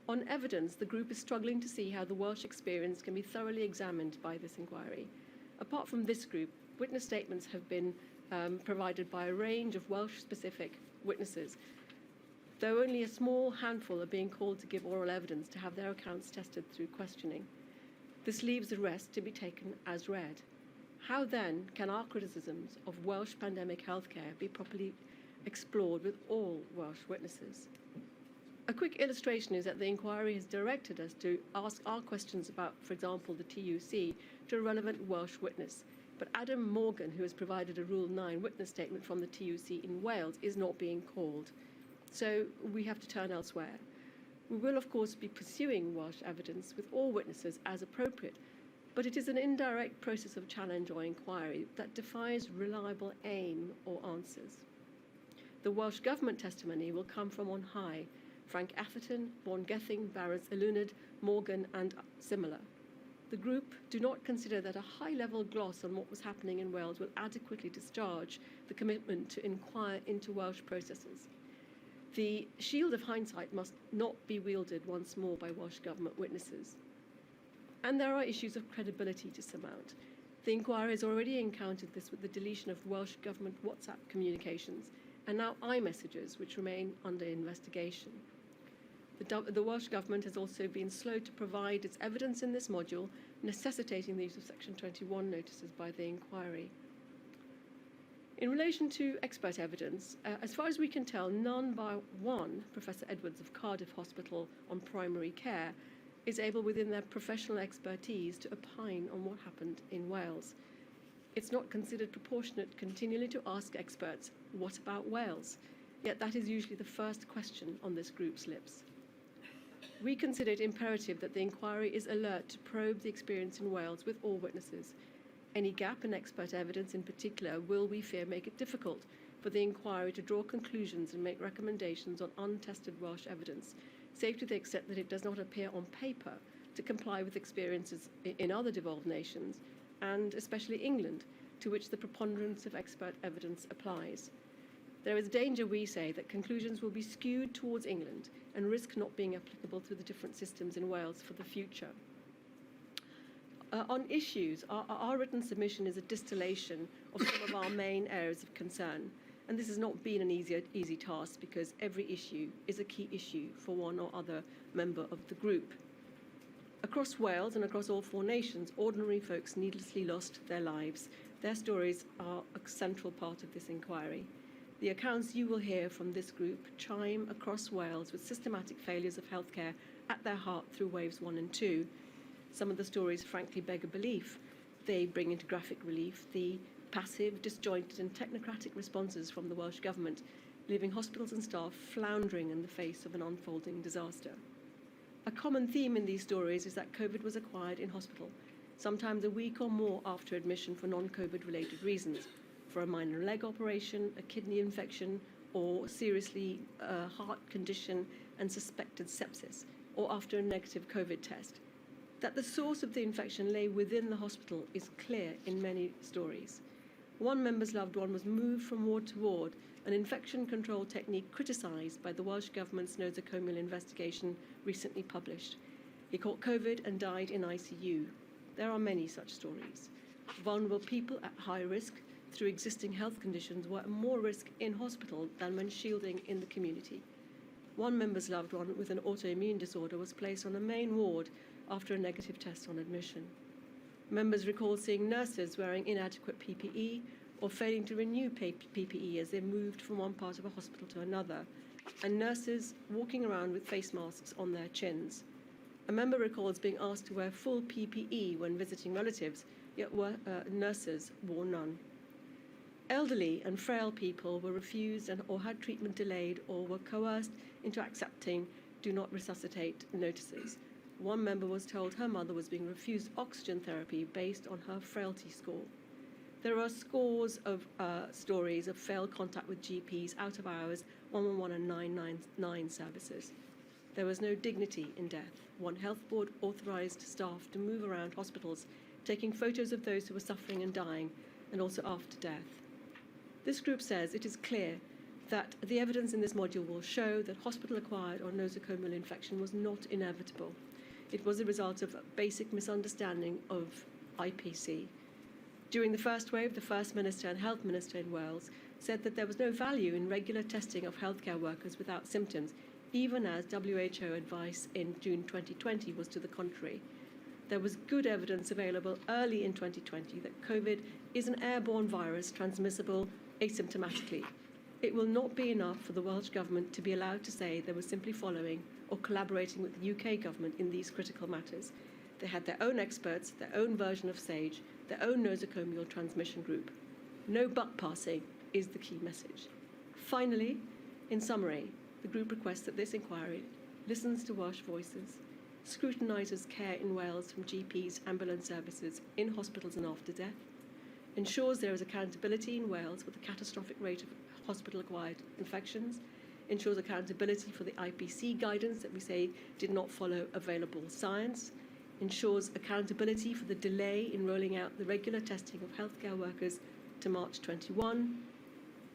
On evidence, the group is struggling to see how the Welsh experience can be thoroughly examined by this inquiry. Apart from this group, witness statements have been provided by a range of Welsh-specific witnesses, though only a small handful are being called to give oral evidence to have their accounts tested through questioning. This leaves the rest to be taken as read. How then can our criticisms of Welsh pandemic healthcare be properly explored with all Welsh witnesses? A quick illustration is that the inquiry has directed us to ask our questions about, for example, the TUC to a relevant Welsh witness. But Adam Morgan, who has provided a Rule 9 witness statement from the TUC in Wales, is not being called. So we have to turn elsewhere. We will, of course, be pursuing Welsh evidence with all witnesses as appropriate, but it is an indirect process of challenge or inquiry that defies reliable aim or answers. The Welsh Government testimony will come from on high: Frank Atherton, Vaughan Gething, Barras Eluned, Morgan, and similar. The group do not consider that a high-level gloss on what was happening in Wales will adequately discharge the commitment to inquire into Welsh processes. The shield of hindsight must not be wielded once more by Welsh Government witnesses. And there are issues of credibility to surmount. The inquiry has already encountered this with the deletion of Welsh Government WhatsApp communications and now iMessages, which remain under investigation. The Welsh Government has also been slow to provide its evidence in this module, necessitating the use of Section 21 notices by the inquiry. In relation to expert evidence, as far as we can tell, none bar one, Professor Edwards of Cardiff Hospital on primary care, is able within their professional expertise to opine on what happened in Wales. It's not considered proportionate continually to ask experts, what about Wales? Yet that is usually the first question on this group's lips. We consider it imperative that the inquiry is alert to probe the experience in Wales with all witnesses. Any gap in expert evidence in particular will, we fear, make it difficult for the inquiry to draw conclusions and make recommendations on untested Welsh evidence, save to the extent that it does not appear on paper to comply with experiences in other devolved nations, and especially England, to which the preponderance of expert evidence applies. There is danger, we say, that conclusions will be skewed towards England and risk not being applicable to the different systems in Wales for the future. On issues, our written submission is a distillation of some of our main areas of concern, and this has not been an easy task because every issue is a key issue for one or other member of the group. Across Wales and across all 4 nations, ordinary folks needlessly lost their lives. Their stories are a central part of this inquiry. The accounts you will hear from this group chime across Wales with systematic failures of healthcare at their heart through waves 1 and 2. Some of the stories frankly beg a belief. They bring into graphic relief the passive, disjointed and technocratic responses from the Welsh Government, leaving hospitals and staff floundering in the face of an unfolding disaster. A common theme in these stories is that COVID was acquired in hospital, sometimes a week or more after admission for non-COVID related reasons, for a minor leg operation, a kidney infection, or seriously heart condition and suspected sepsis, or after a negative COVID test. That the source of the infection lay within the hospital is clear in many stories. One member's loved one was moved from ward to ward, an infection control technique criticised by the Welsh Government's nosocomial investigation recently published. He caught COVID and died in ICU. There are many such stories. Vulnerable people at high risk through existing health conditions were at more risk in hospital than when shielding in the community. One member's loved one with an autoimmune disorder was placed on a main ward after a negative test on admission. Members recall seeing nurses wearing inadequate PPE or failing to renew PPE as they moved from one part of a hospital to another, and nurses walking around with face masks on their chins. A member recalls being asked to wear full PPE when visiting relatives, yet nurses wore none. Elderly and frail people were refused or had treatment delayed or were coerced into accepting do not resuscitate notices. One member was told her mother was being refused oxygen therapy based on her frailty score. There are scores of stories of failed contact with GPs, out of hours, 111 and 999 services. There was no dignity in death. One health board authorised staff to move around hospitals, taking photos of those who were suffering and dying, and also after death. This group says it is clear that the evidence in this module will show that hospital-acquired or nosocomial infection was not inevitable. It was a result of a basic misunderstanding of IPC. During the first wave, the First Minister and Health Minister in Wales said that there was no value in regular testing of healthcare workers without symptoms, even as WHO advice in June 2020 was to the contrary. There was good evidence available early in 2020 that COVID is an airborne virus transmissible asymptomatically. It will not be enough for the Welsh Government to be allowed to say they were simply following or collaborating with the UK Government in these critical matters. They had their own experts, their own version of SAGE, their own nosocomial transmission group. No buck passing is the key message. Finally, in summary, the group requests that this inquiry listens to Welsh voices, scrutinises care in Wales from GPs, ambulance services, in hospitals and after death, ensures there is accountability in Wales with a catastrophic rate of hospital-acquired infections, ensures accountability for the IPC guidance that we say did not follow available science, ensures accountability for the delay in rolling out the regular testing of healthcare workers to March 21,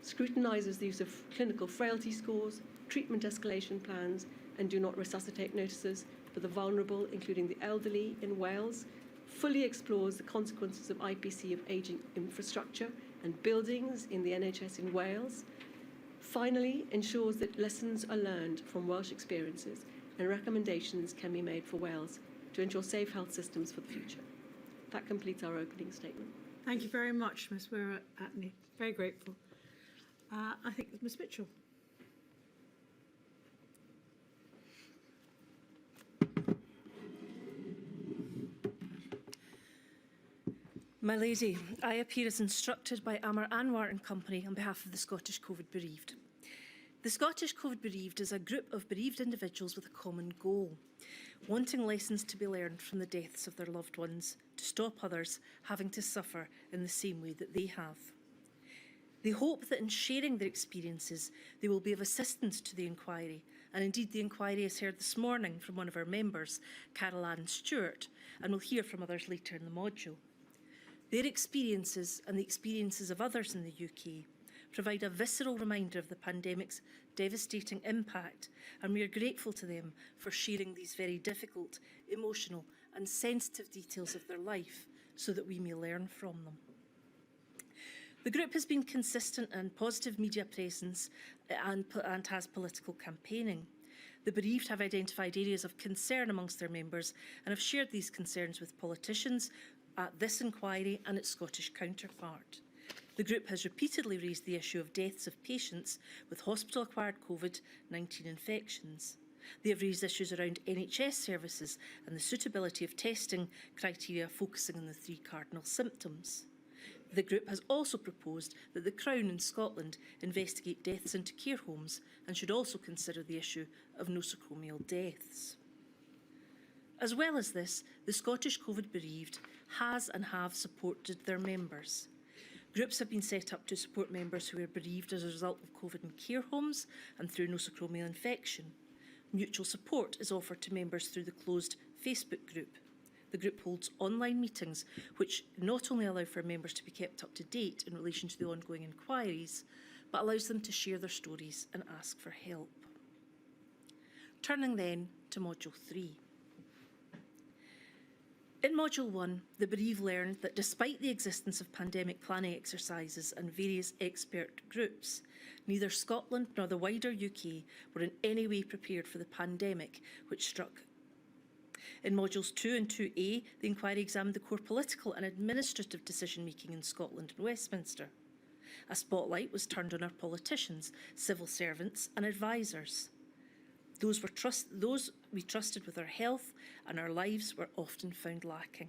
scrutinises the use of clinical frailty scores, treatment escalation plans, and do not resuscitate notices for the vulnerable, including the elderly in Wales, fully explores the consequences of IPC of ageing infrastructure and buildings in the NHS in Wales, finally ensures that lessons are learned from Welsh experiences and recommendations can be made for Wales to ensure safe health systems for the future. That completes our opening statement. Thank you very much, Ms. Atney. Very grateful. I think Ms. Mitchell. My Lady, I appear as instructed by Amar Anwar and Company on behalf of the Scottish COVID bereaved. The Scottish COVID Bereaved is a group of bereaved individuals with a common goal, wanting lessons to be learned from the deaths of their loved ones to stop others having to suffer in the same way that they have. They hope that in sharing their experiences, they will be of assistance to the inquiry, and indeed the inquiry is heard this morning from one of our members, Carol Ann Stewart, and we'll hear from others later in the module. Their experiences and the experiences of others in the UK provide a visceral reminder of the pandemic's devastating impact, and we are grateful to them for sharing these very difficult, emotional and sensitive details of their life so that we may learn from them. The group has been consistent and positive media presence and has political campaigning. The bereaved have identified areas of concern amongst their members and have shared these concerns with politicians at this inquiry and its Scottish counterpart. The group has repeatedly raised the issue of deaths of patients with hospital-acquired COVID-19 infections. They have raised issues around NHS services and the suitability of testing criteria focusing on the 3 cardinal symptoms. The group has also proposed that the Crown in Scotland investigate deaths into care homes and should also consider the issue of nosocomial deaths. As well as this, the Scottish COVID Bereaved has and have supported their members. Groups have been set up to support members who are bereaved as a result of COVID in care homes and through nosocomial infection. Mutual support is offered to members through the closed Facebook group. The group holds online meetings which not only allow for members to be kept up to date in relation to the ongoing inquiries, but allows them to share their stories and ask for help. Turning then to Module 3. In Module 1, the bereaved learned that despite the existence of pandemic planning exercises and various expert groups, neither Scotland nor the wider UK were in any way prepared for the pandemic which struck. In Modules 2 and 2A, the inquiry examined the core political and administrative decision-making in Scotland and Westminster. A spotlight was turned on our politicians, civil servants and advisers. Those we trusted with our health and our lives were often found lacking.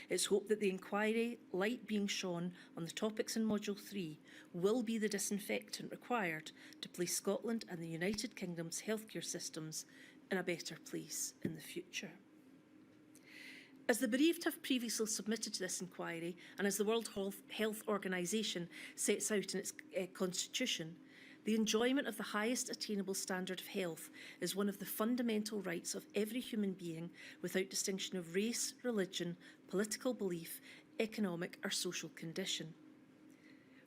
It's hoped that the inquiry, light being shone on the topics in Module 3, will be the disinfectant required to place Scotland and the United Kingdom's healthcare systems in a better place in the future. As the bereaved have previously submitted to this inquiry, and as the World Health Organization sets out in its constitution, the enjoyment of the highest attainable standard of health is one of the fundamental rights of every human being without distinction of race, religion, political belief, economic or social condition.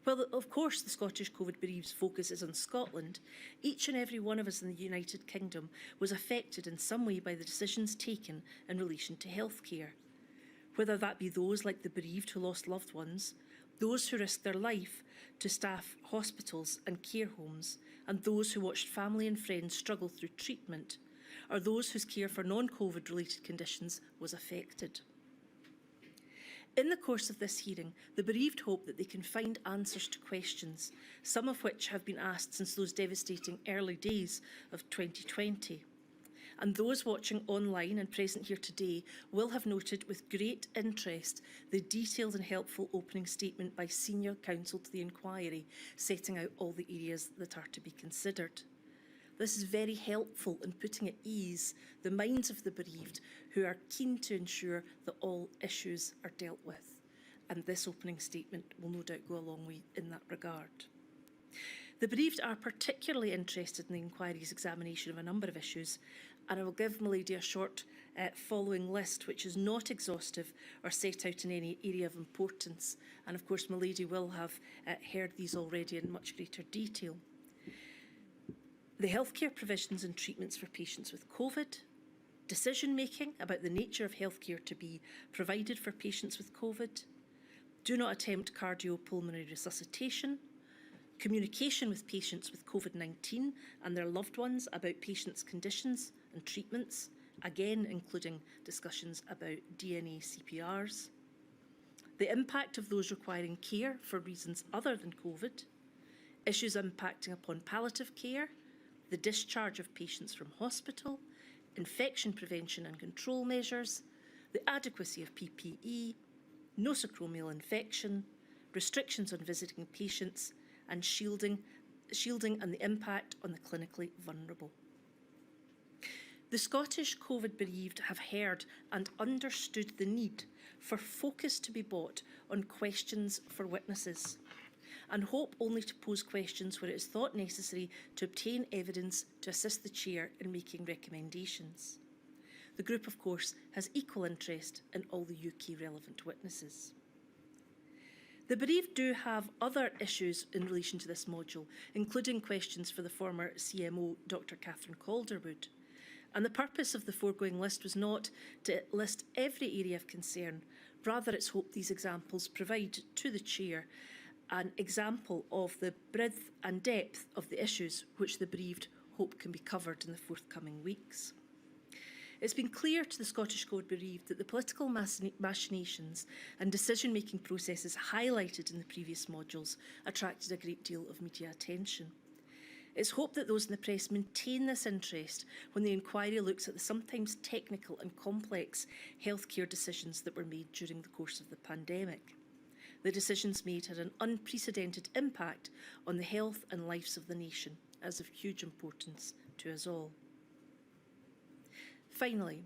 While, of course, the Scottish COVID Bereaved focus is on Scotland, each and every one of us in the United Kingdom was affected in some way by the decisions taken in relation to healthcare. Whether that be those like the bereaved who lost loved ones, those who risked their life to staff hospitals and care homes, and those who watched family and friends struggle through treatment, or those whose care for non-COVID related conditions was affected. In the course of this hearing, the bereaved hope that they can find answers to questions, some of which have been asked since those devastating early days of 2020. And those watching online and present here today will have noted with great interest the detailed and helpful opening statement by senior counsel to the inquiry, setting out all the areas that are to be considered. This is very helpful in putting at ease the minds of the bereaved who are keen to ensure that all issues are dealt with. And this opening statement will no doubt go a long way in that regard. The bereaved are particularly interested in the inquiry's examination of a number of issues, and I will give Milady a short following list which is not exhaustive or set out in any area of importance. And of course Milady will have heard these already in much greater detail. The healthcare provisions and treatments for patients with COVID, decision-making about the nature of healthcare to be provided for patients with COVID, do not attempt cardiopulmonary resuscitation, communication with patients with COVID-19 and their loved ones about patients' conditions and treatments, again including discussions about DNA CPRs, the impact of those requiring care for reasons other than COVID, issues impacting upon palliative care, the discharge of patients from hospital, infection prevention and control measures, the adequacy of PPE, nosocomial infection, restrictions on visiting patients, and shielding shielding and the impact on the clinically vulnerable. The Scottish COVID bereaved have heard and understood the need for focus to be brought on questions for witnesses, and hope only to pose questions where it is thought necessary to obtain evidence to assist the Chair in making recommendations. The group, of course, has equal interest in all the UK relevant witnesses. The bereaved do have other issues in relation to this module, including questions for the former CMO, Dr Catherine Calderwood. And the purpose of the foregoing list was not to list every area of concern, rather it's hoped these examples provide to the Chair an example of the breadth and depth of the issues which the bereaved hope can be covered in the forthcoming weeks. It's been clear to the Scottish COVID bereaved that the political machinations and decision-making processes highlighted in the previous modules attracted a great deal of media attention. It's hoped that those in the press maintain this interest when the inquiry looks at the sometimes technical and complex healthcare decisions that were made during the course of the pandemic. The decisions made had an unprecedented impact on the health and lives of the nation, as of huge importance to us all. Finally,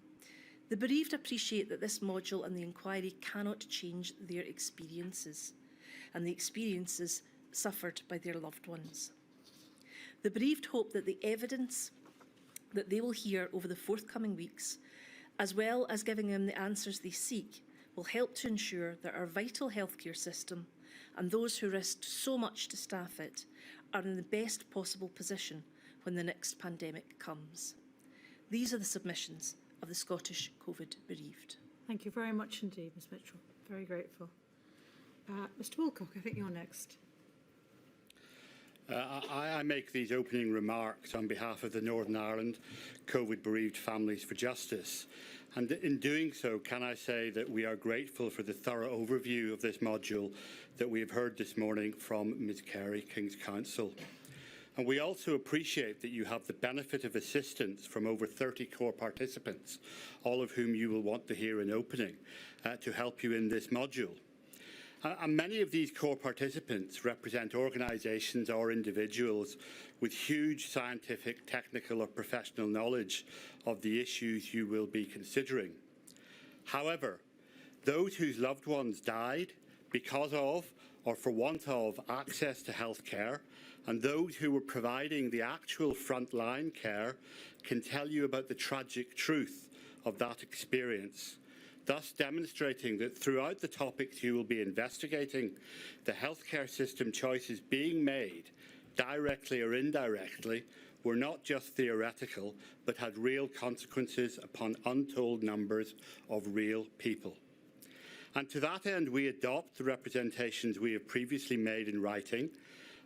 the bereaved appreciate that this module and the inquiry cannot change their experiences and the experiences suffered by their loved ones. The bereaved hope that the evidence that they will hear over the forthcoming weeks, as well as giving them the answers they seek, will help to ensure that our vital healthcare system and those who risked so much to staff it are in the best possible position when the next pandemic comes. These are the submissions of the Scottish COVID bereaved. Thank you very much indeed, Ms Mitchell. Very grateful. Mr Wilcock, I think you're next. I make these opening remarks on behalf of the Northern Ireland COVID bereaved Families for Justice. And in doing so, can I say that we are grateful for the thorough overview of this module that we have heard this morning from Ms Carey, King's Counsel. And we also appreciate that you have the benefit of assistance from over 30 core participants, all of whom you will want to hear in opening, to help you in this module. And many of these core participants represent organisations or individuals with huge scientific, technical or professional knowledge of the issues you will be considering. However, those whose loved ones died because of or for want of access to health care, and those who were providing the actual frontline care can tell you about the tragic truth of that experience, thus demonstrating that throughout the topics you will be investigating, the healthcare system choices being made, directly or indirectly, were not just theoretical, but had real consequences upon untold numbers of real people. And to that end, we adopt the representations we have previously made in writing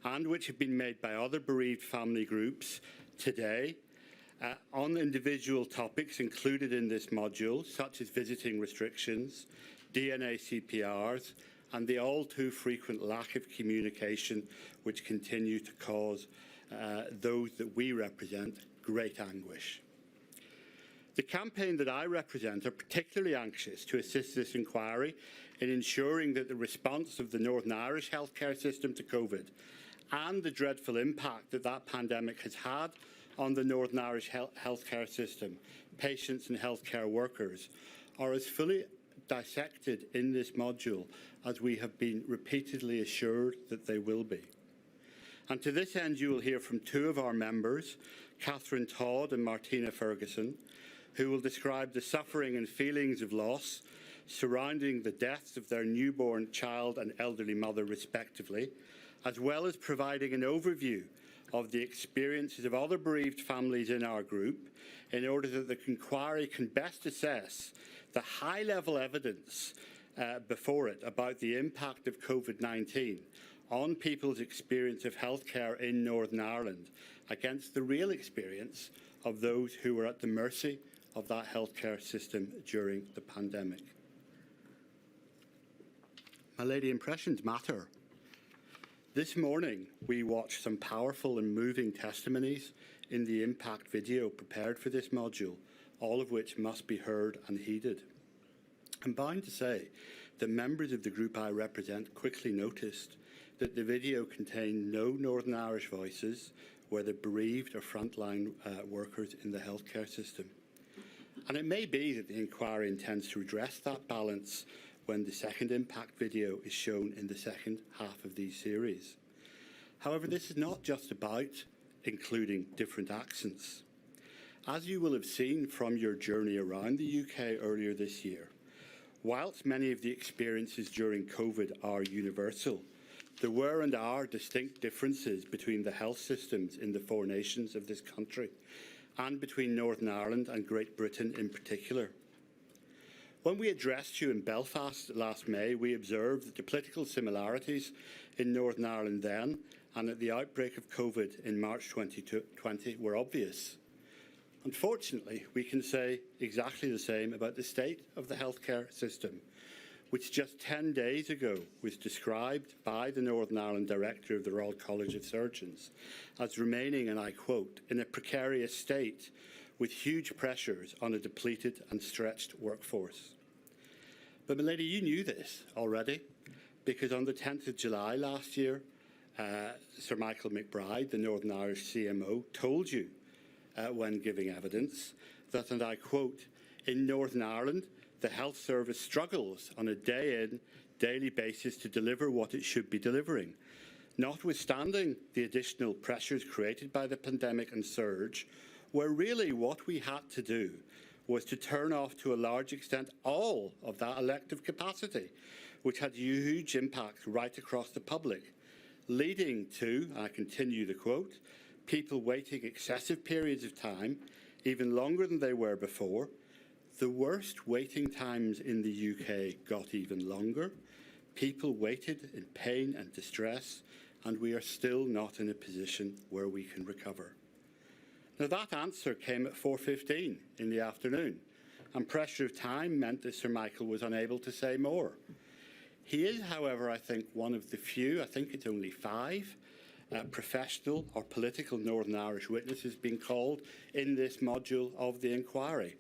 and which have been made by other bereaved family groups today on individual topics included in this module, such as visiting restrictions, DNA CPRs, and the all too frequent lack of communication which continue to cause those that we represent great anguish. The campaign that I represent are particularly anxious to assist this inquiry in ensuring that the response of the Northern Irish healthcare system to COVID and the dreadful impact that that pandemic has had on the Northern Irish healthcare system, patients and healthcare workers, are as fully dissected in this module as we have been repeatedly assured that they will be. And to this end, you will hear from two of our members, Catherine Todd and Martina Ferguson, who will describe the suffering and feelings of loss surrounding the deaths of their newborn child and elderly mother, respectively, as well as providing an overview of the experiences of other bereaved families in our group in order that the inquiry can best assess the high-level evidence before it about the impact of COVID-19 on people's experience of healthcare in Northern Ireland against the real experience of those who were at the mercy of that healthcare system during the pandemic. My lady, impressions matter. This morning, we watched some powerful and moving testimonies in the impact video prepared for this module, all of which must be heard and heeded. I'm bound to say that members of the group I represent quickly noticed that the video contained no Northern Irish voices, whether bereaved or frontline workers in the healthcare system. And it may be that the inquiry intends to address that balance when the second impact video is shown in the second half of these series. However, this is not just about including different accents. As you will have seen from your journey around the UK earlier this year, whilst many of the experiences during COVID are universal, there were and are distinct differences between the health systems in the four nations of this country, and between Northern Ireland and Great Britain in particular. When we addressed you in Belfast last May, we observed that the political similarities in Northern Ireland then and at the outbreak of COVID in March 2020 were obvious. Unfortunately, we can say exactly the same about the state of the healthcare system, which just 10 days ago was described by the Northern Ireland Director of the Royal College of Surgeons as remaining, and I quote, in a precarious state with huge pressures on a depleted and stretched workforce. But, milady, you knew this already, because on the 10th of July last year, Sir Michael McBride, the Northern Irish CMO, told you when giving evidence that, and I quote, in Northern Ireland, the health service struggles on a day-in, daily basis to deliver what it should be delivering. Notwithstanding the additional pressures created by the pandemic and surge, where really what we had to do was to turn off to a large extent all of that elective capacity, which had huge impact right across the public, leading to, I continue the quote, people waiting excessive periods of time, even longer than they were before. The worst waiting times in the UK got even longer. People waited in pain and distress, and we are still not in a position where we can recover. Now, that answer came at 4:15 in the afternoon, and pressure of time meant that Sir Michael was unable to say more. He is, however, I think, one of the few, I think it's only 5, professional or political Northern Irish witnesses being called in this module of the inquiry,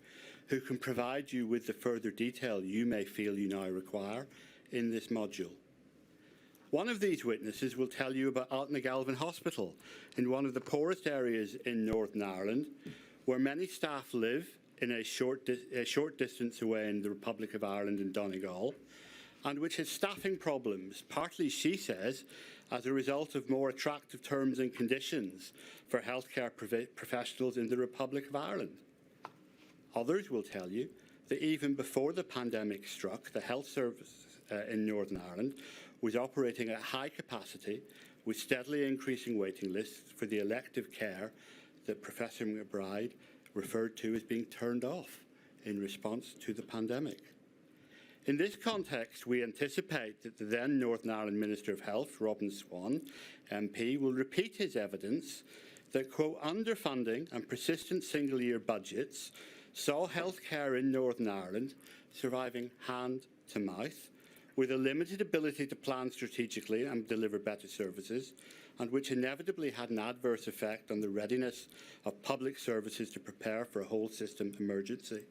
who can provide you with the further detail you may feel you now require in this module. One of these witnesses will tell you about Altnagalvin Hospital in one of the poorest areas in Northern Ireland, where many staff live in a short distance away in the Republic of Ireland in Donegal, and which has staffing problems, partly, she says, as a result of more attractive terms and conditions for healthcare professionals in the Republic of Ireland. Others will tell you that even before the pandemic struck, the health service in Northern Ireland was operating at high capacity with steadily increasing waiting lists for the elective care that Professor McBride referred to as being turned off in response to the pandemic. In this context, we anticipate that the then Northern Ireland Minister of Health, Robin Swan, MP, will repeat his evidence that, quote, underfunding and persistent single-year budgets saw healthcare in Northern Ireland surviving hand to mouth, with a limited ability to plan strategically and deliver better services, and which inevitably had an adverse effect on the readiness of public services to prepare for a whole system emergency.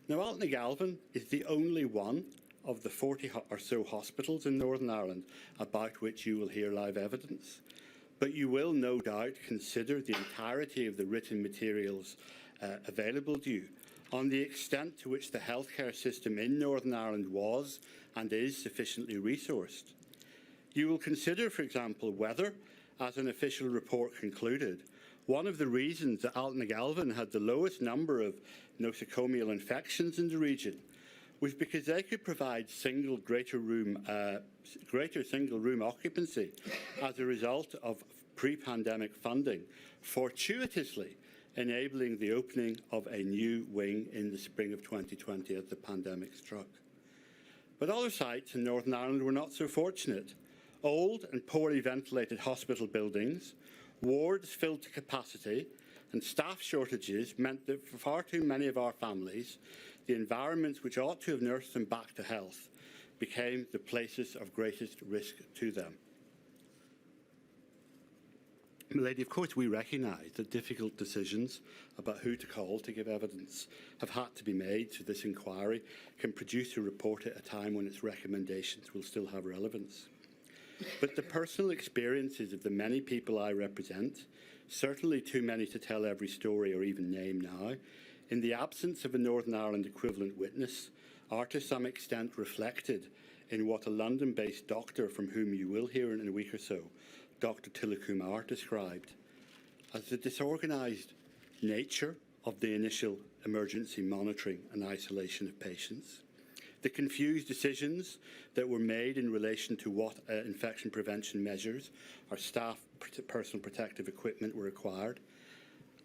Now, Altnagalvin is the only one of the 40 or so hospitals in Northern Ireland about which you will hear live evidence. But you will no doubt consider the entirety of the written materials available to you on the extent to which the healthcare system in Northern Ireland was and is sufficiently resourced. You will consider, for example, whether, as an official report concluded, one of the reasons that Altnagalvin had the lowest number of nosocomial infections in the region was because they could provide greater single room occupancy as a result of pre-pandemic funding, fortuitously enabling the opening of a new wing in the spring of 2020 as the pandemic struck. But other sites in Northern Ireland were not so fortunate. Old and poorly ventilated hospital buildings, wards filled to capacity, and staff shortages meant that for far too many of our families, the environments which ought to have nursed them back to health became the places of greatest risk to them. Milady, of course we recognise that difficult decisions about who to call to give evidence have had to be made, so this inquiry can produce a report at a time when its recommendations will still have relevance. But the personal experiences of the many people I represent, certainly too many to tell every story or even name now, in the absence of a Northern Ireland equivalent witness, are to some extent reflected in what a London-based doctor, from whom you will hear in a week or so, Dr. Tilakumar, described as the disorganised nature of the initial emergency monitoring and isolation of patients, the confused decisions that were made in relation to what infection prevention measures or staff personal protective equipment were required,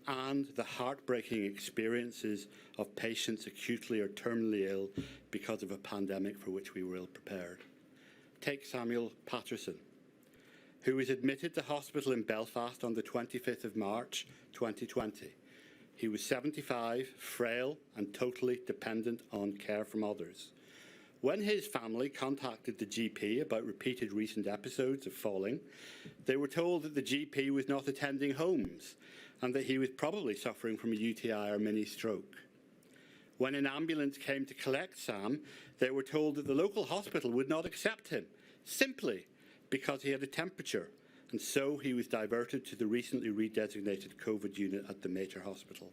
and the heartbreaking experiences of patients acutely or terminally ill because of a pandemic for which we were ill prepared. Take Samuel Patterson, who was admitted to hospital in Belfast on the 25th of March 2020. He was 75, frail and totally dependent on care from others. When his family contacted the GP about repeated recent episodes of falling, they were told that the GP was not attending homes and that he was probably suffering from a UTI or mini stroke. When an ambulance came to collect Sam, they were told that the local hospital would not accept him, simply because he had a temperature, and so he was diverted to the recently redesignated COVID unit at the Mater Hospital.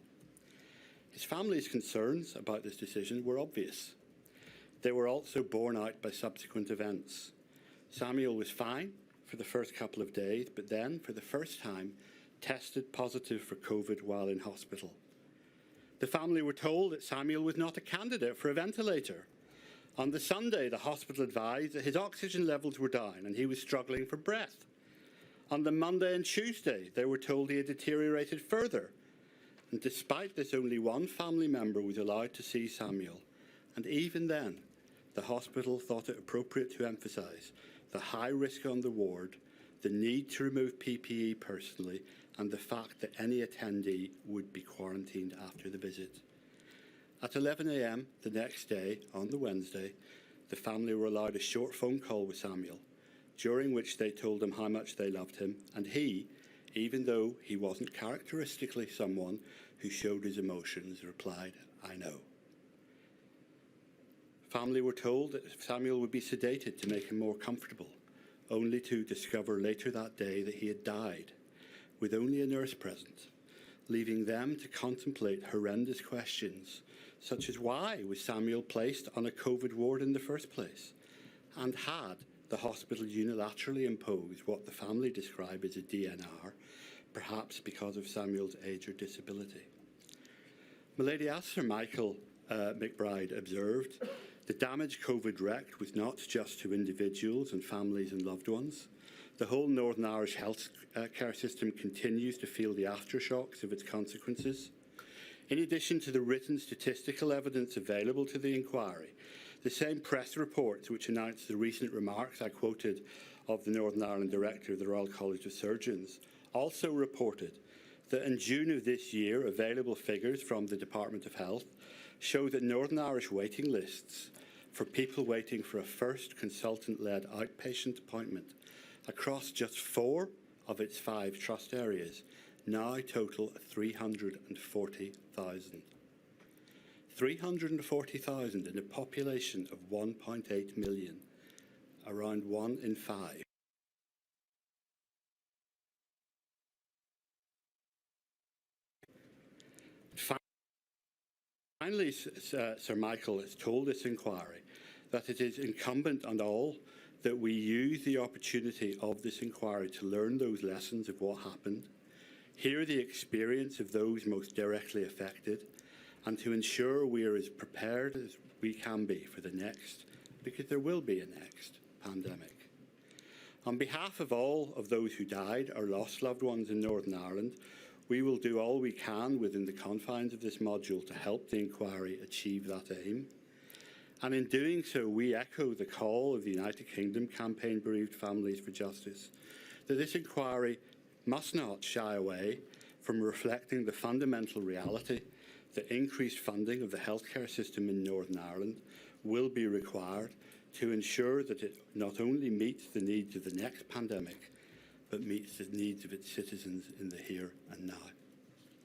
His family's concerns about this decision were obvious. They were also borne out by subsequent events. Samuel was fine for the first couple of days, but then, for the first time, tested positive for COVID while in hospital. The family were told that Samuel was not a candidate for a ventilator. On the Sunday, the hospital advised that his oxygen levels were down and he was struggling for breath. On the Monday and Tuesday, they were told he had deteriorated further. And despite this, only one family member was allowed to see Samuel. And even then, the hospital thought it appropriate to emphasise the high risk on the ward, the need to remove PPE personally, and the fact that any attendee would be quarantined after the visit. At 11 a.m. the next day, on the Wednesday, the family were allowed a short phone call with Samuel, during which they told him how much they loved him, and he, even though he wasn't characteristically someone who showed his emotions, replied, "I know." Family were told that Samuel would be sedated to make him more comfortable, only to discover later that day that he had died, with only a nurse present, leaving them to contemplate horrendous questions, such as why was Samuel placed on a COVID ward in the first place, and had the hospital unilaterally imposed what the family describe as a DNR, perhaps because of Samuel's age or disability. Milady, as Sir Michael McBride observed, the damage COVID wreaked was not just to individuals and families and loved ones. The whole Northern Irish health care system continues to feel the aftershocks of its consequences. In addition to the written statistical evidence available to the inquiry, the same press reports which announced the recent remarks I quoted of the Northern Ireland Director of the Royal College of Surgeons also reported that in June of this year, available figures from the Department of Health show that Northern Irish waiting lists for people waiting for a first consultant-led outpatient appointment across just 4 of its 5 trust areas now total 340,000. 340,000 in a population of 1.8 million, around 1 in 5. Finally, Sir Michael has told this inquiry that it is incumbent on all that we use the opportunity of this inquiry to learn those lessons of what happened, hear the experience of those most directly affected, and to ensure we are as prepared as we can be for the next, because there will be a next, pandemic. On behalf of all of those who died or lost loved ones in Northern Ireland, we will do all we can within the confines of this module to help the inquiry achieve that aim. And in doing so, we echo the call of the United Kingdom Campaign Bereaved Families for Justice, that this inquiry must not shy away from reflecting the fundamental reality that increased funding of the healthcare system in Northern Ireland will be required to ensure that it not only meets the needs of the next pandemic, but meets the needs of its citizens in the here and now.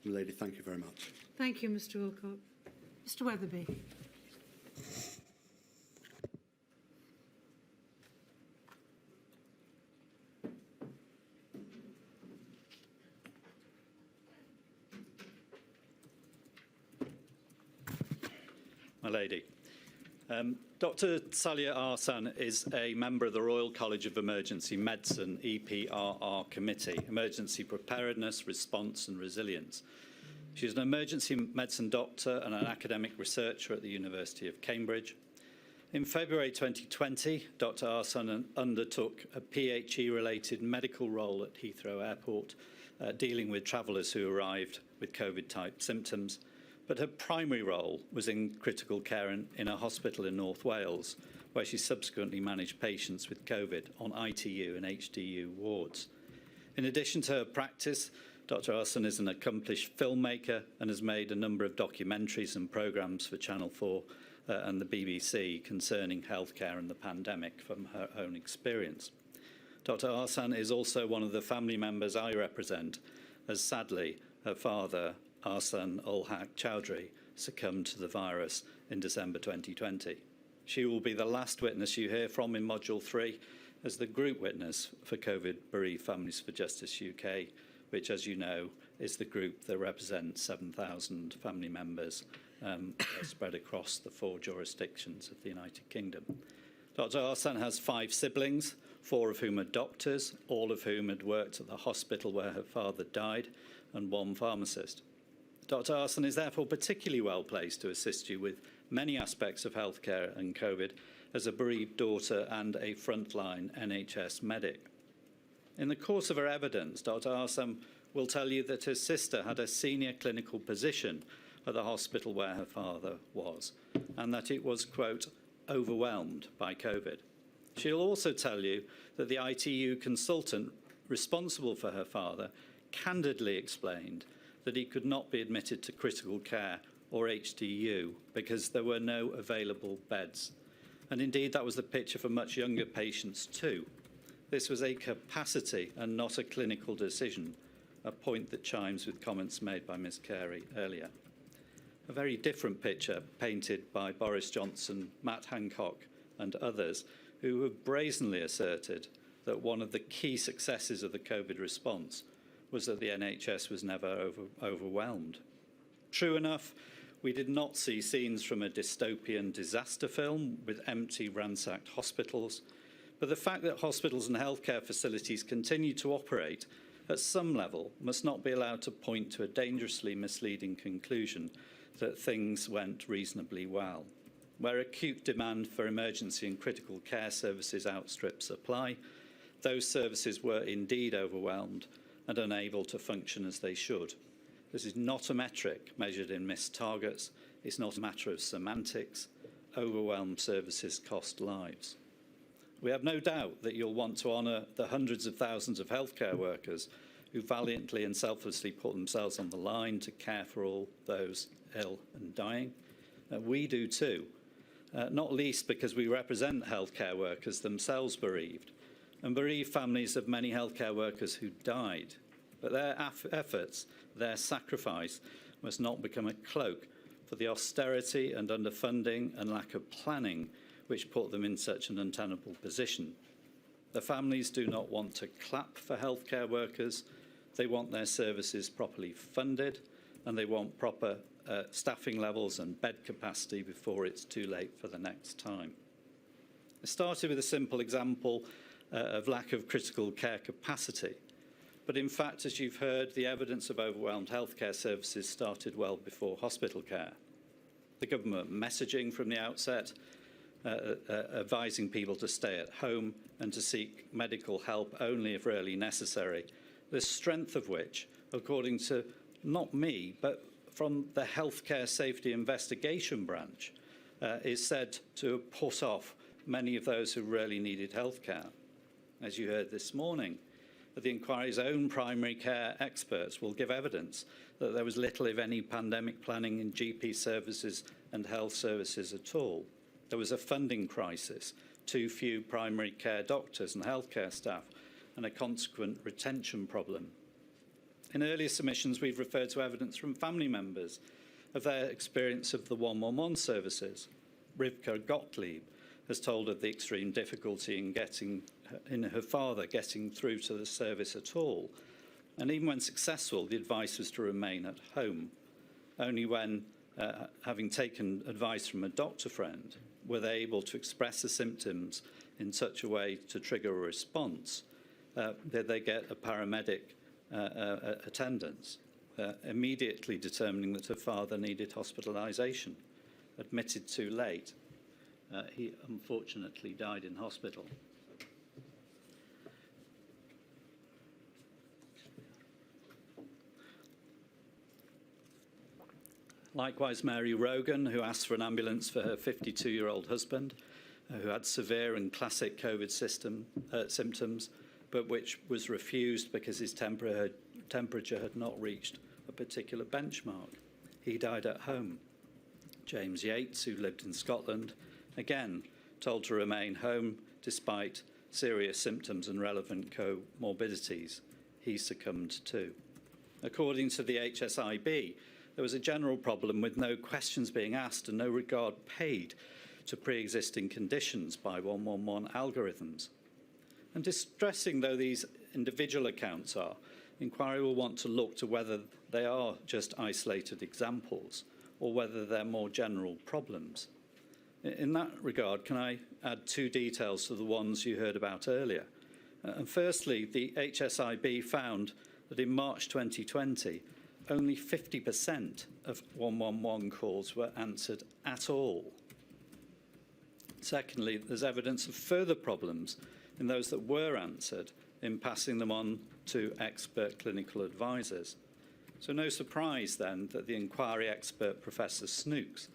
Lady, thank you very much. Thank you, Mr. Wilcock. Mr. Weatherby. my lady. Dr. Salia Arsan is a member of the Royal College of Emergency Medicine EPRR Committee, Emergency Preparedness, Response and Resilience. She's an emergency medicine doctor and an academic researcher at the University of Cambridge. In February 2020, Dr. Arsan undertook a PHE-related medical role at Heathrow Airport, dealing with travellers who arrived with COVID-type symptoms. But her primary role was in critical care in a hospital in North Wales, where she subsequently managed patients with COVID on ITU and HDU wards. In addition to her practice, Dr. Arsan is an accomplished filmmaker and has made a number of documentaries and programmes for Channel 4 and the BBC concerning healthcare and the pandemic from her own experience. Dr. Arsan is also one of the family members I represent, as sadly her father, Arsan ul Haq Chowdhury, succumbed to the virus in December 2020. She will be the last witness you hear from in Module 3 as the group witness for COVID Bereaved Families for Justice UK, which, as you know, is the group that represents 7,000 family members spread across the 4 jurisdictions of the United Kingdom. Dr. Arsan has 5 siblings, 4 of whom are doctors, all of whom had worked at the hospital where her father died, and 1 pharmacist. Dr. Arsan is therefore particularly well placed to assist you with many aspects of healthcare and COVID as a bereaved daughter and a frontline NHS medic. In the course of her evidence, Dr. Arsan will tell you that her sister had a senior clinical position at the hospital where her father was, and that it was, quote, overwhelmed by COVID. She'll also tell you that the ITU consultant responsible for her father candidly explained that he could not be admitted to critical care or HDU because there were no available beds. And indeed, that was the picture for much younger patients too. This was a capacity and not a clinical decision, a point that chimes with comments made by Ms. Carey earlier. A very different picture painted by Boris Johnson, Matt Hancock and others who have brazenly asserted that one of the key successes of the COVID response was that the NHS was never overwhelmed. True enough, we did not see scenes from a dystopian disaster film with empty, ransacked hospitals, but the fact that hospitals and healthcare facilities continue to operate at some level must not be allowed to point to a dangerously misleading conclusion that things went reasonably well. Where acute demand for emergency and critical care services outstripped supply, those services were indeed overwhelmed and unable to function as they should. This is not a metric measured in missed targets. It's not a matter of semantics. Overwhelmed services cost lives. We have no doubt that you'll want to honour the hundreds of thousands of healthcare workers who valiantly and selflessly put themselves on the line to care for all those ill and dying. We do too, not least because we represent healthcare workers themselves bereaved, and bereaved families of many healthcare workers who died. But their efforts, their sacrifice, must not become a cloak for the austerity and underfunding and lack of planning which put them in such an untenable position. The families do not want to clap for healthcare workers. They want their services properly funded, and they want proper staffing levels and bed capacity before it's too late for the next time. I started with a simple example of lack of critical care capacity. But in fact, as you've heard, the evidence of overwhelmed healthcare services started well before hospital care. The government messaging from the outset, advising people to stay at home and to seek medical help only if really necessary, the strength of which, according to not me, but from the Healthcare Safety Investigation Branch, is said to have put off many of those who really needed healthcare. As you heard this morning, the inquiry's own primary care experts will give evidence that there was little, if any, pandemic planning in GP services and health services at all. There was a funding crisis, too few primary care doctors and healthcare staff, and a consequent retention problem. In earlier submissions, we've referred to evidence from family members of their experience of the 111 services. Rivka Gottlieb has told of the extreme difficulty in her father getting through to the service at all. And even when successful, the advice was to remain at home. Only when having taken advice from a doctor friend, were they able to express the symptoms in such a way to trigger a response, that they get a paramedic attendance, immediately determining that her father needed hospitalisation. Admitted too late. He unfortunately died in hospital. Likewise, Mary Rogan, who asked for an ambulance for her 52-year-old husband, who had severe and classic COVID symptoms, but which was refused because his temperature had not reached a particular benchmark. He died at home. James Yates, who lived in Scotland, again told to remain home despite serious symptoms and relevant comorbidities. He succumbed too. According to the HSIB, there was a general problem with no questions being asked and no regard paid to pre-existing conditions by 111 algorithms. And distressing though these individual accounts are, the inquiry will want to look to whether they are just isolated examples or whether they're more general problems. In that regard, can I add two details to the ones you heard about earlier? And firstly, the HSIB found that in March 2020, only 50% of 111 calls were answered at all. Secondly, there's evidence of further problems in those that were answered in passing them on to expert clinical advisors. So no surprise then that the inquiry expert Professor Snooks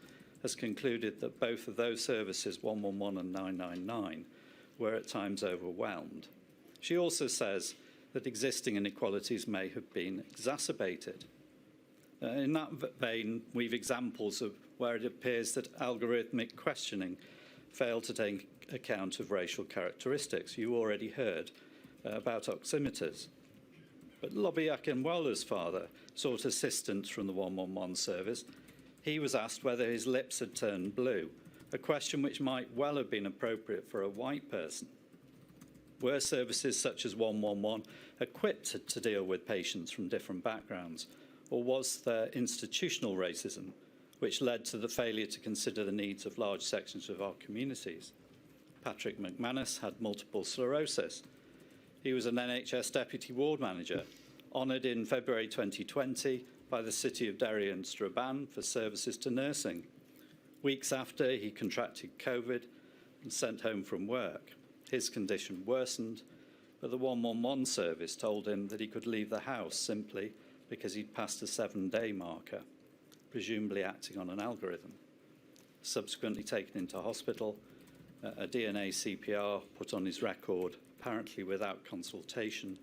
has concluded that both of those services, 111 and 999, were at times overwhelmed. She also says that existing inequalities may have been exacerbated. In that vein, we've examples of where it appears that algorithmic questioning failed to take account of racial characteristics. You already heard about oximeters. But Lobby Akinwola's father sought assistance from the 111 service. He was asked whether his lips had turned blue, a question which might well have been appropriate for a white person. Were services such as 111 equipped to deal with patients from different backgrounds, or was there institutional racism which led to the failure to consider the needs of large sections of our communities? Patrick McManus had multiple sclerosis. He was an NHS Deputy Ward Manager, honoured in February 2020 by the City of Derry and Strabane for services to nursing. Weeks after, he contracted COVID and sent home from work. His condition worsened, but the 111 service told him that he could leave the house simply because he'd passed a 7-day marker, presumably acting on an algorithm. Subsequently taken into hospital, a DNA CPR put on his record, apparently without consultation,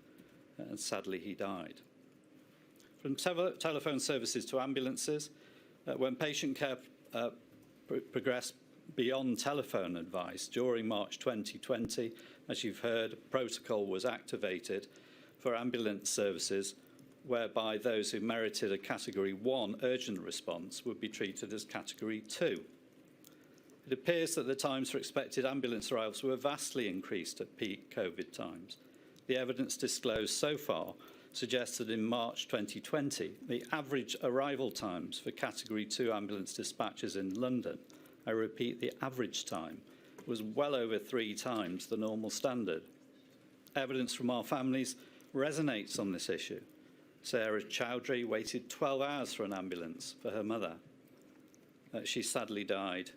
and sadly he died. From telephone services to ambulances, when patient care progressed beyond telephone advice during March 2020, as you've heard, a protocol was activated for ambulance services whereby those who merited a Category 1 urgent response would be treated as Category 2. It appears that the times for expected ambulance arrivals were vastly increased at peak COVID times. The evidence disclosed so far suggests that in March 2020, the average arrival times for Category 2 ambulance dispatches in London, I repeat, the average time, was well over 3 times the normal standard. Evidence from our families resonates on this issue. Sarah Chowdhury waited 12 hours for an ambulance for her mother. She sadly died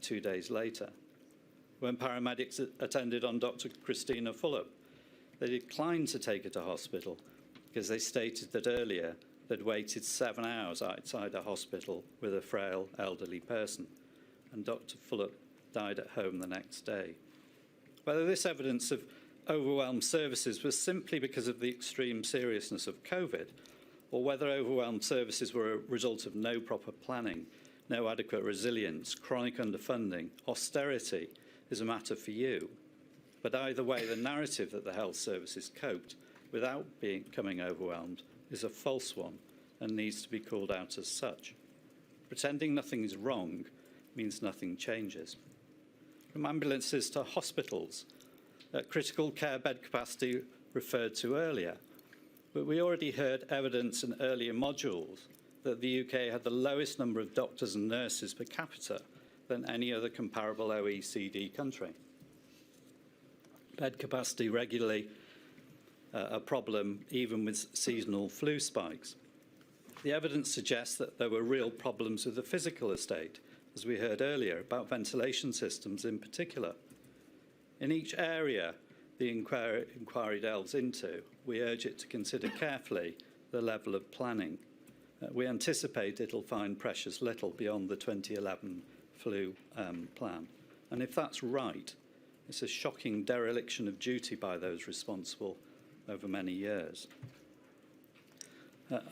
2 days later. When paramedics attended on Dr. Christina Fullop, they declined to take her to hospital because they stated that earlier they'd waited 7 hours outside a hospital with a frail elderly person, and Dr. Fullop died at home the next day. Whether this evidence of overwhelmed services was simply because of the extreme seriousness of COVID, or whether overwhelmed services were a result of no proper planning, no adequate resilience, chronic underfunding, austerity, is a matter for you. But either way, the narrative that the health services coped without becoming overwhelmed is a false one and needs to be called out as such. Pretending nothing is wrong means nothing changes. From ambulances to hospitals, critical care bed capacity referred to earlier, but we already heard evidence in earlier modules that the UK had the lowest number of doctors and nurses per capita than any other comparable OECD country. Bed capacity regularly a problem even with seasonal flu spikes. The evidence suggests that there were real problems with the physical estate, as we heard earlier, about ventilation systems in particular. In each area the inquiry delves into, we urge it to consider carefully the level of planning. We anticipate it'll find precious little beyond the 2011 flu plan. And if that's right, it's a shocking dereliction of duty by those responsible over many years.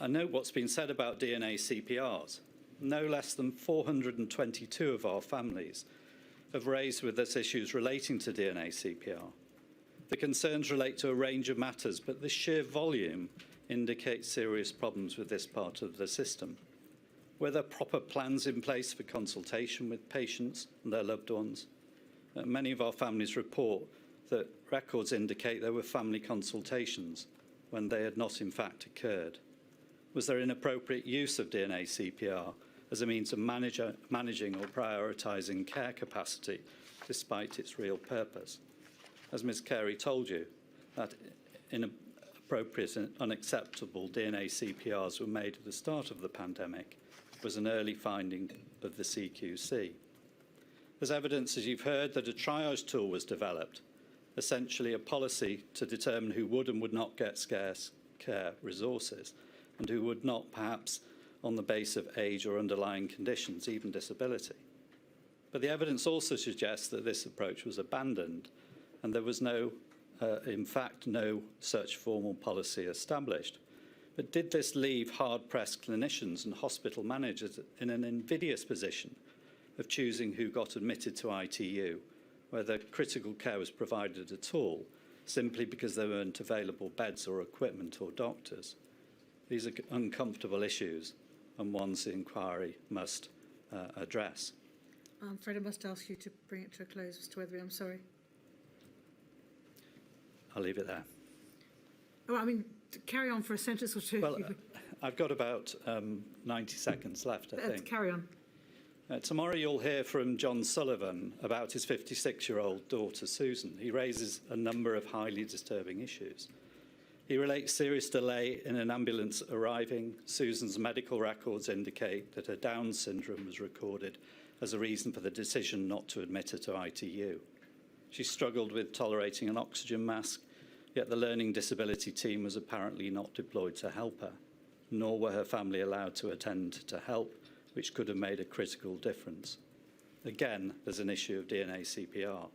I know what's been said about DNA CPRs. No less than 422 of our families have raised with us issues relating to DNA CPR. The concerns relate to a range of matters, but the sheer volume indicates serious problems with this part of the system. Were there proper plans in place for consultation with patients and their loved ones? Many of our families report that records indicate there were family consultations when they had not in fact occurred. Was there inappropriate use of DNA CPR as a means of managing or prioritising care capacity despite its real purpose? As Ms Carey told you, that inappropriate and unacceptable DNA CPRs were made at the start of the pandemic was an early finding of the CQC. There's evidence, as you've heard, that a triage tool was developed, essentially a policy to determine who would and would not get scarce care resources and who would not, perhaps on the basis of age or underlying conditions, even disability. But the evidence also suggests that this approach was abandoned and there was in fact no such formal policy established. But did this leave hard-pressed clinicians and hospital managers in an invidious position of choosing who got admitted to ITU, whether critical care was provided at all, simply because there weren't available beds or equipment or doctors? These are uncomfortable issues and ones the inquiry must address. Fred, I must ask you to bring it to a close, Mr Weatherby. I'm sorry. I'll leave it there. Oh, I mean, carry on for a sentence or two. Well, I've got about 90 seconds left, I think. Carry on. Tomorrow you'll hear from John Sullivan about his 56-year-old daughter, Susan. He raises a number of highly disturbing issues. He relates serious delay in an ambulance arriving. Susan's medical records indicate that her Down syndrome was recorded as a reason for the decision not to admit her to ITU. She struggled with tolerating an oxygen mask, yet the learning disability team was apparently not deployed to help her, nor were her family allowed to attend to help, which could have made a critical difference. Again, there's an issue of DNA CPR.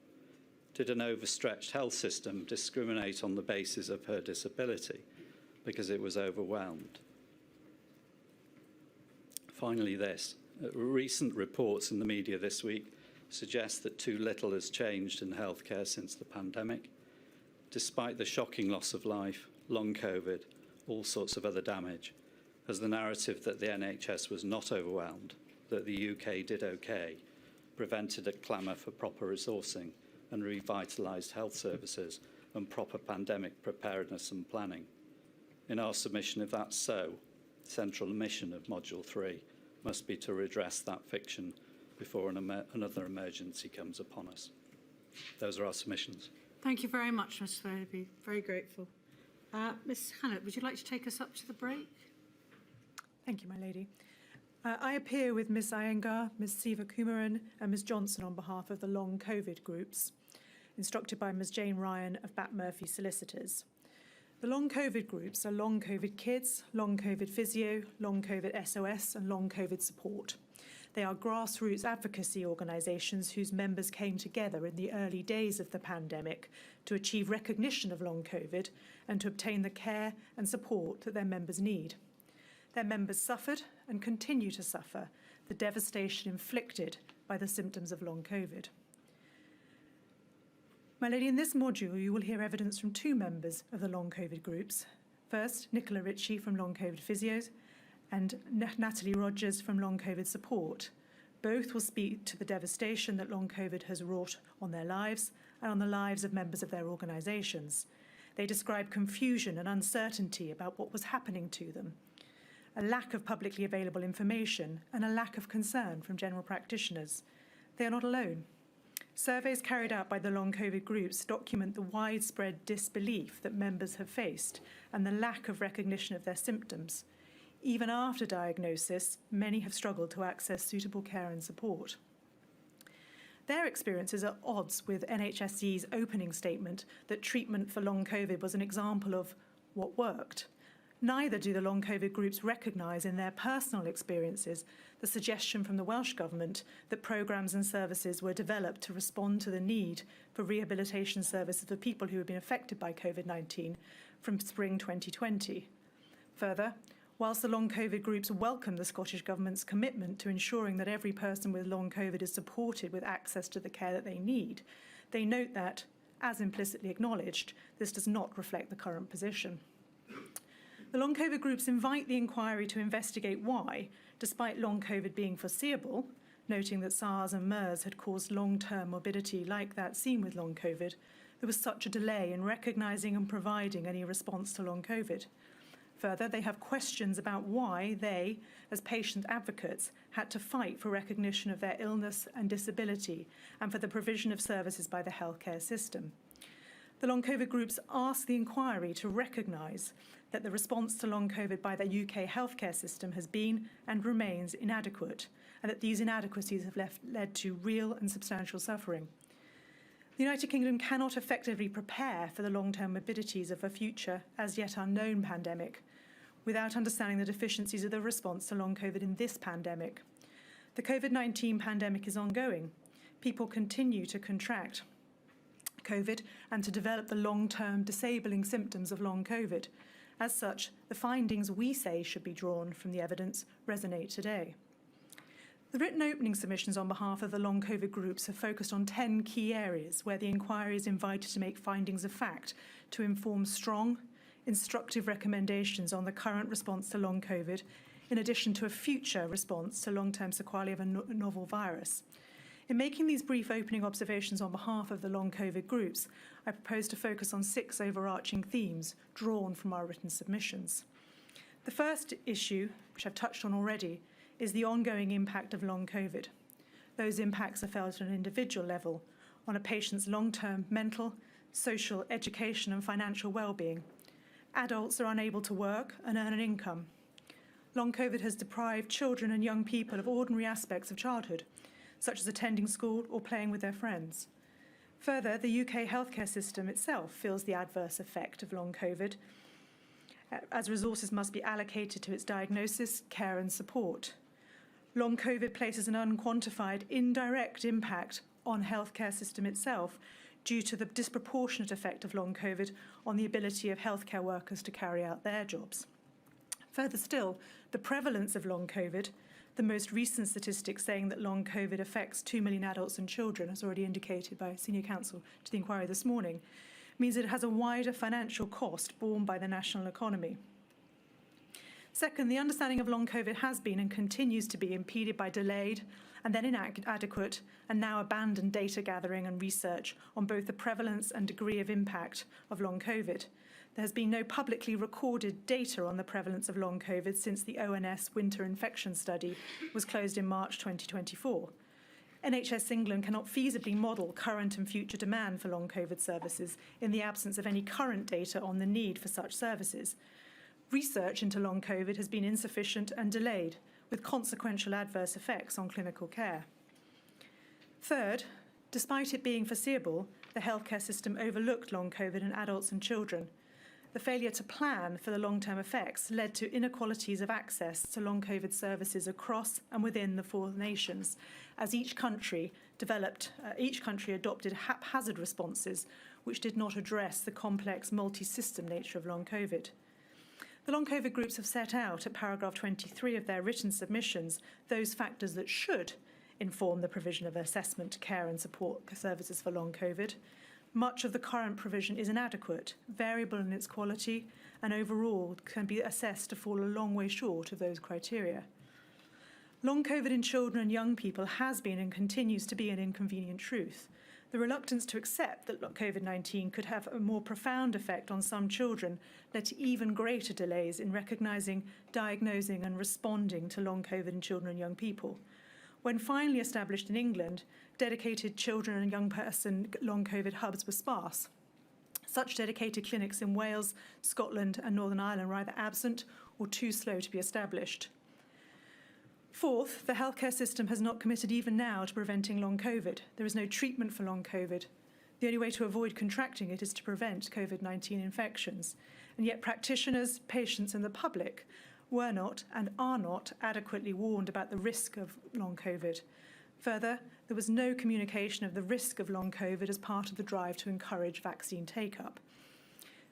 Did an overstretched health system discriminate on the basis of her disability because it was overwhelmed? Finally, this. Recent reports in the media this week suggest that too little has changed in healthcare since the pandemic. Despite the shocking loss of life, long COVID, all sorts of other damage, as the narrative that the NHS was not overwhelmed, that the UK did okay, prevented a clamour for proper resourcing and revitalised health services and proper pandemic preparedness and planning. In our submission, if that's so, the central mission of Module 3 must be to redress that fiction before another emergency comes upon us. Those are our submissions. Thank you very much, Mr Weatherby. Very grateful. Ms Hannett, would you like to take us up to the break? Thank you, my lady. I appear with Ms Iyengar, Ms Siva Kumaran and Ms Johnson on behalf of the long COVID groups, instructed by Ms Jane Ryan of Bat Murphy Solicitors. The long COVID groups are long COVID kids, long COVID physio, long COVID SOS and long COVID support. They are grassroots advocacy organisations whose members came together in the early days of the pandemic to achieve recognition of long COVID and to obtain the care and support that their members need. Their members suffered and continue to suffer the devastation inflicted by the symptoms of long COVID. My lady, in this module, you will hear evidence from two members of the long COVID groups. First, Nicola Ritchie from Long COVID Physios and Natalie Rogers from Long COVID Support. Both will speak to the devastation that long COVID has wrought on their lives and on the lives of members of their organisations. They describe confusion and uncertainty about what was happening to them. a lack of publicly available information, and a lack of concern from general practitioners. They are not alone. Surveys carried out by the long COVID groups document the widespread disbelief that members have faced and the lack of recognition of their symptoms. Even after diagnosis, many have struggled to access suitable care and support. Their experiences are at odds with NHSE's opening statement that treatment for long COVID was an example of what worked. Neither do the long COVID groups recognise in their personal experiences the suggestion from the Welsh Government that programmes and services were developed to respond to the need for rehabilitation services for people who have been affected by COVID-19 from spring 2020. Further, whilst the long COVID groups welcome the Scottish Government's commitment to ensuring that every person with long COVID is supported with access to the care that they need, they note that, as implicitly acknowledged, this does not reflect the current position. The long COVID groups invite the inquiry to investigate why, despite long COVID being foreseeable, noting that SARS and MERS had caused long-term morbidity like that seen with long COVID, there was such a delay in recognising and providing any response to long COVID. Further, they have questions about why they, as patient advocates, had to fight for recognition of their illness and disability and for the provision of services by the healthcare system. The long COVID groups ask the inquiry to recognise that the response to long COVID by the UK healthcare system has been and remains inadequate, and that these inadequacies have led to real and substantial suffering. The United Kingdom cannot effectively prepare for the long-term morbidities of a future, as yet unknown pandemic, without understanding the deficiencies of the response to long COVID in this pandemic. The COVID-19 pandemic is ongoing. People continue to contract COVID and to develop the long-term disabling symptoms of long COVID. As such, the findings we say should be drawn from the evidence resonate today. The written opening submissions on behalf of the long COVID groups have focused on 10 key areas where the inquiry is invited to make findings of fact to inform strong, instructive recommendations on the current response to long COVID, in addition to a future response to long-term sequelae of a novel virus. In making these brief opening observations on behalf of the long COVID groups, I propose to focus on 6 overarching themes drawn from our written submissions. The first issue, which I've touched on already, is the ongoing impact of long COVID. Those impacts are felt at an individual level, on a patient's long-term mental, social, education and financial well-being. Adults are unable to work and earn an income. Long COVID has deprived children and young people of ordinary aspects of childhood, such as attending school or playing with their friends. Further, the UK healthcare system itself feels the adverse effect of long COVID, as resources must be allocated to its diagnosis, care and support. Long COVID places an unquantified indirect impact on the healthcare system itself due to the disproportionate effect of long COVID on the ability of healthcare workers to carry out their jobs. Further still, the prevalence of long COVID, the most recent statistics saying that long COVID affects 2 million adults and children, as already indicated by senior counsel to the inquiry this morning, means that it has a wider financial cost borne by the national economy. Second, the understanding of long COVID has been and continues to be impeded by delayed and then inadequate and now abandoned data gathering and research on both the prevalence and degree of impact of long COVID. There has been no publicly recorded data on the prevalence of long COVID since the ONS winter infection study was closed in March 2024. NHS England cannot feasibly model current and future demand for long COVID services in the absence of any current data on the need for such services. Research into long COVID has been insufficient and delayed, with consequential adverse effects on clinical care. Third, despite it being foreseeable, the healthcare system overlooked long COVID in adults and children. The failure to plan for the long-term effects led to inequalities of access to long COVID services across and within the 4 nations, as each country adopted haphazard responses which did not address the complex multi-system nature of long COVID. The long COVID groups have set out at paragraph 23 of their written submissions those factors that should inform the provision of assessment, care and support services for long COVID. Much of the current provision is inadequate, variable in its quality, and overall can be assessed to fall a long way short of those criteria. Long COVID in children and young people has been and continues to be an inconvenient truth. The reluctance to accept that COVID-19 could have a more profound effect on some children led to even greater delays in recognising, diagnosing and responding to long COVID in children and young people. When finally established in England, dedicated children and young person long COVID hubs were sparse. Such dedicated clinics in Wales, Scotland and Northern Ireland were either absent or too slow to be established. Fourth, the healthcare system has not committed even now to preventing long COVID. There is no treatment for long COVID. The only way to avoid contracting it is to prevent COVID-19 infections. And yet practitioners, patients and the public were not and are not adequately warned about the risk of long COVID. Further, there was no communication of the risk of long COVID as part of the drive to encourage vaccine take-up.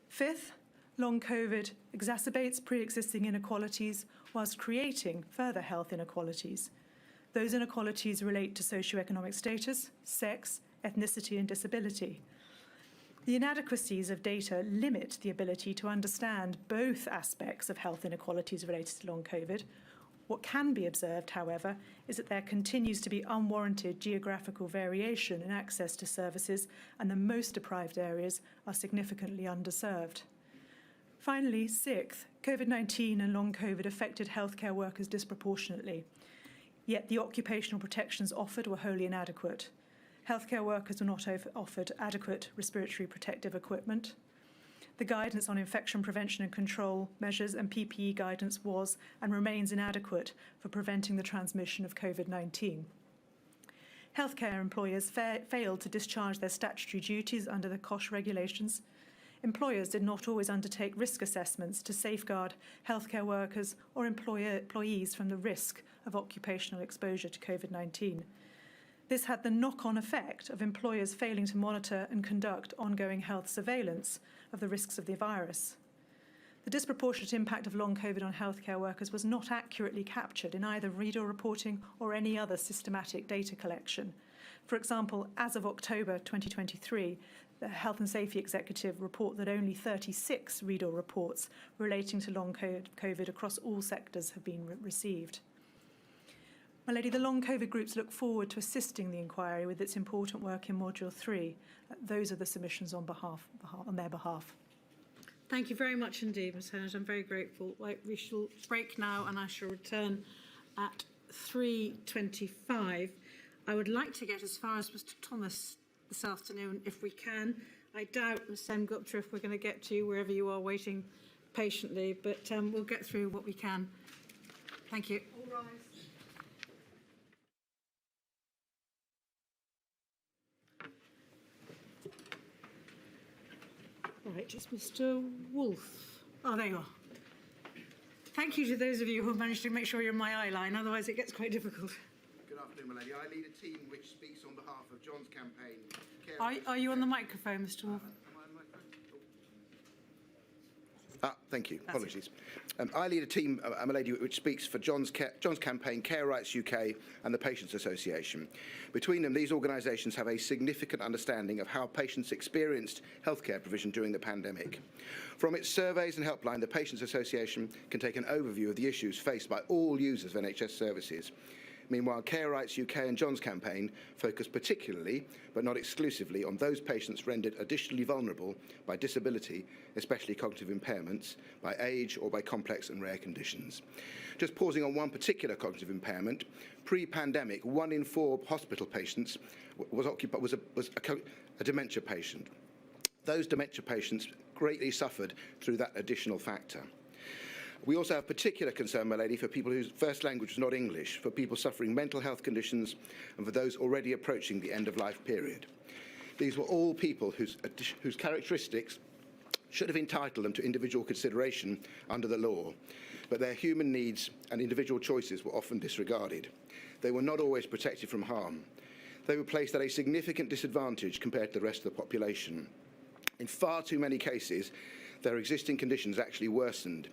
Fifth, long COVID exacerbates pre-existing inequalities whilst creating further health inequalities. Those inequalities relate to socioeconomic status, sex, ethnicity and disability. The inadequacies of data limit the ability to understand both aspects of health inequalities related to long COVID. What can be observed, however, is that there continues to be unwarranted geographical variation in access to services, and the most deprived areas are significantly underserved. Finally, sixth, COVID-19 and long COVID affected healthcare workers disproportionately, yet the occupational protections offered were wholly inadequate. Healthcare workers were not offered adequate respiratory protective equipment. The guidance on infection prevention and control measures and PPE guidance was and remains inadequate for preventing the transmission of COVID-19. Healthcare employers failed to discharge their statutory duties under the COSH regulations. Employers did not always undertake risk assessments to safeguard healthcare workers or employees from the risk of occupational exposure to COVID-19. This had the knock-on effect of employers failing to monitor and conduct ongoing health surveillance of the risks of the virus. The disproportionate impact of long COVID on healthcare workers was not accurately captured in either reader reporting or any other systematic data collection. For example, as of October 2023, the Health and Safety Executive report that only 36 reader reports relating to long COVID across all sectors have been received. My lady, the long COVID groups look forward to assisting the inquiry with its important work in Module 3. Those are the submissions on their behalf. Thank you very much indeed, Ms Hennett. I'm very grateful. We shall break now and I shall return at 3:25. I would like to get as far as Mr Thomas this afternoon if we can. I doubt, Ms Sengupta, if we're going to get to you wherever you are waiting patiently, but we'll get through what we can. Thank you. All rise. Right, it's Mr Wolfe. Oh, there you are. Thank you to those of you who have managed to make sure you're in my eye line, otherwise it gets quite difficult. Good afternoon, my lady. I lead a team which speaks on behalf of John's campaign. Are you on the microphone, Mr Wolfe? Thank you. Apologies. I lead a team, my lady, which speaks for John's campaign, Care Rights UK and the Patients Association. Between them, these organisations have a significant understanding of how patients experienced healthcare provision during the pandemic. From its surveys and helpline, the Patients Association can take an overview of the issues faced by all users of NHS services. Meanwhile, Care Rights UK and John's campaign focus particularly, but not exclusively, on those patients rendered additionally vulnerable by disability, especially cognitive impairments, by age or by complex and rare conditions. Just pausing on one particular cognitive impairment, pre-pandemic, 1 in 4 hospital patients was a dementia patient. Those dementia patients greatly suffered through that additional factor. We also have particular concern, my lady, for people whose first language is not English, for people suffering mental health conditions and for those already approaching the end-of-life period. These were all people whose characteristics should have entitled them to individual consideration under the law, but their human needs and individual choices were often disregarded. They were not always protected from harm. They were placed at a significant disadvantage compared to the rest of the population. In far too many cases, their existing conditions actually worsened,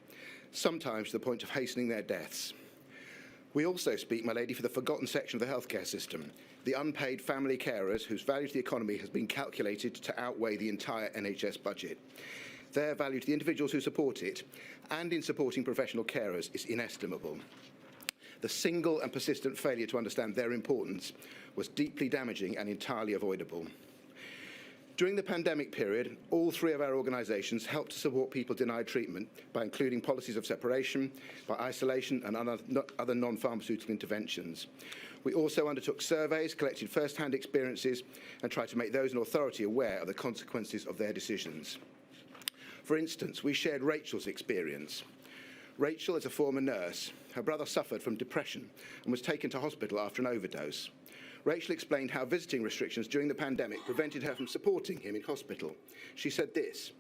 sometimes to the point of hastening their deaths. We also speak, my lady, for the forgotten section of the healthcare system, the unpaid family carers whose value to the economy has been calculated to outweigh the entire NHS budget. Their value to the individuals who support it, and in supporting professional carers, is inestimable. The single and persistent failure to understand their importance was deeply damaging and entirely avoidable. During the pandemic period, all three of our organisations helped to support people denied treatment by including policies of separation, by isolation and other non-pharmaceutical interventions. We also undertook surveys, collected first-hand experiences and tried to make those in authority aware of the consequences of their decisions. For instance, we shared Rachel's experience. Rachel is a former nurse. Her brother suffered from depression and was taken to hospital after an overdose. Rachel explained how visiting restrictions during the pandemic prevented her from supporting him in hospital. She said this: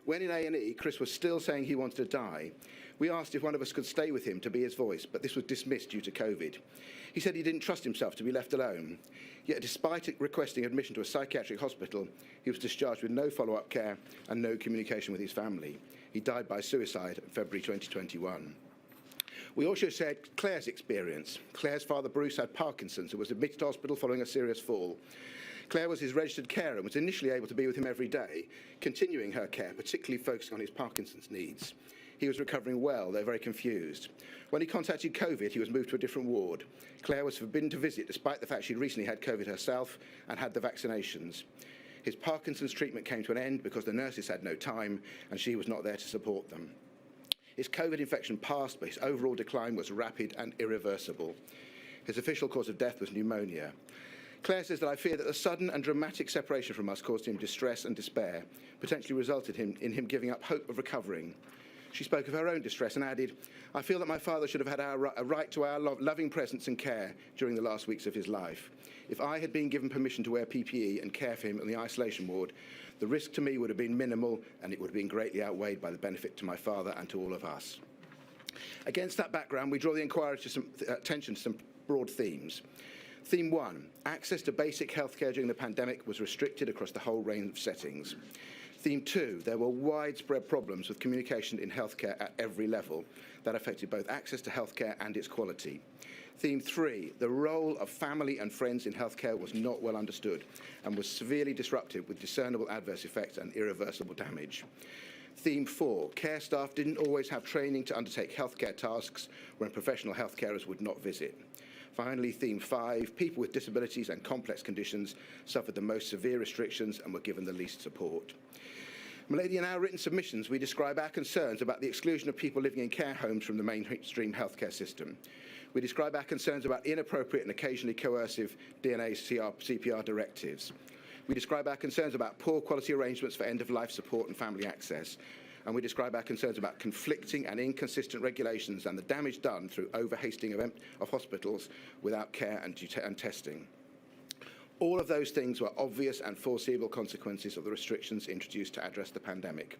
"When in A&E, Chris was still saying he wanted to die. We asked if one of us could stay with him to be his voice, but this was dismissed due to COVID. He said he didn't trust himself to be left alone. Yet despite requesting admission to a psychiatric hospital, he was discharged with no follow-up care and no communication with his family. He died by suicide in February 2021. We also shared Claire's experience. Claire's father, Bruce, had Parkinson's and was admitted to hospital following a serious fall. Claire was his registered carer and was initially able to be with him every day, continuing her care, particularly focusing on his Parkinson's needs. He was recovering well, though very confused. When he contacted COVID, he was moved to a different ward. Claire was forbidden to visit, despite the fact she'd recently had COVID herself and had the vaccinations. His Parkinson's treatment came to an end because the nurses had no time and she was not there to support them. His COVID infection passed, but his overall decline was rapid and irreversible. His official cause of death was pneumonia. Claire says that I fear that the sudden and dramatic separation from us caused him distress and despair, potentially resulted in him giving up hope of recovering. She spoke of her own distress and added, "I feel that my father should have had a right to our loving presence and care during the last weeks of his life. If I had been given permission to wear PPE and care for him in the isolation ward, the risk to me would have been minimal and it would have been greatly outweighed by the benefit to my father and to all of us." Against that background, we draw the inquiry to some attention to some broad themes. Theme 1, access to basic healthcare during the pandemic was restricted across the whole range of settings. Theme 2, there were widespread problems with communication in healthcare at every level that affected both access to healthcare and its quality. Theme 3, the role of family and friends in healthcare was not well understood and was severely disrupted with discernible adverse effects and irreversible damage. Theme 4, care staff didn't always have training to undertake healthcare tasks when professional health carers would not visit. Finally, Theme 5, people with disabilities and complex conditions suffered the most severe restrictions and were given the least support. Milady, in our written submissions, we describe our concerns about the exclusion of people living in care homes from the mainstream healthcare system. We describe our concerns about inappropriate and occasionally coercive DNA CPR directives. We describe our concerns about poor quality arrangements for end-of-life support and family access. And we describe our concerns about conflicting and inconsistent regulations and the damage done through overhasting of hospitals without care and testing. All of those things were obvious and foreseeable consequences of the restrictions introduced to address the pandemic.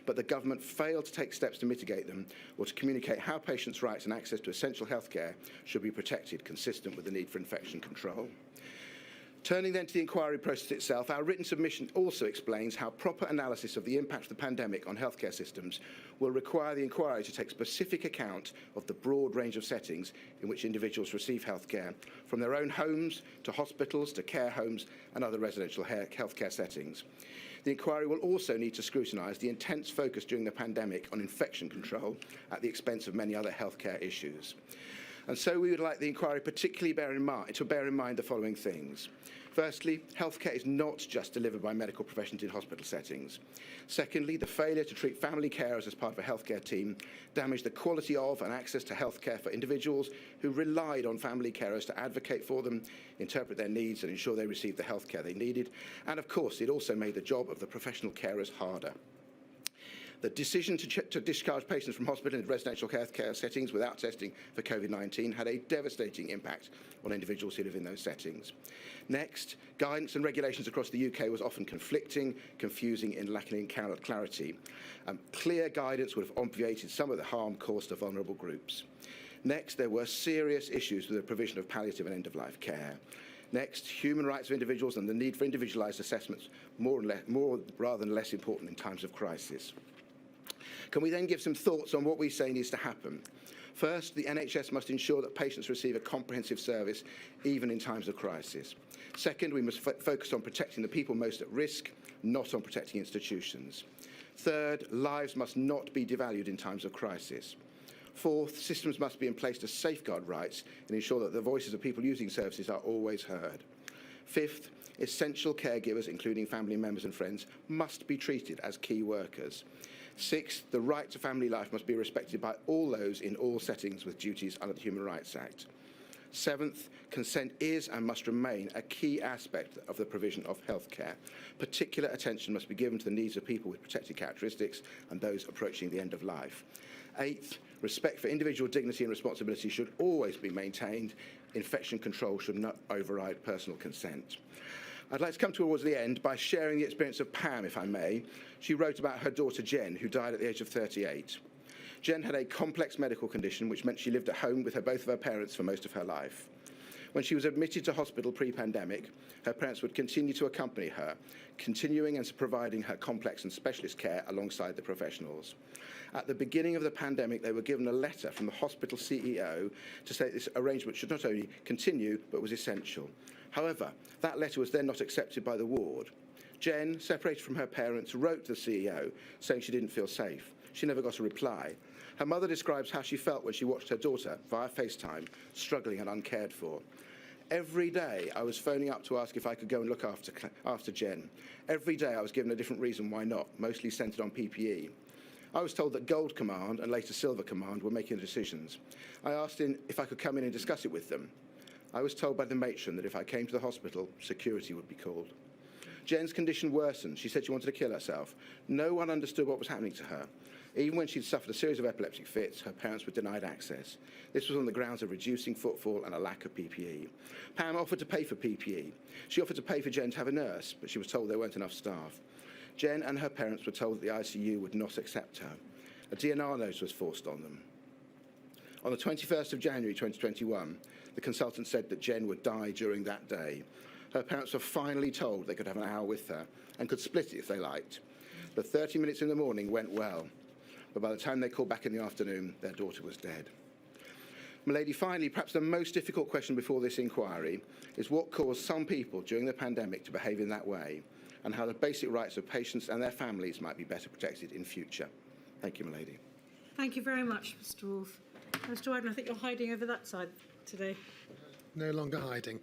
But the government failed to take steps to mitigate them or to communicate how patients' rights and access to essential healthcare should be protected, consistent with the need for infection control. Turning then to the inquiry process itself, our written submission also explains how proper analysis of the impact of the pandemic on healthcare systems will require the inquiry to take specific account of the broad range of settings in which individuals receive healthcare, from their own homes to hospitals to care homes and other residential healthcare settings. The inquiry will also need to scrutinise the intense focus during the pandemic on infection control at the expense of many other healthcare issues. And so we would like the inquiry particularly bear in mind the following things. Firstly, healthcare is not just delivered by medical professions in hospital settings. Secondly, the failure to treat family carers as part of a healthcare team damaged the quality of and access to healthcare for individuals who relied on family carers to advocate for them, interpret their needs and ensure they received the healthcare they needed. And of course, it also made the job of the professional carers harder. The decision to discharge patients from hospital and residential healthcare settings without testing for COVID-19 had a devastating impact on individuals who live in those settings. Next, guidance and regulations across the UK was often conflicting, confusing and lacking in clarity. Clear guidance would have obviated some of the harm caused to vulnerable groups. Next, there were serious issues with the provision of palliative and end-of-life care. Next, human rights of individuals and the need for individualised assessments more rather than less important in times of crisis. Can we then give some thoughts on what we say needs to happen? First, the NHS must ensure that patients receive a comprehensive service, even in times of crisis. Second, we must focus on protecting the people most at risk, not on protecting institutions. Third, lives must not be devalued in times of crisis. Fourth, systems must be in place to safeguard rights and ensure that the voices of people using services are always heard. Fifth, Essential caregivers, including family members and friends, must be treated as key workers. 6, the right to family life must be respected by all those in all settings with duties under the Human Rights Act. 7th, consent is and must remain a key aspect of the provision of healthcare. Particular attention must be given to the needs of people with protected characteristics and those approaching the end of life. 8th, respect for individual dignity and responsibility should always be maintained. Infection control should not override personal consent. I'd like to come towards the end by sharing the experience of Pam, if I may. She wrote about her daughter Jen, who died at the age of 38. Jen had a complex medical condition which meant she lived at home with both of her parents for most of her life. When she was admitted to hospital pre-pandemic, her parents would continue to accompany her, continuing and providing her complex and specialist care alongside the professionals. At the beginning of the pandemic, they were given a letter from the hospital CEO to say this arrangement should not only continue, but was essential. However, that letter was then not accepted by the ward. Jen, separated from her parents, wrote to the CEO saying she didn't feel safe. She never got a reply. Her mother describes how she felt when she watched her daughter, via FaceTime, struggling and uncared for. Every day I was phoning up to ask if I could go and look after Jen. Every day I was given a different reason why not, mostly centred on PPE. I was told that Gold Command and later Silver Command were making the decisions. I asked if I could come in and discuss it with them. I was told by the matron that if I came to the hospital, security would be called. Jen's condition worsened. She said she wanted to kill herself. No one understood what was happening to her. Even when she'd suffered a series of epileptic fits, her parents were denied access. This was on the grounds of reducing footfall and a lack of PPE. Pam offered to pay for PPE. She offered to pay for Jen to have a nurse, but she was told there weren't enough staff. Jen and her parents were told that the ICU would not accept her. A DNR notice was forced on them. On the 21st of January 2021, the consultant said that Jen would die during that day. Her parents were finally told they could have an hour with her and could split it if they liked. The 30 minutes in the morning went well, but by the time they called back in the afternoon, their daughter was dead. Milady, finally, perhaps the most difficult question before this inquiry is what caused some people during the pandemic to behave in that way, and how the basic rights of patients and their families might be better protected in future. Thank you, Milady. Thank you very much, Mr. Wolfe. Mr. Wyden, I think you're hiding over that side today. No longer hiding.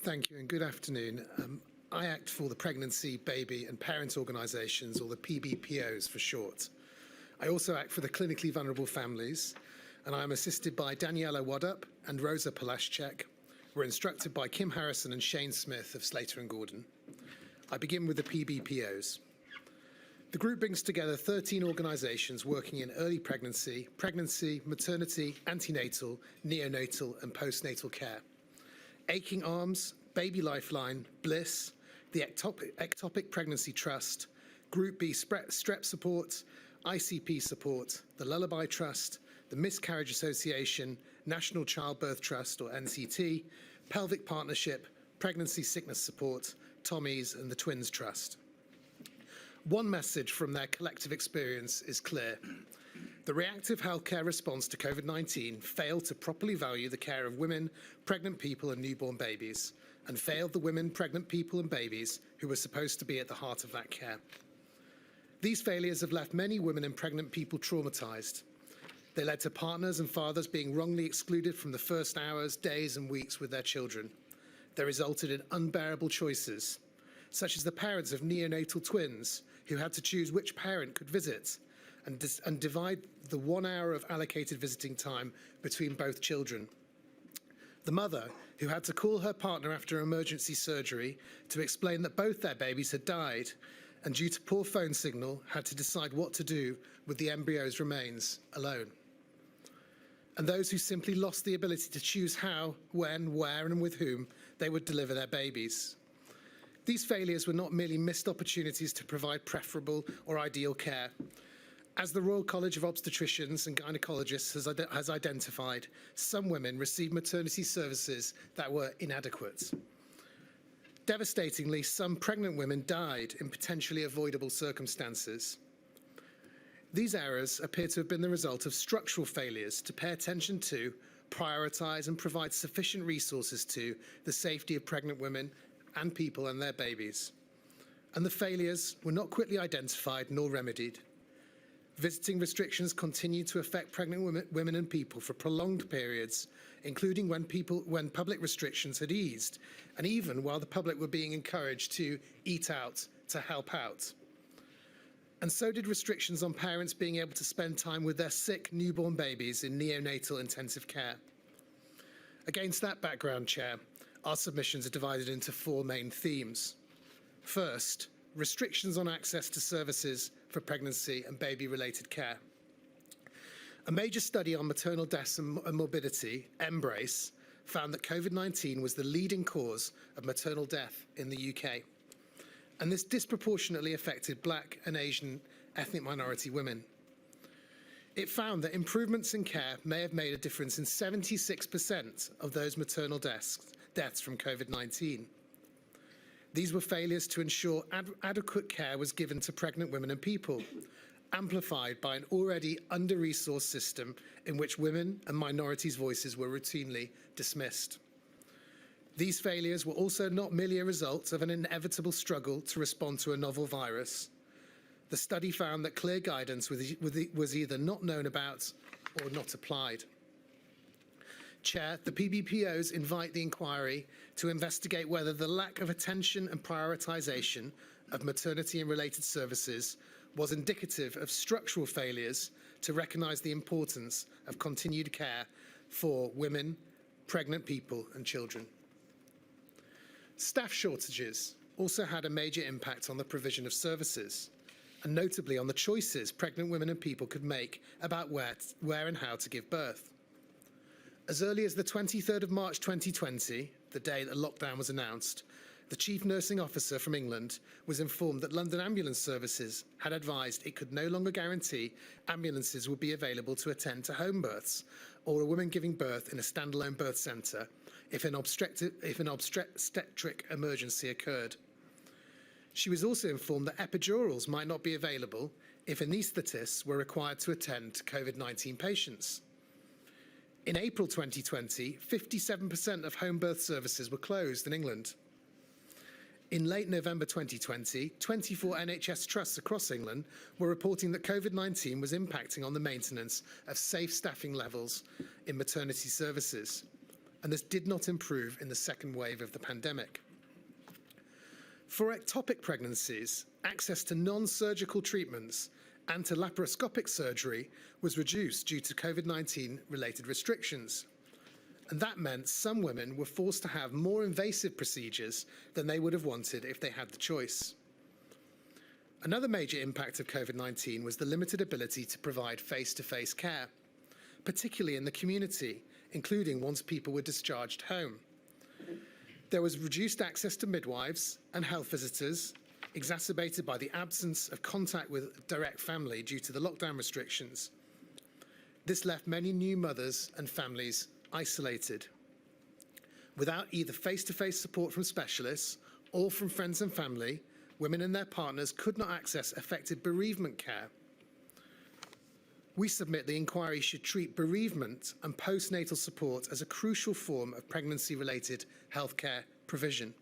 Thank you and good afternoon. I act for the Pregnancy, Baby and Parent Organisations, or the PBPOs for short. I also act for the Clinically Vulnerable Families, and I am assisted by Daniela Wadup and Rosa Palaschek. We're instructed by Kim Harrison and Shane Smith of Slater and Gordon. I begin with the PBPOs. The group brings together 13 organisations working in early pregnancy, maternity, antenatal, neonatal and postnatal care. Aching Arms, Baby Lifeline, Bliss, the Ectopic Pregnancy Trust, Group B Strep Support, ICP Support, the Lullaby Trust, the Miscarriage Association, National Childbirth Trust or NCT, Pelvic Partnership, Pregnancy Sickness Support, Tommy's and the Twins Trust. One message from their collective experience is clear. The reactive healthcare response to COVID-19 failed to properly value the care of women, pregnant people and newborn babies, and failed the women, pregnant people and babies who were supposed to be at the heart of that care. These failures have left many women and pregnant people traumatised. They led to partners and fathers being wrongly excluded from the first hours, days and weeks with their children. They resulted in unbearable choices, such as the parents of neonatal twins who had to choose which parent could visit and divide the 1 hour of allocated visiting time between both children. The mother, who had to call her partner after emergency surgery to explain that both their babies had died, and due to poor phone signal, had to decide what to do with the embryo's remains alone. And those who simply lost the ability to choose how, when, where, and with whom they would deliver their babies. These failures were not merely missed opportunities to provide preferable or ideal care. As the Royal College of Obstetricians and Gynecologists has identified, some women received maternity services that were inadequate. Devastatingly, some pregnant women died in potentially avoidable circumstances. These errors appear to have been the result of structural failures to pay attention to, prioritise and provide sufficient resources to the safety of pregnant women and people and their babies. And the failures were not quickly identified nor remedied. Visiting restrictions continue to affect pregnant women and people for prolonged periods, including when public restrictions had eased, and even while the public were being encouraged to eat out to help out. And so did restrictions on parents being able to spend time with their sick newborn babies in neonatal intensive care. Against that background, Chair, our submissions are divided into 4 main themes. First, restrictions on access to services for pregnancy and baby-related care. A major study on maternal deaths and morbidity, Embrace, found that COVID-19 was the leading cause of maternal death in the UK. And this disproportionately affected Black and Asian ethnic minority women. It found that improvements in care may have made a difference in 76% of those maternal deaths from COVID-19. These were failures to ensure adequate care was given to pregnant women and people, amplified by an already under-resourced system in which women and minorities' voices were routinely dismissed. These failures were also not merely a result of an inevitable struggle to respond to a novel virus. The study found that clear guidance was either not known about or not applied. Chair, the PBPOs invite the inquiry to investigate whether the lack of attention and prioritisation of maternity and related services was indicative of structural failures to recognise the importance of continued care for women, pregnant people and children. Staff shortages also had a major impact on the provision of services, and notably on the choices pregnant women and people could make about where and how to give birth. As early as the 23rd of March 2020, the day that lockdown was announced, the Chief Nursing Officer from England was informed that London Ambulance Services had advised it could no longer guarantee ambulances would be available to attend to home births or a woman giving birth in a standalone birth centre if an obstetric emergency occurred. She was also informed that epidurals might not be available if anaesthetists were required to attend to COVID-19 patients. In April 2020, 57% of home birth services were closed in England. In late November 2020, 24 NHS trusts across England were reporting that COVID-19 was impacting on the maintenance of safe staffing levels in maternity services, and this did not improve in the second wave of the pandemic. For ectopic pregnancies, access to non-surgical treatments and to laparoscopic surgery was reduced due to COVID-19 related restrictions. And that meant some women were forced to have more invasive procedures than they would have wanted if they had the choice. Another major impact of COVID-19 was the limited ability to provide face-to-face care, particularly in the community, including once people were discharged home. There was reduced access to midwives and health visitors, exacerbated by the absence of contact with direct family due to the lockdown restrictions. This left many new mothers and families isolated. Without either face-to-face support from specialists or from friends and family, women and their partners could not access effective bereavement care. We submit the inquiry should treat bereavement and postnatal support as a crucial form of pregnancy-related healthcare provision.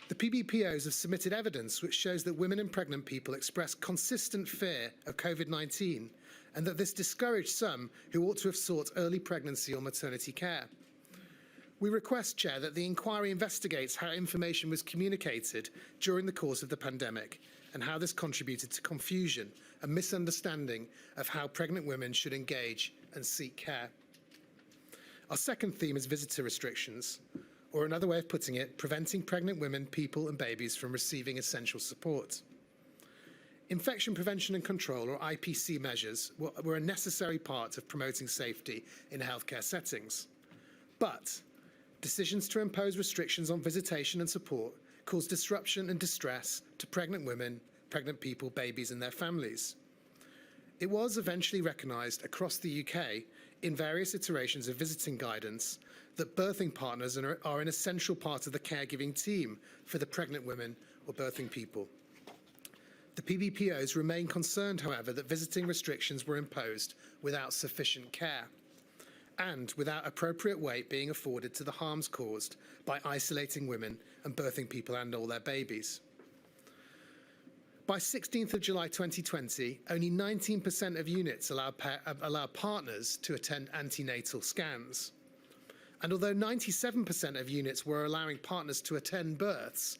The PBPOs have submitted evidence which shows that women and pregnant people express consistent fear of COVID-19 and that this discouraged some who ought to have sought early pregnancy or maternity care. We request, Chair, that the inquiry investigates how information was communicated during the course of the pandemic and how this contributed to confusion and misunderstanding of how pregnant women should engage and seek care. Our second theme is visitor restrictions, or another way of putting it, preventing pregnant women, people and babies from receiving essential support. Infection prevention and control, or IPC measures, were a necessary part of promoting safety in healthcare settings. But decisions to impose restrictions on visitation and support caused disruption and distress to pregnant women, pregnant people, babies and their families. It was eventually recognised across the UK in various iterations of visiting guidance that birthing partners are an essential part of the caregiving team for the pregnant women or birthing people. The PBPOs remain concerned, however, that visiting restrictions were imposed without sufficient care and without appropriate weight being afforded to the harms caused by isolating women and birthing people and all their babies. By 16th of July 2020, only 19% of units allow partners to attend antenatal scans. And although 97% of units were allowing partners to attend births,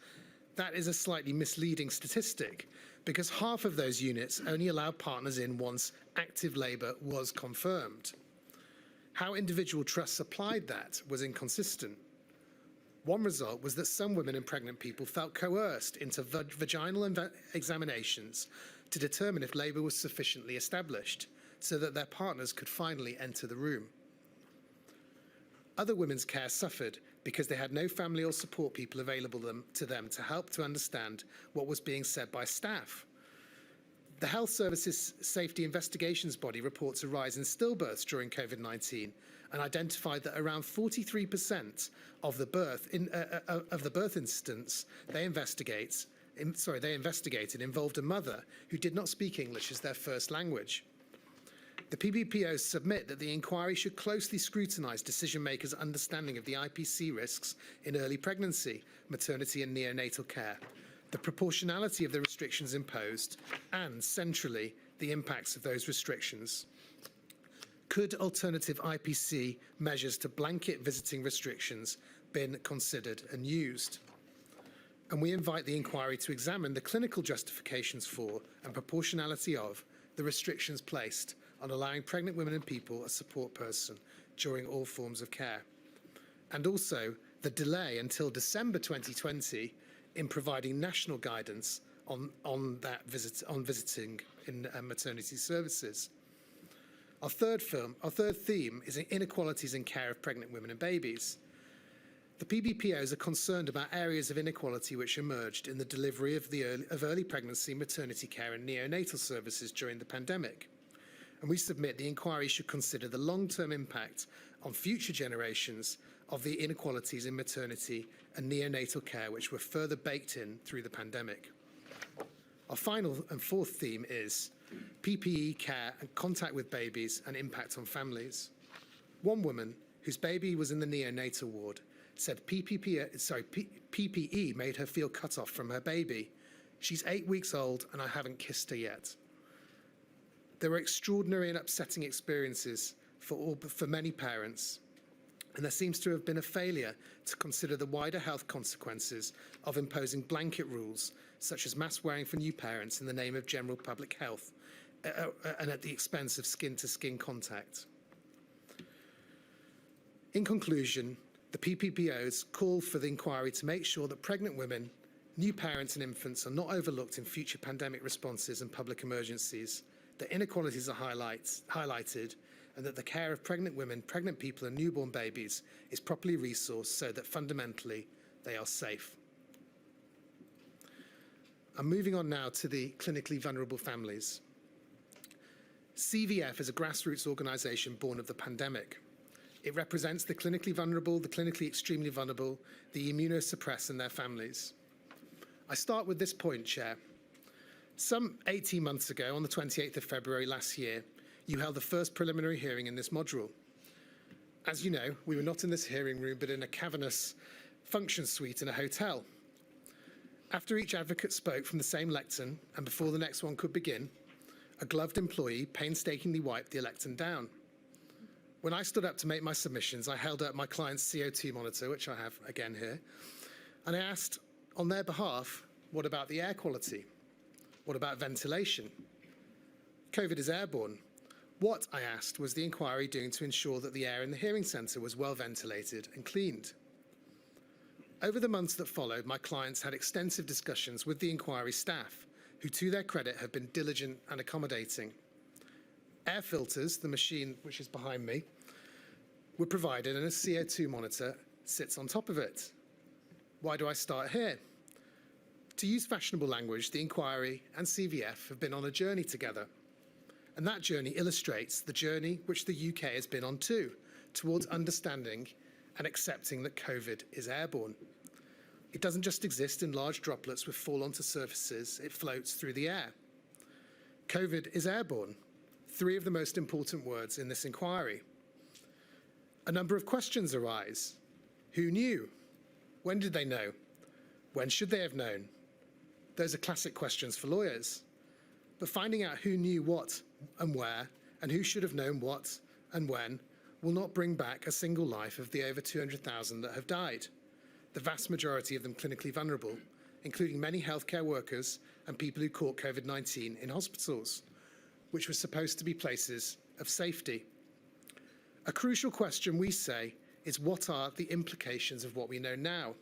that is a slightly misleading statistic, because half of those units only allowed partners in once active labour was confirmed. How individual trusts applied that was inconsistent. One result was that some women and pregnant people felt coerced into vaginal examinations to determine if labour was sufficiently established, so that their partners could finally enter the room. Other women's care suffered because they had no family or support people available to them to help to understand what was being said by staff. The Health Services Safety Investigations Body reports a rise in stillbirths during COVID-19 and identified that around 43% of the birth incidents they investigated involved a mother who did not speak English as their first language. The PBPOs submit that the inquiry should closely scrutinise decision-makers' understanding of the IPC risks in early pregnancy, maternity and neonatal care, the proportionality of the restrictions imposed, and, centrally, the impacts of those restrictions. Could alternative IPC measures to blanket visiting restrictions been considered and used? And we invite the inquiry to examine the clinical justifications for and proportionality of the restrictions placed on allowing pregnant women and people a support person during all forms of care. And also the delay until December 2020 in providing national guidance on visiting in maternity services. Our third theme is inequalities in care of pregnant women and babies. The PBPOs are concerned about areas of inequality which emerged in the delivery of early pregnancy, maternity care and neonatal services during the pandemic. And we submit the inquiry should consider the long-term impact on future generations of the inequalities in maternity and neonatal care which were further baked in through the pandemic. Our final and fourth theme is PPE care and contact with babies and impact on families. One woman whose baby was in the neonatal ward said PPE made her feel cut off from her baby. She's 8 weeks old and I haven't kissed her yet. There were extraordinary and upsetting experiences for many parents, and there seems to have been a failure to consider the wider health consequences of imposing blanket rules, such as mask wearing for new parents in the name of general public health, and at the expense of skin-to-skin contact. In conclusion, the PPPOs call for the inquiry to make sure that pregnant women, new parents and infants are not overlooked in future pandemic responses and public emergencies, that inequalities are highlighted, and that the care of pregnant women, pregnant people and newborn babies is properly resourced so that fundamentally they are safe. I'm moving on now to the clinically vulnerable families. CVF is a grassroots organisation born of the pandemic. It represents the clinically vulnerable, the clinically extremely vulnerable, the immunosuppressed and their families. I start with this point, Chair. Some 18 months ago, on the 28th of February last year, you held the first preliminary hearing in this module. As you know, we were not in this hearing room, but in a cavernous function suite in a hotel. After each advocate spoke from the same lectern, and before the next one could begin, a gloved employee painstakingly wiped the lectern down. When I stood up to make my submissions, I held up my client's CO2 monitor, which I have again here, and I asked, on their behalf, what about the air quality? What about ventilation? COVID is airborne. What, I asked, was the inquiry doing to ensure that the air in the hearing centre was well ventilated and cleaned? Over the months that followed, my clients had extensive discussions with the inquiry staff, who, to their credit, have been diligent and accommodating. Air filters, the machine which is behind me, were provided and a CO2 monitor sits on top of it. Why do I start here? To use fashionable language, the inquiry and CVF have been on a journey together. And that journey illustrates the journey which the UK has been on too, towards understanding and accepting that COVID is airborne. It doesn't just exist in large droplets which fall onto surfaces, it floats through the air. COVID is airborne, three of the most important words in this inquiry. A number of questions arise. Who knew? When did they know? When should they have known? Those are classic questions for lawyers. But finding out who knew what and where, and who should have known what and when, will not bring back a single life of the over 200,000 that have died, the vast majority of them clinically vulnerable, including many healthcare workers and people who caught COVID-19 in hospitals, which were supposed to be places of safety. A crucial question, we say, is what are the implications of what we know now?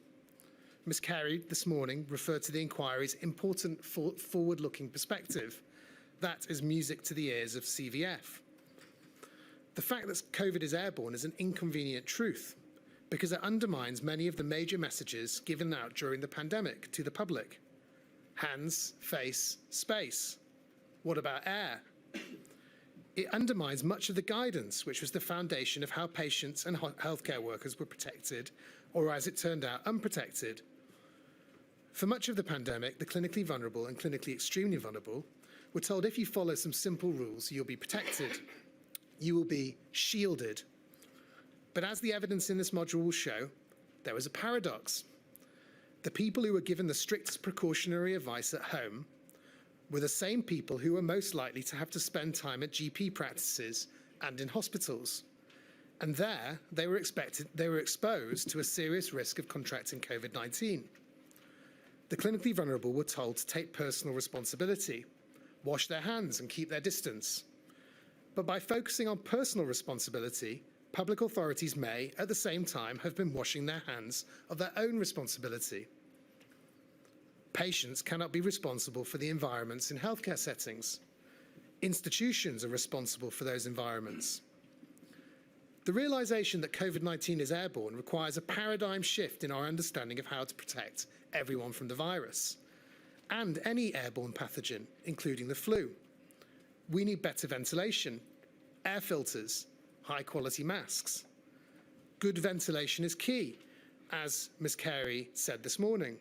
Ms Carey this morning referred to the inquiry's important forward-looking perspective. That is music to the ears of CVF. The fact that COVID is airborne is an inconvenient truth because it undermines many of the major messages given out during the pandemic to the public. Hands, face, space. What about air? It undermines much of the guidance, which was the foundation of how patients and healthcare workers were protected, or as it turned out, unprotected. For much of the pandemic, the clinically vulnerable and clinically extremely vulnerable were told if you follow some simple rules, you'll be protected. You will be shielded. But as the evidence in this module will show, there was a paradox. The people who were given the strictest precautionary advice at home were the same people who were most likely to have to spend time at GP practices and in hospitals. And there, they were exposed to a serious risk of contracting COVID-19. The clinically vulnerable were told to take personal responsibility, wash their hands and keep their distance. But by focusing on personal responsibility, public authorities may, at the same time, have been washing their hands of their own responsibility. Patients cannot be responsible for the environments in healthcare settings. Institutions are responsible for those environments. The realization that COVID-19 is airborne requires a paradigm shift in our understanding of how to protect everyone from the virus and any airborne pathogen, including the flu. We need better ventilation, air filters, high-quality masks. Good ventilation is key, as Ms Carey said this morning.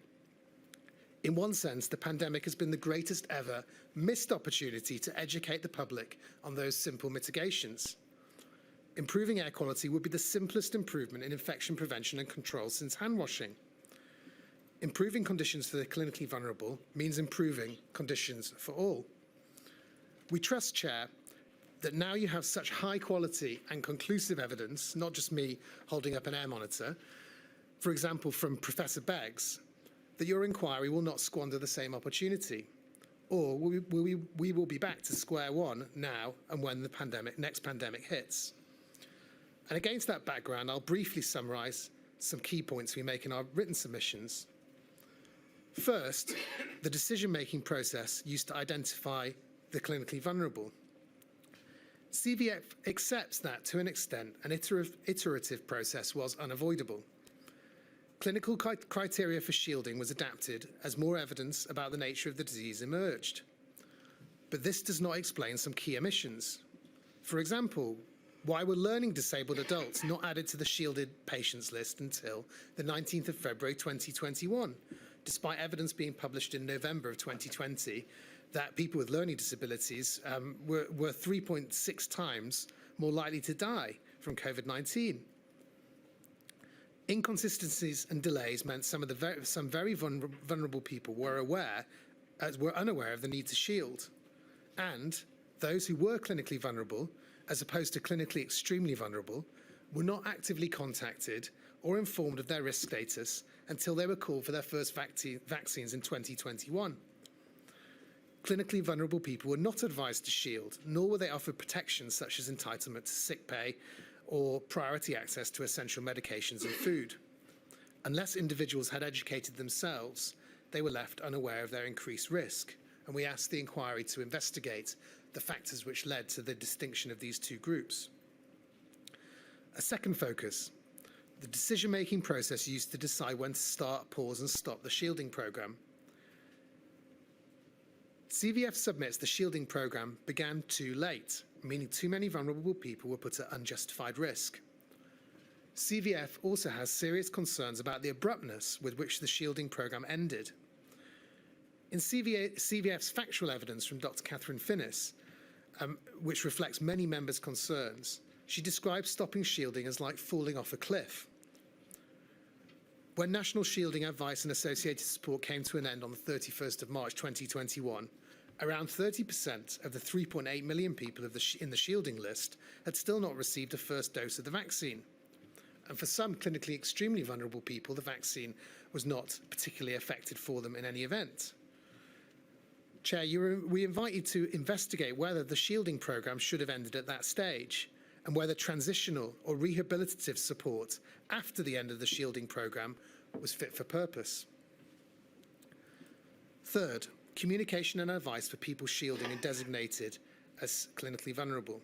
In one sense, the pandemic has been the greatest ever missed opportunity to educate the public on those simple mitigations. Improving air quality would be the simplest improvement in infection prevention and control since hand washing. Improving conditions for the clinically vulnerable means improving conditions for all. We trust, Chair, that now you have such high quality and conclusive evidence, not just me holding up an air monitor, for example, from Professor Beggs, that your inquiry will not squander the same opportunity. Or we will be back to square one now and when the next pandemic hits. And against that background, I'll briefly summarise some key points we make in our written submissions. First, the decision-making process used to identify the clinically vulnerable. CVF accepts that, to an extent, an iterative process was unavoidable. Clinical criteria for shielding was adapted as more evidence about the nature of the disease emerged. But this does not explain some key omissions. For example, why were learning disabled adults not added to the shielded patients list until the 19th of February 2021, despite evidence being published in November of 2020 that people with learning disabilities were 3.6 times more likely to die from COVID-19. Inconsistencies and delays meant some very vulnerable people were unaware of the need to shield, and those who were clinically vulnerable, as opposed to clinically extremely vulnerable, were not actively contacted or informed of their risk status until they were called for their first vaccines in 2021. Clinically vulnerable people were not advised to shield, nor were they offered protections such as entitlement to sick pay or priority access to essential medications and food. Unless individuals had educated themselves, they were left unaware of their increased risk, and we asked the inquiry to investigate the factors which led to the distinction of these two groups. A second focus, the decision-making process used to decide when to start, pause and stop the shielding programme. CVF submits the shielding programme began too late, meaning too many vulnerable people were put at unjustified risk. CVF also has serious concerns about the abruptness with which the shielding programme ended. In CVF's factual evidence from Dr. Catherine Finnis, which reflects many members' concerns, she describes stopping shielding as like falling off a cliff. When national shielding advice and associated support came to an end on the 31st of March 2021, around 30% of the 3.8 million people in the shielding list had still not received a first dose of the vaccine. And for some clinically extremely vulnerable people, the vaccine was not particularly effective for them in any event. Chair, we invite you to investigate whether the shielding programme should have ended at that stage, and whether transitional or rehabilitative support after the end of the shielding programme was fit for purpose. Third, communication and advice for people shielding and designated as clinically vulnerable.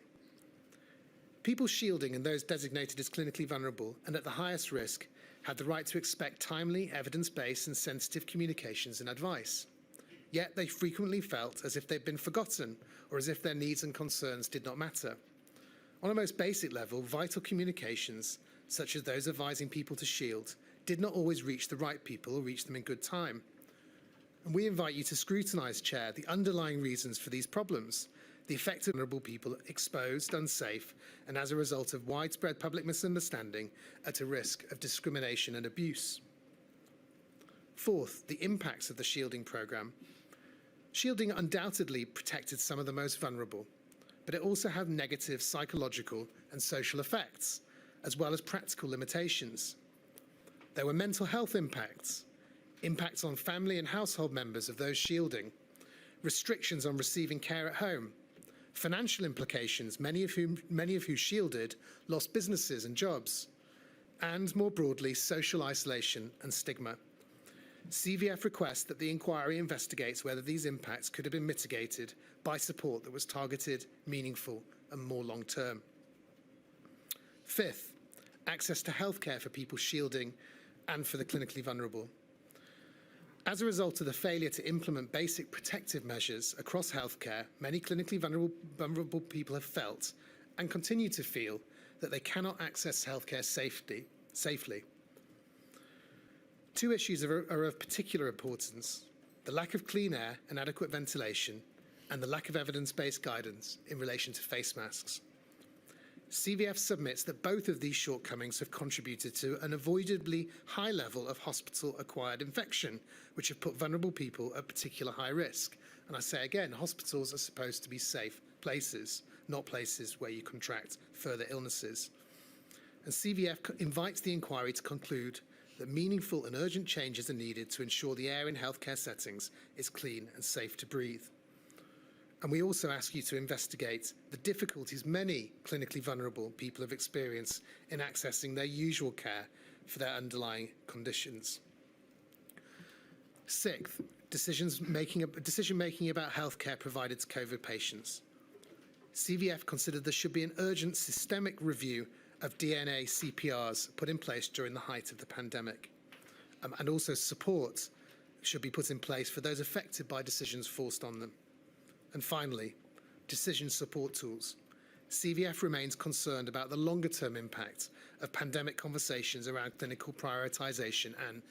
People shielding and those designated as clinically vulnerable and at the highest risk had the right to expect timely, evidence-based and sensitive communications and advice. Yet they frequently felt as if they'd been forgotten or as if their needs and concerns did not matter. On a most basic level, vital communications, such as those advising people to shield, did not always reach the right people or reach them in good time. And we invite you to scrutinise, Chair, the underlying reasons for these problems, the effect of vulnerable people exposed, unsafe, and as a result of widespread public misunderstanding at a risk of discrimination and abuse. Fourth, the impacts of the shielding programme. Shielding undoubtedly protected some of the most vulnerable, but it also had negative psychological and social effects, as well as practical limitations. There were mental health impacts, impacts on family and household members of those shielding, restrictions on receiving care at home, financial implications, many of who shielded lost businesses and jobs, and more broadly, social isolation and stigma. CVF requests that the inquiry investigates whether these impacts could have been mitigated by support that was targeted, meaningful and more long-term. Fifth, access to healthcare for people shielding and for the clinically vulnerable. As a result of the failure to implement basic protective measures across healthcare, many clinically vulnerable people have felt and continue to feel that they cannot access healthcare safely. Two issues are of particular importance: the lack of clean air and adequate ventilation, and the lack of evidence-based guidance in relation to face masks. CVF submits that both of these shortcomings have contributed to an avoidably high level of hospital-acquired infection, which have put vulnerable people at particular high risk. And I say again, hospitals are supposed to be safe places, not places where you contract further illnesses. And CVF invites the inquiry to conclude that meaningful and urgent changes are needed to ensure the air in healthcare settings is clean and safe to breathe. And we also ask you to investigate the difficulties many clinically vulnerable people have experienced in accessing their usual care for their underlying conditions. Sixth, decision making about healthcare provided to COVID patients. CVF considered there should be an urgent systemic review of DNA CPRs put in place during the height of the pandemic. And also support should be put in place for those affected by decisions forced on them. And finally, decision support tools. CVF remains concerned about the longer-term impact of pandemic conversations around clinical prioritisation and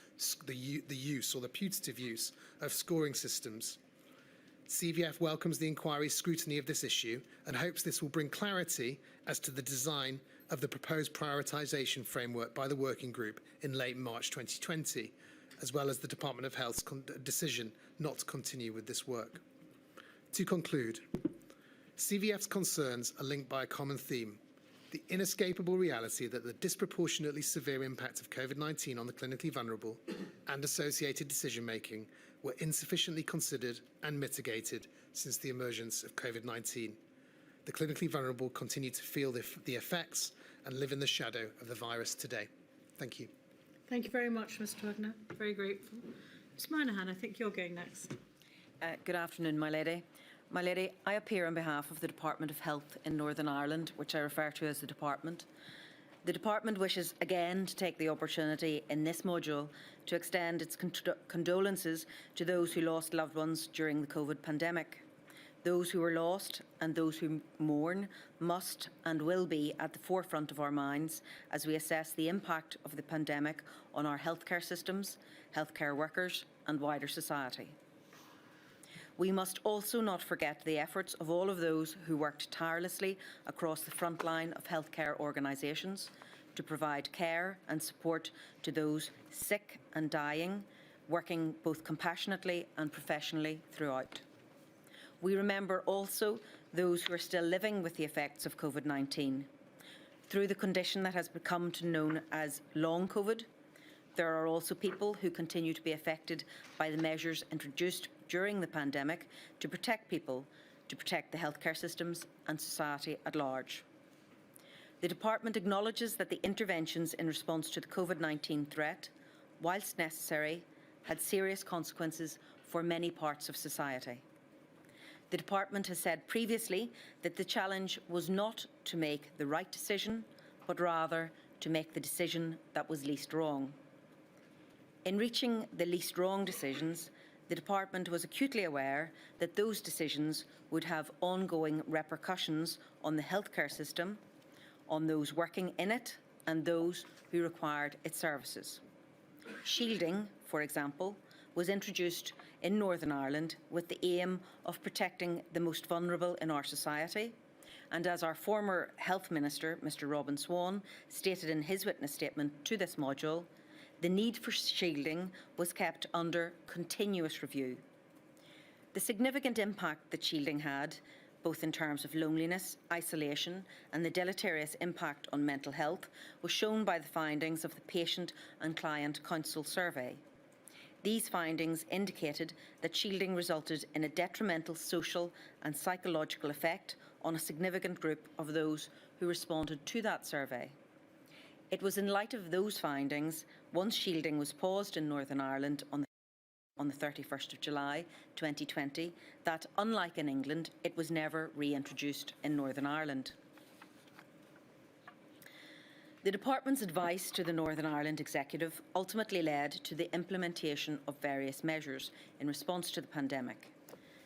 the use or the putative use of scoring systems. CVF welcomes the inquiry's scrutiny of this issue and hopes this will bring clarity as to the design of the proposed prioritisation framework by the working group in late March 2020, as well as the Department of Health's decision not to continue with this work. To conclude, CVF's concerns are linked by a common theme: the inescapable reality that the disproportionately severe impact of COVID-19 on the clinically vulnerable and associated decision-making were insufficiently considered and mitigated since the emergence of COVID-19. The clinically vulnerable continue to feel the effects and live in the shadow of the virus today. Thank you. Thank you very much, Mr. Wagner. Very grateful. Ms Moynihan, I think you're going next. Good afternoon, my lady. My lady, I appear on behalf of the Department of Health in Northern Ireland, which I refer to as the Department. The Department wishes again to take the opportunity in this module to extend its condolences to those who lost loved ones during the COVID pandemic. Those who were lost and those who mourn must and will be at the forefront of our minds as we assess the impact of the pandemic on our healthcare systems, healthcare workers and wider society. We must also not forget the efforts of all of those who worked tirelessly across the front line of healthcare organisations to provide care and support to those sick and dying, working both compassionately and professionally throughout. We remember also those who are still living with the effects of COVID-19. Through the condition that has become known as long COVID, there are also people who continue to be affected by the measures introduced during the pandemic to protect people, to protect the healthcare systems and society at large. The Department acknowledges that the interventions in response to the COVID-19 threat, whilst necessary, had serious consequences for many parts of society. The Department has said previously that the challenge was not to make the right decision, but rather to make the decision that was least wrong. In reaching the least wrong decisions, the Department was acutely aware that those decisions would have ongoing repercussions on the healthcare system, on those working in it and those who required its services. Shielding, for example, was introduced in Northern Ireland with the aim of protecting the most vulnerable in our society, and as our former Health Minister, Mr Robin Swan, stated in his witness statement to this module, the need for shielding was kept under continuous review. The significant impact that shielding had, both in terms of loneliness, isolation and the deleterious impact on mental health, was shown by the findings of the Patient and Client Council survey. These findings indicated that shielding resulted in a detrimental social and psychological effect on a significant group of those who responded to that survey. It was in light of those findings, once shielding was paused in Northern Ireland on the 31st of July 2020, that, unlike in England, it was never reintroduced in Northern Ireland. The Department's advice to the Northern Ireland Executive ultimately led to the implementation of various measures in response to the pandemic.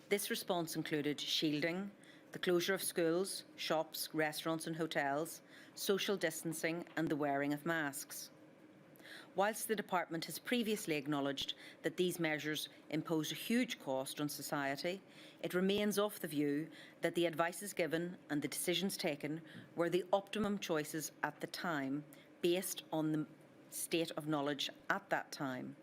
This response included shielding, the closure of schools, shops, restaurants and hotels, social distancing and the wearing of masks. Whilst the Department has previously acknowledged that these measures impose a huge cost on society, it remains of the view that the advices given and the decisions taken were the optimum choices at the time, based on the state of knowledge at that time.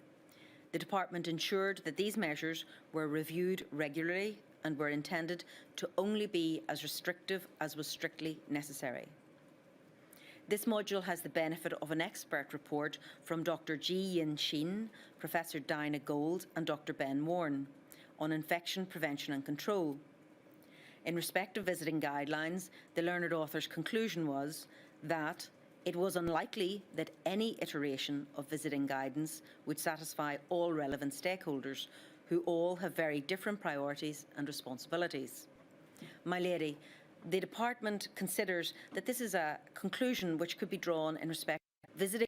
The Department ensured that these measures were reviewed regularly and were intended to only be as restrictive as was strictly necessary. This module has the benefit of an expert report from Dr. Ji Yin Shin, Professor Dinah Gold and Dr. Ben Warren on infection prevention and control. In respect of visiting guidelines, the learned author's conclusion was that it was unlikely that any iteration of visiting guidance would satisfy all relevant stakeholders, who all have very different priorities and responsibilities. My lady, the Department considers that this is a conclusion which could be drawn in respect of visiting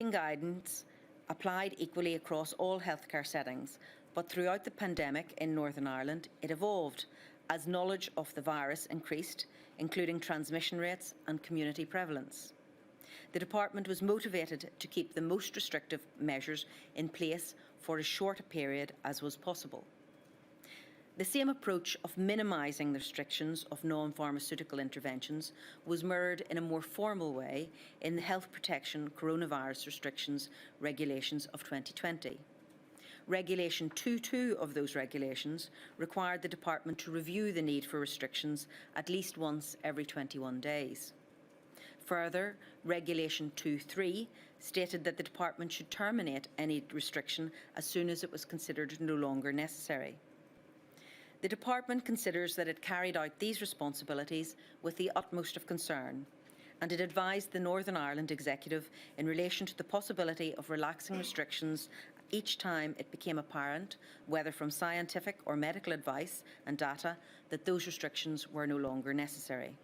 guidance applied equally across all healthcare settings, but throughout the pandemic in Northern Ireland, it evolved as knowledge of the virus increased, including transmission rates and community prevalence. The Department was motivated to keep the most restrictive measures in place for as short a period as was possible. The same approach of minimising the restrictions of non-pharmaceutical interventions was mirrored in a more formal way in the Health Protection Coronavirus Restrictions Regulations of 2020. Regulation 2.2 of those regulations required the Department to review the need for restrictions at least once every 21 days. Further, Regulation 2.3 stated that the Department should terminate any restriction as soon as it was considered no longer necessary. The Department considers that it carried out these responsibilities with the utmost of concern, and it advised the Northern Ireland Executive in relation to the possibility of relaxing restrictions each time it became apparent, whether from scientific or medical advice and data, that those restrictions were no longer necessary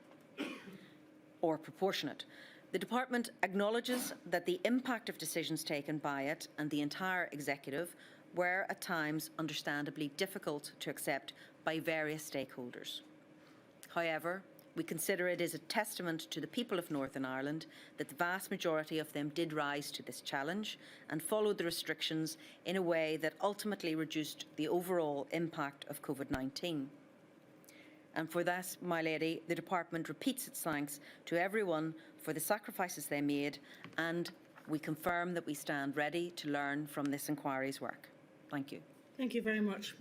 or proportionate. The Department acknowledges that the impact of decisions taken by it and the entire Executive were at times understandably difficult to accept by various stakeholders. However, we consider it is a testament to the people of Northern Ireland that the vast majority of them did rise to this challenge and followed the restrictions in a way that ultimately reduced the overall impact of COVID-19. And for that, my lady, the department repeats its thanks to everyone for the sacrifices they made, and we confirm that we stand ready to learn from this inquiry's work. Thank you. Thank you very much.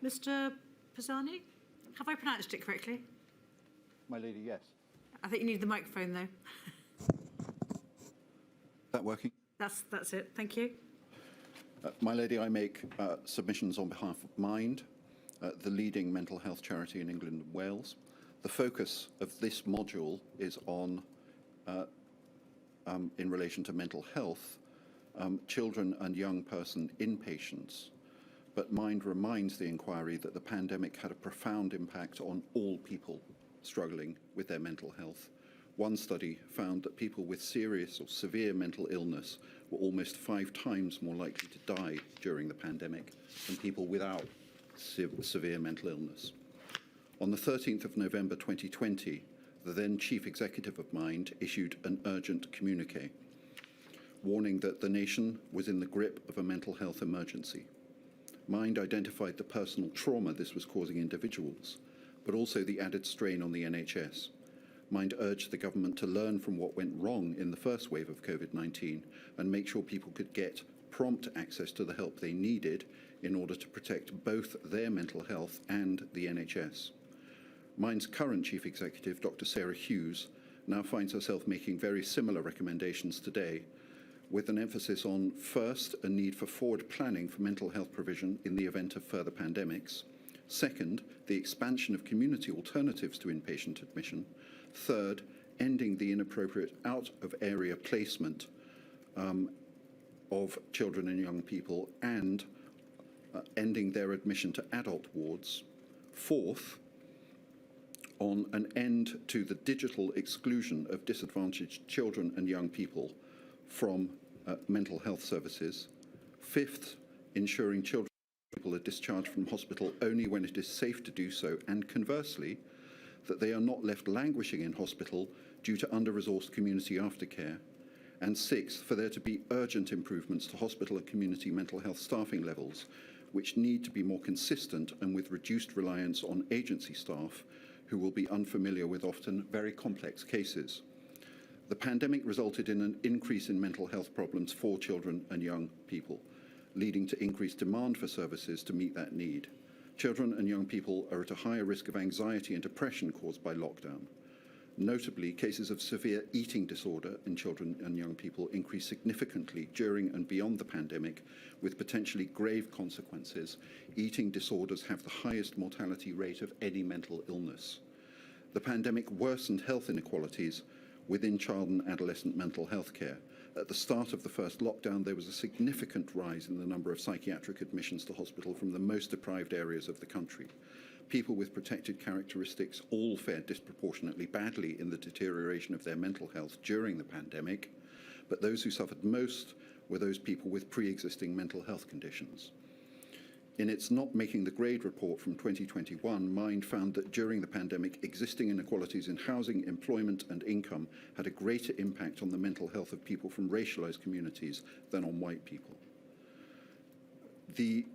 Mr. Pisani, have I pronounced it correctly? My lady, yes. I think you need the microphone, though. Is that working? That's it. Thank you. My lady, I make submissions on behalf of Mind, the leading mental health charity in England and Wales. The focus of this module is on, in relation to mental health, children and young person inpatients. But Mind reminds the inquiry that the pandemic had a profound impact on all people struggling with their mental health. One study found that people with serious or severe mental illness were almost 5 times more likely to die during the pandemic than people without severe mental illness. On the 13th of November 2020, the then Chief Executive of Mind issued an urgent communique, warning that the nation was in the grip of a mental health emergency. Mind identified the personal trauma this was causing individuals, but also the added strain on the NHS. Mind urged the government to learn from what went wrong in the first wave of COVID-19 and make sure people could get prompt access to the help they needed in order to protect both their mental health and the NHS. Mind's current Chief Executive, Dr. Sarah Hughes, now finds herself making very similar recommendations today, with an emphasis on, first, a need for forward planning for mental health provision in the event of further pandemics. Second, the expansion of community alternatives to inpatient admission. Third, ending the inappropriate out-of-area placement of children and young people, and ending their admission to adult wards. Fourth, on an end to the digital exclusion of disadvantaged children and young people from mental health services. Fifth, ensuring children and people are discharged from hospital only when it is safe to do so, and conversely, that they are not left languishing in hospital due to under-resourced community aftercare. And sixth, for there to be urgent improvements to hospital and community mental health staffing levels, which need to be more consistent and with reduced reliance on agency staff who will be unfamiliar with often very complex cases. The pandemic resulted in an increase in mental health problems for children and young people, leading to increased demand for services to meet that need. Children and young people are at a higher risk of anxiety and depression caused by lockdown. Notably, cases of severe eating disorder in children and young people increased significantly during and beyond the pandemic, with potentially grave consequences. Eating disorders have the highest mortality rate of any mental illness. The pandemic worsened health inequalities within child and adolescent mental health care. At the start of the first lockdown, there was a significant rise in the number of psychiatric admissions to hospital from the most deprived areas of the country. People with protected characteristics all fared disproportionately badly in the deterioration of their mental health during the pandemic, but those who suffered most were those people with pre-existing mental health conditions. In its Not Making the Grade report from 2021, Mind found that during the pandemic, existing inequalities in housing, employment and income had a greater impact on the mental health of people from racialised communities than on white people. The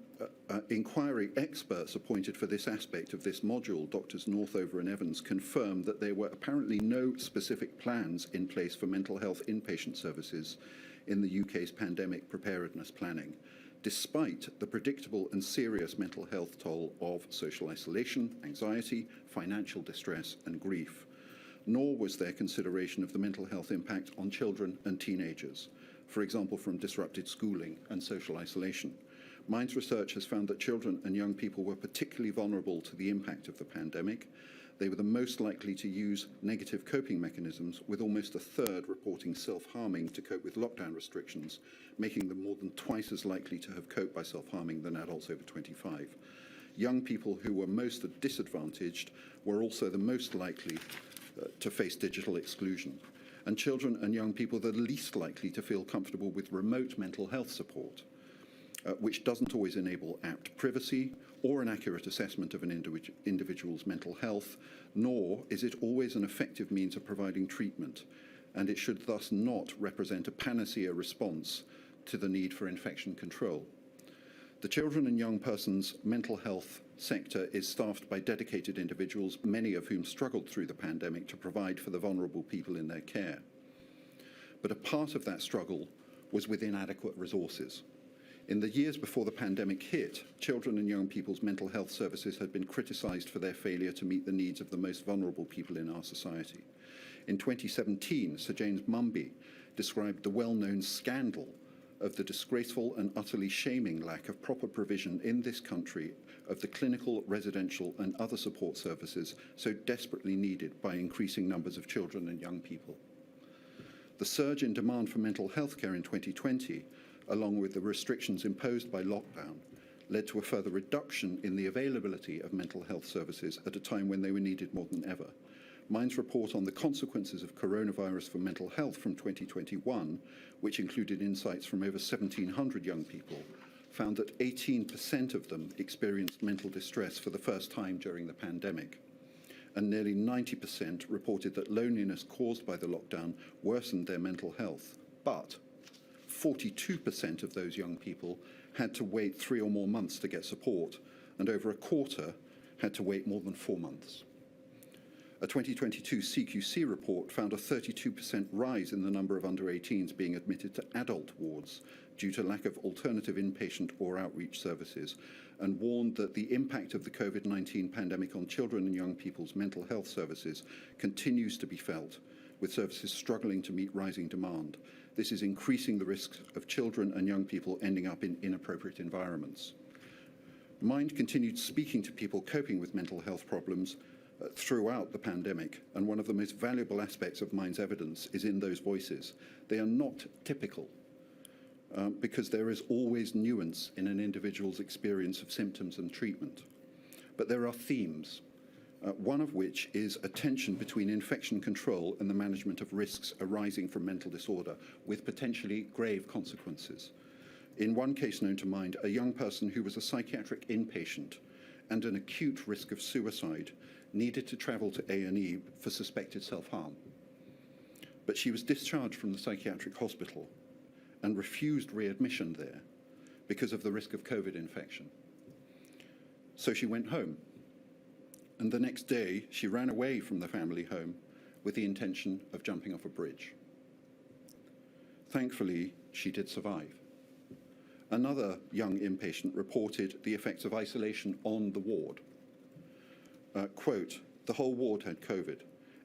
inquiry experts appointed for this aspect of this module, Drs. Northover and Evans, confirmed that there were apparently no specific plans in place for mental health inpatient services in the UK's pandemic preparedness planning, despite the predictable and serious mental health toll of social isolation, anxiety, financial distress and grief. Nor was there consideration of the mental health impact on children and teenagers, for example from disrupted schooling and social isolation. Mind's research has found that children and young people were particularly vulnerable to the impact of the pandemic. They were the most likely to use negative coping mechanisms, with almost a third reporting self-harming to cope with lockdown restrictions, making them more than twice as likely to have coped by self-harming than adults over 25. Young people who were most disadvantaged were also the most likely to face digital exclusion. And children and young people the least likely to feel comfortable with remote mental health support, which doesn't always enable apt privacy or an accurate assessment of an individual's mental health, nor is it always an effective means of providing treatment, and it should thus not represent a panacea response to the need for infection control. The children and young persons mental health sector is staffed by dedicated individuals, many of whom struggled through the pandemic to provide for the vulnerable people in their care. But a part of that struggle was with inadequate resources. In the years before the pandemic hit, children and young people's mental health services had been criticised for their failure to meet the needs of the most vulnerable people in our society. In 2017, Sir James Mumby described the well-known scandal of the disgraceful and utterly shaming lack of proper provision in this country of the clinical, residential and other support services so desperately needed by increasing numbers of children and young people. The surge in demand for mental health care in 2020, along with the restrictions imposed by lockdown, led to a further reduction in the availability of mental health services at a time when they were needed more than ever. Mine's report on the consequences of coronavirus for mental health from 2021, which included insights from over 1,700 young people, found that 18% of them experienced mental distress for the first time during the pandemic. And nearly 90% reported that loneliness caused by the lockdown worsened their mental health. But 42% of those young people had to wait 3 or more months to get support, and over a quarter had to wait more than 4 months. A 2022 CQC report found a 32% rise in the number of under-18s being admitted to adult wards due to lack of alternative inpatient or outreach services, and warned that the impact of the COVID-19 pandemic on children and young people's mental health services continues to be felt, with services struggling to meet rising demand. This is increasing the risks of children and young people ending up in inappropriate environments. Mind continued speaking to people coping with mental health problems throughout the pandemic, and one of the most valuable aspects of Mind's evidence is in those voices. They are not typical, because there is always nuance in an individual's experience of symptoms and treatment. But there are themes, one of which is a tension between infection control and the management of risks arising from mental disorder, with potentially grave consequences. In one case known to Mind, a young person who was a psychiatric inpatient and an acute risk of suicide needed to travel to A&E for suspected self-harm. But she was discharged from the psychiatric hospital and refused readmission there because of the risk of COVID infection. So she went home, and the next day she ran away from the family home with the intention of jumping off a bridge. Thankfully, she did survive. Another young inpatient reported the effects of isolation on the ward. Quote, "The whole ward had COVID.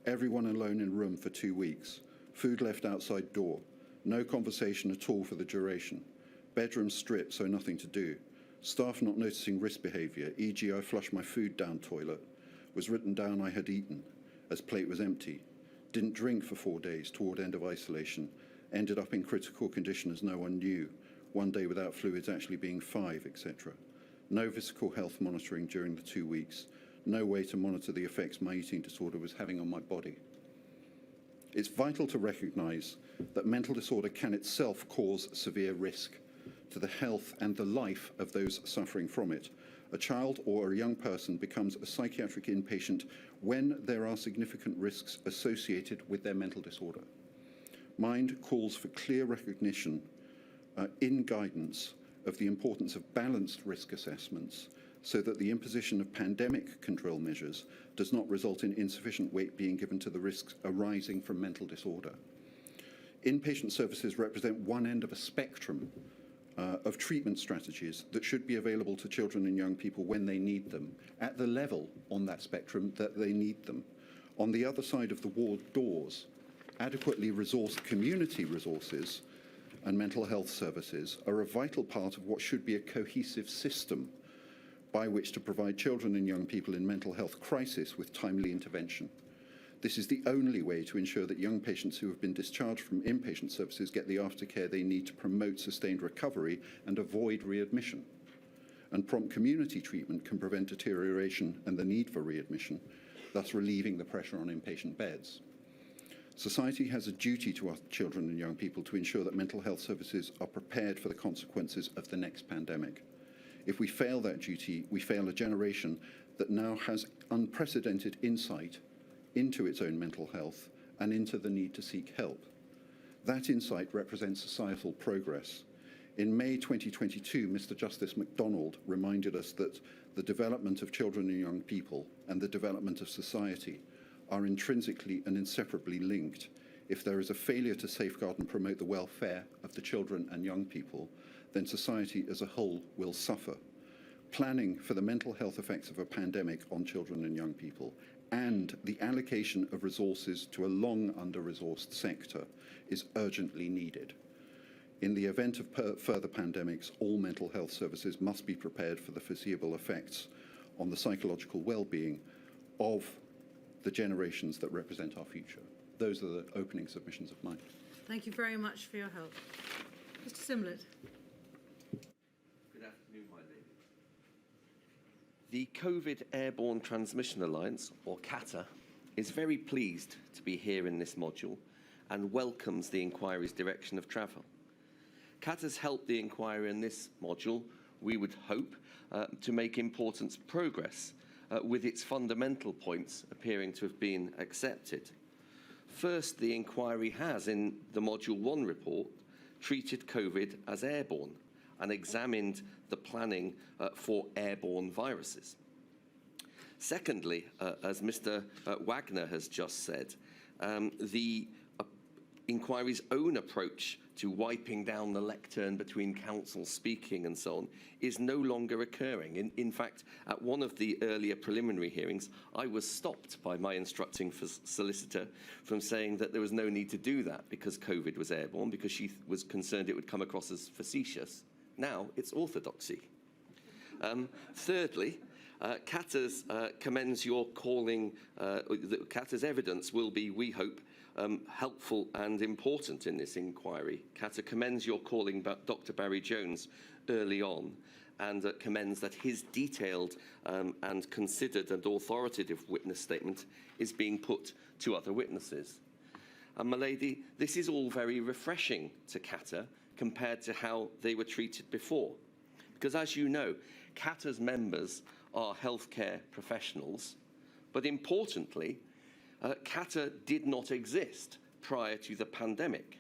Everyone alone in room for 2 weeks. Food left outside door. No conversation at all for the duration. Bedroom stripped, so nothing to do. Staff not noticing risk behaviour, e.g. I flushed my food down toilet. Was written down I had eaten, as plate was empty. Didn't drink for 4 days toward end of isolation. Ended up in critical condition as no one knew. 1 day without fluids actually being 5, etc. No physical health monitoring during the 2 weeks. No way to monitor the effects my eating disorder was having on my body." It's vital to recognise that mental disorder can itself cause severe risk to the health and the life of those suffering from it. A child or a young person becomes a psychiatric inpatient when there are significant risks associated with their mental disorder. Mind calls for clear recognition in guidance of the importance of balanced risk assessments, so that the imposition of pandemic control measures does not result in insufficient weight being given to the risks arising from mental disorder. Inpatient services represent one end of a spectrum of treatment strategies that should be available to children and young people when they need them, at the level on that spectrum that they need them. On the other side of the ward doors, adequately resourced community resources and mental health services are a vital part of what should be a cohesive system by which to provide children and young people in mental health crisis with timely intervention. This is the only way to ensure that young patients who have been discharged from inpatient services get the aftercare they need to promote sustained recovery and avoid readmission. And prompt community treatment can prevent deterioration and the need for readmission, thus relieving the pressure on inpatient beds. Society has a duty to our children and young people to ensure that mental health services are prepared for the consequences of the next pandemic. If we fail that duty, we fail a generation that now has unprecedented insight into its own mental health and into the need to seek help. That insight represents societal progress. In May 2022, Mr. Justice MacDonald reminded us that the development of children and young people and the development of society are intrinsically and inseparably linked. If there is a failure to safeguard and promote the welfare of the children and young people, then society as a whole will suffer. Planning for the mental health effects of a pandemic on children and young people and the allocation of resources to a long under-resourced sector is urgently needed. In the event of further pandemics, all mental health services must be prepared for the foreseeable effects on the psychological well-being of the generations that represent our future. Those are the opening submissions of mine. Thank you very much for your help. Mr. Simlett. Good afternoon, my lady. The COVID Airborne Transmission Alliance, or CATA, is very pleased to be here in this module and welcomes the inquiry's direction of travel. CATA's helped the inquiry in this module, we would hope, to make important progress with its fundamental points appearing to have been accepted. First, the inquiry has, in the Module 1 report, treated COVID as airborne and examined the planning for airborne viruses. Secondly, as Mr. Wagner has just said, the inquiry's own approach to wiping down the lectern between counsel speaking and so on is no longer occurring. In fact, at one of the earlier preliminary hearings, I was stopped by my instructing solicitor from saying that there was no need to do that because COVID was airborne, because she was concerned it would come across as facetious. Now it's orthodoxy. Thirdly, CATA's commends your calling, CATA's evidence will be, we hope, helpful and important in this inquiry. CATA commends your calling Dr. Barry Jones early on and commends that his detailed and considered and authoritative witness statement is being put to other witnesses. And my lady, this is all very refreshing to CATA compared to how they were treated before. Because as you know, CATA's members are healthcare professionals, but importantly, CATA did not exist prior to the pandemic.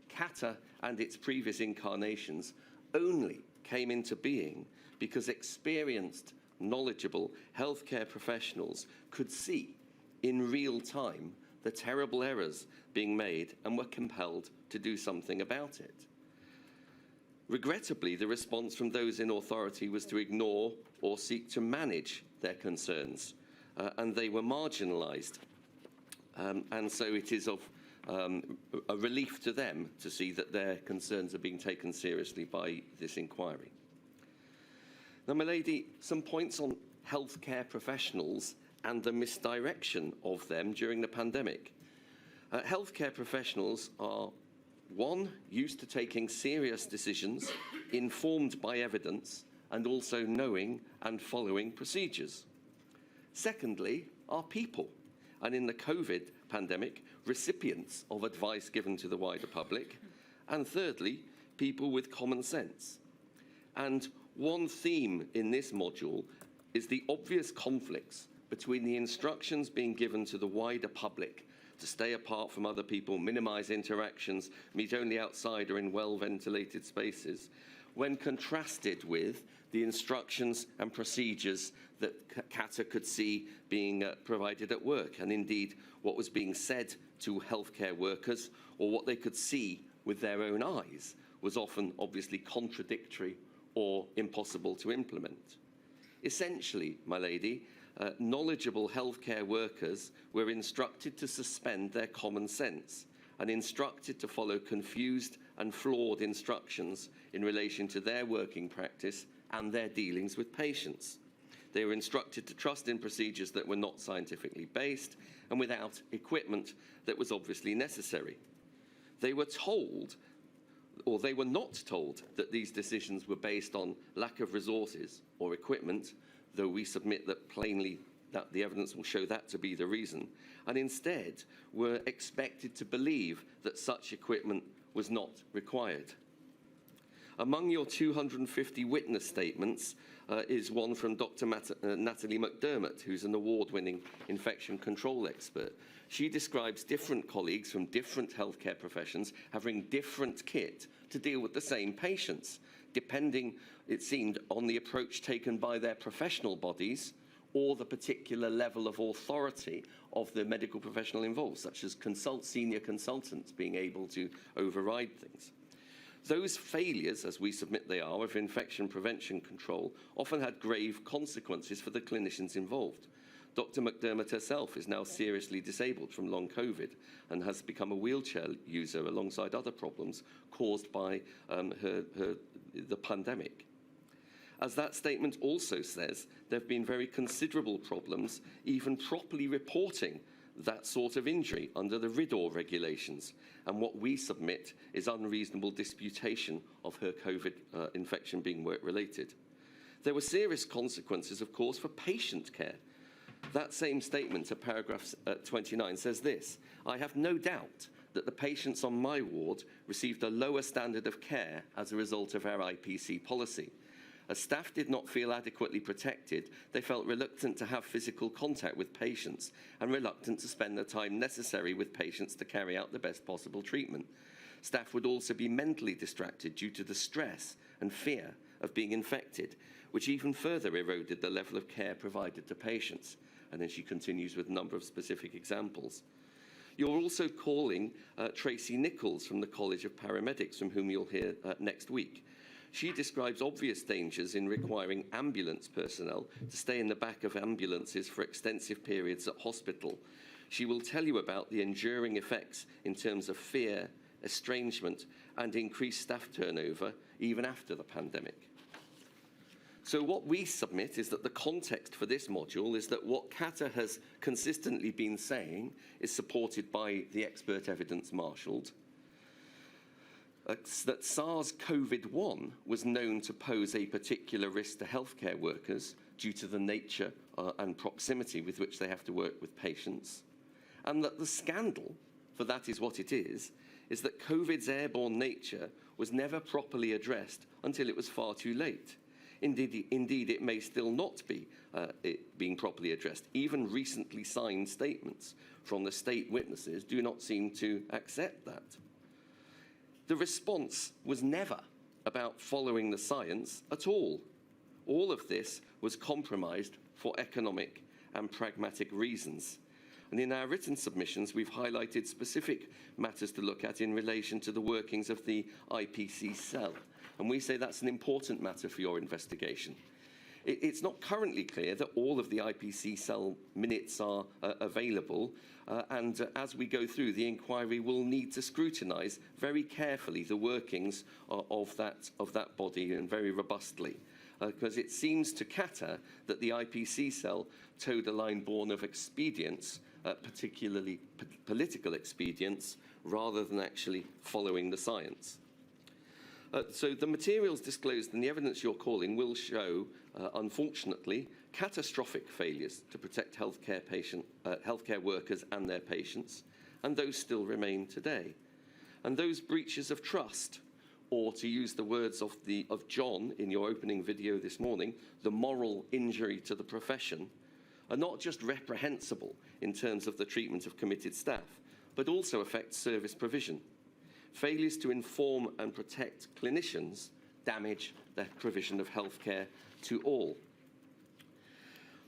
CATA and its previous incarnations only came into being because experienced, knowledgeable healthcare professionals could see in real time the terrible errors being made and were compelled to do something about it. Regrettably, the response from those in authority was to ignore or seek to manage their concerns, and they were marginalised. And so it is of a relief to them to see that their concerns are being taken seriously by this inquiry. Now, my lady, some points on healthcare professionals and the misdirection of them during the pandemic. Healthcare professionals are, one, used to taking serious decisions informed by evidence and also knowing and following procedures. Secondly, are people, and in the COVID pandemic, recipients of advice given to the wider public. And thirdly, people with common sense. And one theme in this module is the obvious conflicts between the instructions being given to the wider public to stay apart from other people, minimize interactions, meet only outside or in well-ventilated spaces, when contrasted with the instructions and procedures that CATA could see being provided at work, and indeed what was being said to healthcare workers or what they could see with their own eyes was often obviously contradictory or impossible to implement. Essentially, my lady, knowledgeable healthcare workers were instructed to suspend their common sense and instructed to follow confused and flawed instructions in relation to their working practice and their dealings with patients. They were instructed to trust in procedures that were not scientifically based and without equipment that was obviously necessary. They were told, or they were not told, that these decisions were based on lack of resources or equipment, though we submit that plainly that the evidence will show that to be the reason, and instead were expected to believe that such equipment was not required. Among your 250 witness statements is one from Dr. Natalie McDermott, who's an award-winning infection control expert. She describes different colleagues from different healthcare professions having different kit to deal with the same patients, depending, it seemed, on the approach taken by their professional bodies or the particular level of authority of the medical professional involved, such as senior consultants being able to override things. Those failures, as we submit they are, of infection prevention control often had grave consequences for the clinicians involved. Dr. McDermott herself is now seriously disabled from long COVID and has become a wheelchair user alongside other problems caused by the pandemic. As that statement also says, there have been very considerable problems even properly reporting that sort of injury under the RIDOR regulations, and what we submit is unreasonable disputation of her COVID infection being work-related. There were serious consequences, of course, for patient care. That same statement at paragraph 29 says this: "I have no doubt that the patients on my ward received a lower standard of care as a result of our IPC policy. As staff did not feel adequately protected, they felt reluctant to have physical contact with patients and reluctant to spend the time necessary with patients to carry out the best possible treatment. Staff would also be mentally distracted due to the stress and fear of being infected, which even further eroded the level of care provided to patients." And then she continues with a number of specific examples. You're also calling Tracy Nichols from the College of Paramedics, from whom you'll hear next week. She describes obvious dangers in requiring ambulance personnel to stay in the back of ambulances for extensive periods at hospital. She will tell you about the enduring effects in terms of fear, estrangement, and increased staff turnover even after the pandemic. So what we submit is that the context for this module is that what CATA has consistently been saying is supported by the expert evidence marshalled, that SARS-CoV-1 was known to pose a particular risk to healthcare workers due to the nature and proximity with which they have to work with patients, and that the scandal, for that is what it is that COVID's airborne nature was never properly addressed until it was far too late. Indeed, it may still not be being properly addressed. Even recently signed statements from the state witnesses do not seem to accept that. The response was never about following the science at all. All of this was compromised for economic and pragmatic reasons. And in our written submissions, we've highlighted specific matters to look at in relation to the workings of the IPC cell. And we say that's an important matter for your investigation. It's not currently clear that all of the IPC cell minutes are available, and as we go through, the inquiry will need to scrutinise very carefully the workings of that body, and very robustly, because it seems to CATA that the IPC cell towed a line born of expedience, particularly political expedience, rather than actually following the science. So the materials disclosed and the evidence you're calling will show, unfortunately, catastrophic failures to protect healthcare workers and their patients, and those still remain today. And those breaches of trust, or to use the words of John in your opening video this morning, the moral injury to the profession, are not just reprehensible in terms of the treatment of committed staff, but also affect service provision. Failures to inform and protect clinicians damage the provision of healthcare to all.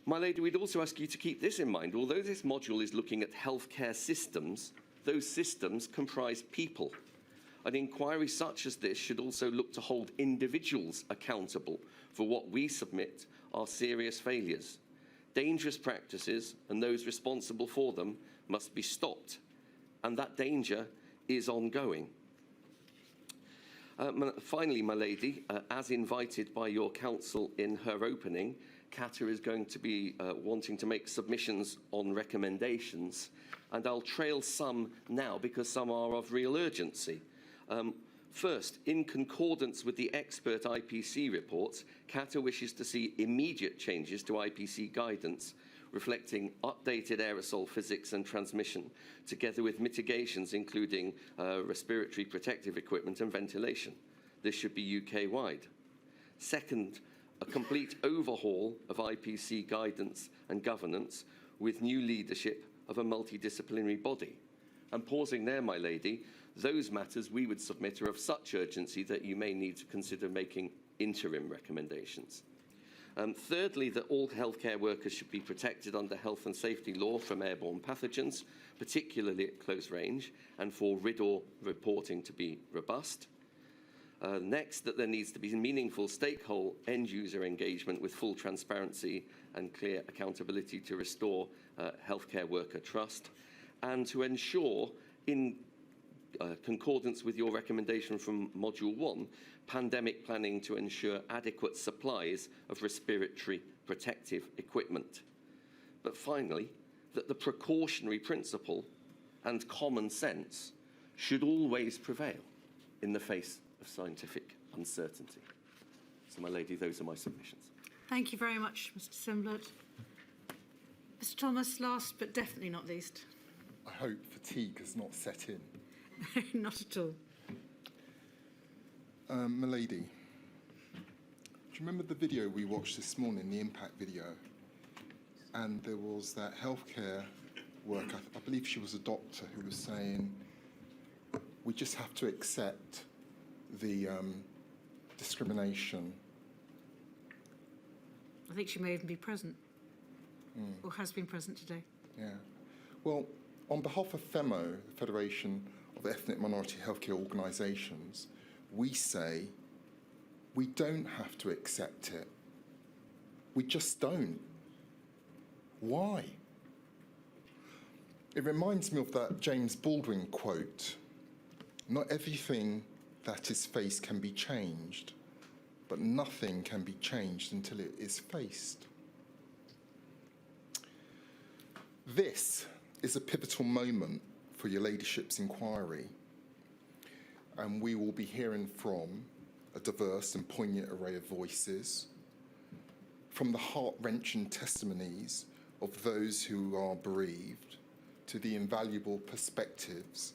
My lady, we'd also ask you to keep this in mind. Although this module is looking at healthcare systems, those systems comprise people. An inquiry such as this should also look to hold individuals accountable for what we submit are serious failures. Dangerous practices and those responsible for them must be stopped, and that danger is ongoing. Finally, my lady, as invited by your counsel in her opening, CATA is going to be wanting to make submissions on recommendations, and I'll trail some now because some are of real urgency. First, in concordance with the expert IPC reports, CATA wishes to see immediate changes to IPC guidance reflecting updated aerosol physics and transmission, together with mitigations including respiratory protective equipment and ventilation. this should be UK-wide. Second, a complete overhaul of IPC guidance and governance with new leadership of a multidisciplinary body. And pausing there, my lady, those matters we would submit are of such urgency that you may need to consider making interim recommendations. Thirdly, that all healthcare workers should be protected under health and safety law from airborne pathogens, particularly at close range, and for RIDDOR reporting to be robust. Next, that there needs to be meaningful stakeholder end-user engagement with full transparency and clear accountability to restore healthcare worker trust, and to ensure, in concordance with your recommendation from Module 1, pandemic planning to ensure adequate supplies of respiratory protective equipment. But finally, that the precautionary principle and common sense should always prevail in the face of scientific uncertainty. So, my lady, those are my submissions. Thank you very much, Mr. Simblett. Mr. Thomas, last but definitely not least. I hope fatigue has not set in. Not at all. My lady, do you remember the video we watched this morning, the impact video? And there was that healthcare worker, I believe she was a doctor, who was saying, we just have to accept the discrimination. I think she may even be present, or has been present today. Yeah. Well, on behalf of FEMO, the Federation of Ethnic Minority Healthcare Organisations, we say we don't have to accept it. We just don't. Why? It reminds me of that James Baldwin quote, "Not everything that is faced can be changed, but nothing can be changed until it is faced." This is a pivotal moment for your ladyship's inquiry, and we will be hearing from a diverse and poignant array of voices, from the heart-wrenching testimonies of those who are bereaved to the invaluable perspectives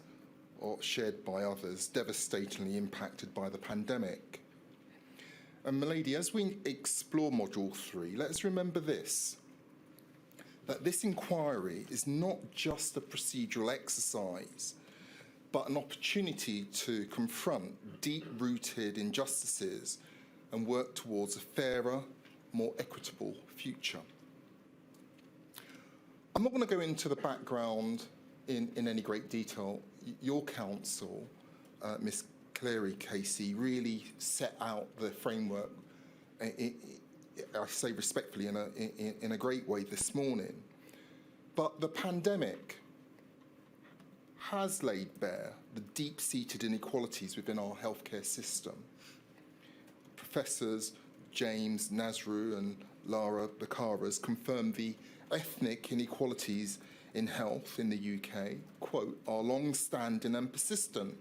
shared by others devastatingly impacted by the pandemic. And my lady, as we explore Module 3, let's remember this, that this inquiry is not just a procedural exercise, but an opportunity to confront deep-rooted injustices and work towards a fairer, more equitable future. I'm not going to go into the background in any great detail. Your counsel, Ms. Cleary Casey, really set out the framework, I say respectfully, in a great way this morning. But the pandemic has laid bare the deep-seated inequalities within our healthcare system. Professors James Nasru and Lara Bakaras confirmed the ethnic inequalities in health in the UK, quote, are long-standing and persistent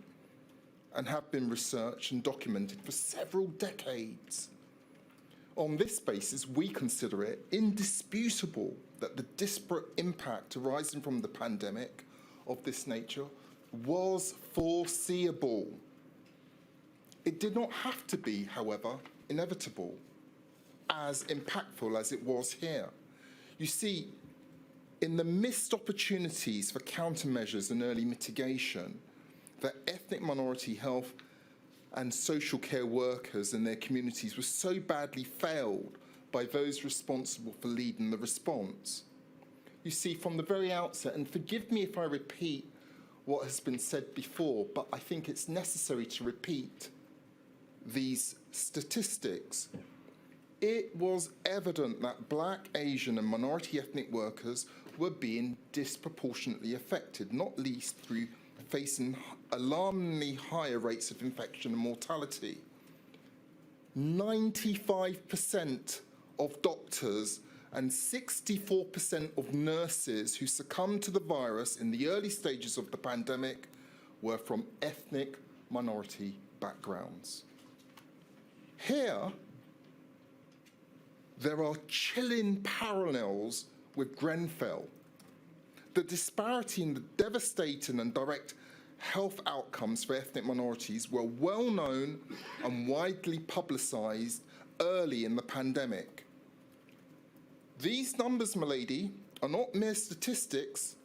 and have been researched and documented for several decades. On this basis, we consider it indisputable that the disparate impact arising from the pandemic of this nature was foreseeable. It did not have to be, however, inevitable, as impactful as it was here. You see, in the missed opportunities for countermeasures and early mitigation that ethnic minority health and social care workers and their communities were so badly failed by those responsible for leading the response. You see, from the very outset, and forgive me if I repeat what has been said before, but I think it's necessary to repeat these statistics. It was evident that Black, Asian and minority ethnic workers were being disproportionately affected, not least through facing alarmingly higher rates of infection and mortality. 95% of doctors and 64% of nurses who succumbed to the virus in the early stages of the pandemic were from ethnic minority backgrounds. Here, there are chilling parallels with Grenfell. The disparity in the devastating and direct health outcomes for ethnic minorities were well known and widely publicised early in the pandemic. These numbers, my lady, are not mere statistics.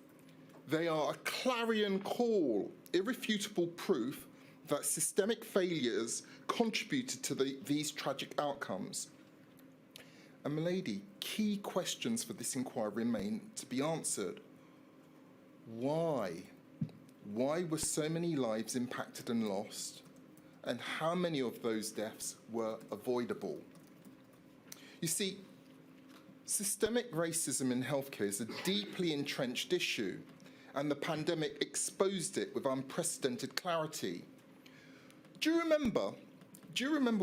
They are a clarion call, irrefutable proof that systemic failures contributed to these tragic outcomes. And my lady, key questions for this inquiry remain to be answered. Why? Why were so many lives impacted and lost? And how many of those deaths were avoidable? You see, systemic racism in healthcare is a deeply entrenched issue, and the pandemic exposed it with unprecedented clarity. Do you remember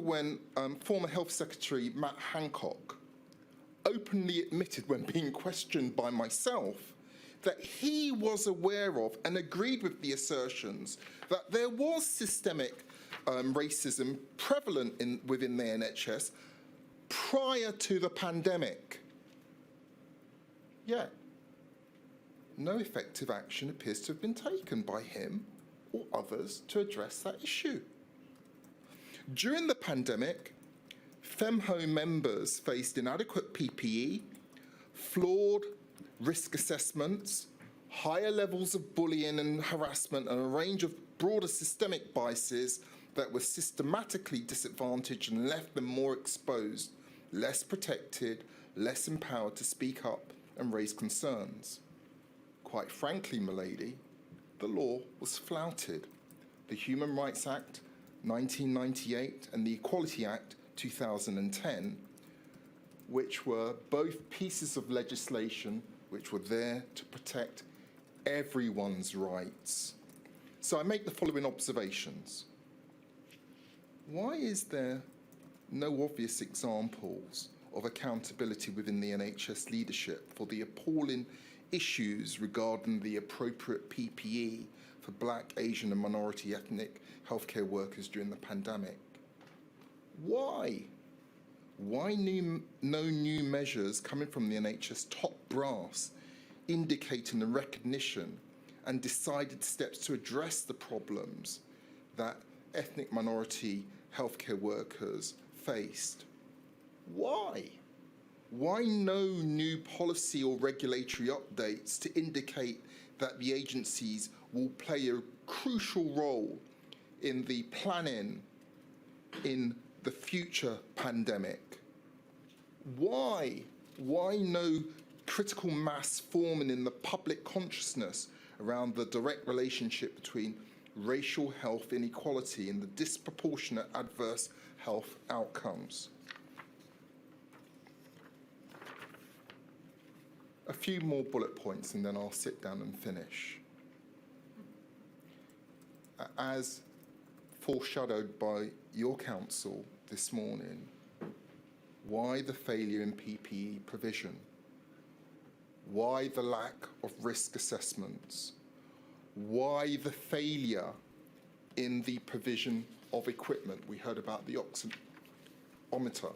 when former Health Secretary Matt Hancock openly admitted, when being questioned by myself, that he was aware of and agreed with the assertions that there was systemic racism prevalent within the NHS prior to the pandemic? Yet, no effective action appears to have been taken by him or others to address that issue. During the pandemic, FEMHO members faced inadequate PPE, flawed risk assessments, higher levels of bullying and harassment, and a range of broader systemic biases that were systematically disadvantaged and left them more exposed, less protected, less empowered to speak up and raise concerns. Quite frankly, my lady, the law was flouted. The Human Rights Act 1998 and the Equality Act 2010, which were both pieces of legislation which were there to protect everyone's rights. So I make the following observations. Why is there no obvious examples of accountability within the NHS leadership for the appalling issues regarding the appropriate PPE for Black, Asian and minority ethnic healthcare workers during the pandemic? Why? Why no new measures coming from the NHS top brass indicating the recognition and decided steps to address the problems that ethnic minority healthcare workers faced? Why? Why no new policy or regulatory updates to indicate that the agencies will play a crucial role in the planning in the future pandemic? Why? Why no critical mass forming in the public consciousness around the direct relationship between racial health inequality and the disproportionate adverse health outcomes? A few more bullet points and then I'll sit down and finish. As foreshadowed by your counsel this morning, why the failure in PPE provision? Why the lack of risk assessments? Why the failure in the provision of equipment? We heard about the oximeter.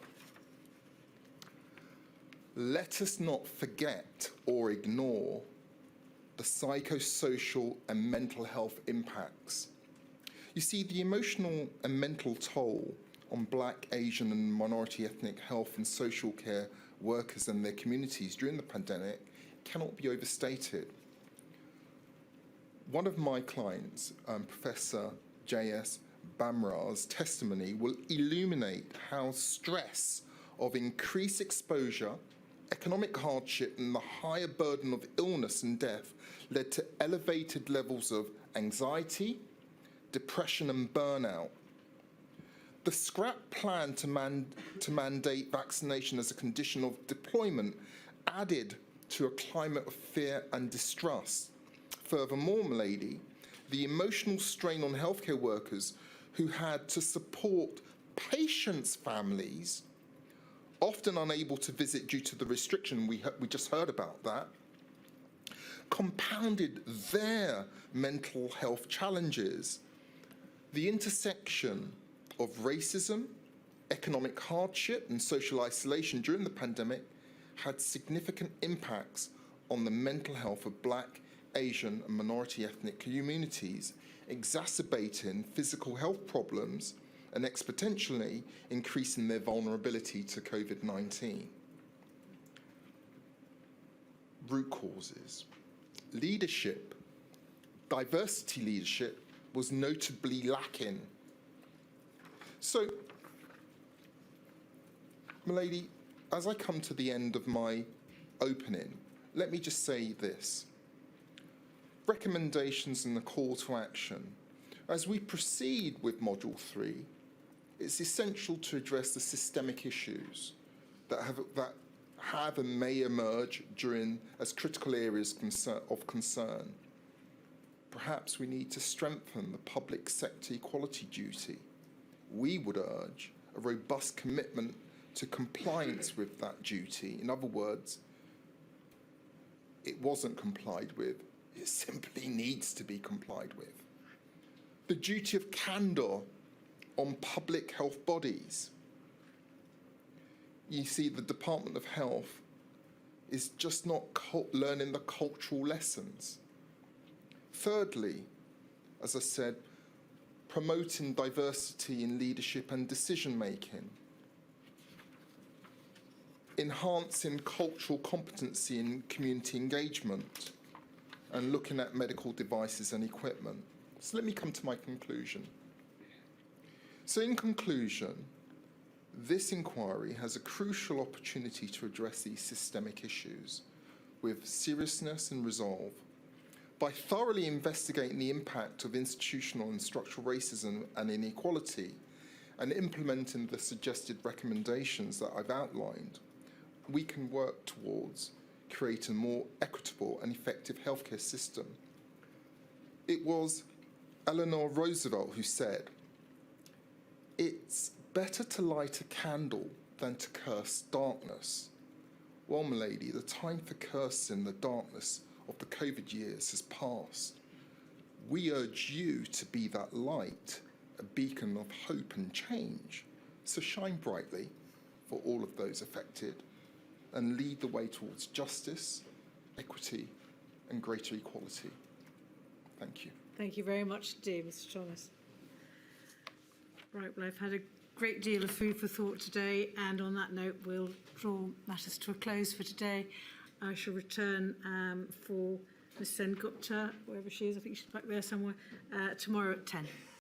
Let us not forget or ignore the psychosocial and mental health impacts. You see, the emotional and mental toll on Black, Asian and minority ethnic health and social care workers and their communities during the pandemic cannot be overstated. One of my clients, Professor J.S. Bamra's testimony will illuminate how stress of increased exposure, economic hardship and the higher burden of illness and death led to elevated levels of anxiety, depression and burnout. The scrap plan to mandate vaccination as a condition of deployment added to a climate of fear and distrust. Furthermore, milady, the emotional strain on healthcare workers who had to support patients' families, often unable to visit due to the restriction, we just heard about that, compounded their mental health challenges. The intersection of racism, economic hardship and social isolation during the pandemic had significant impacts on the mental health of Black, Asian and minority ethnic communities, exacerbating physical health problems and exponentially increasing their vulnerability to COVID-19. Root causes. Leadership, diversity leadership, was notably lacking. So, m'lady, as I come to the end of my opening, let me just say this. Recommendations and the call to action. As we proceed with Module 3, it's essential to address the systemic issues that have and may emerge during as critical areas of concern. Perhaps we need to strengthen the public sector equality duty. We would urge a robust commitment to compliance with that duty. In other words, it wasn't complied with, it simply needs to be complied with. The duty of candour on public health bodies. You see, the Department of Health is just not learning the cultural lessons. Thirdly, as I said, promoting diversity in leadership and decision making. Enhancing cultural competency in community engagement and looking at medical devices and equipment. So let me come to my conclusion. So in conclusion, this inquiry has a crucial opportunity to address these systemic issues with seriousness and resolve. By thoroughly investigating the impact of institutional and structural racism and inequality and implementing the suggested recommendations that I've outlined, we can work towards creating a more equitable and effective healthcare system. It was Eleanor Roosevelt who said, "It's better to light a candle than to curse darkness." Well, m'lady, the time for cursing the darkness of the COVID years has passed. We urge you to be that light, a beacon of hope and change. So shine brightly for all of those affected and lead the way towards justice, equity, and greater equality. Thank you. Thank you very much indeed, Mr. Thomas. Right, well, I've had a great deal of food for thought today, and on that note, we'll draw matters to a close for today. I shall return for Ms. Sen Gupta, wherever she is, I think she's back there somewhere, tomorrow at 10.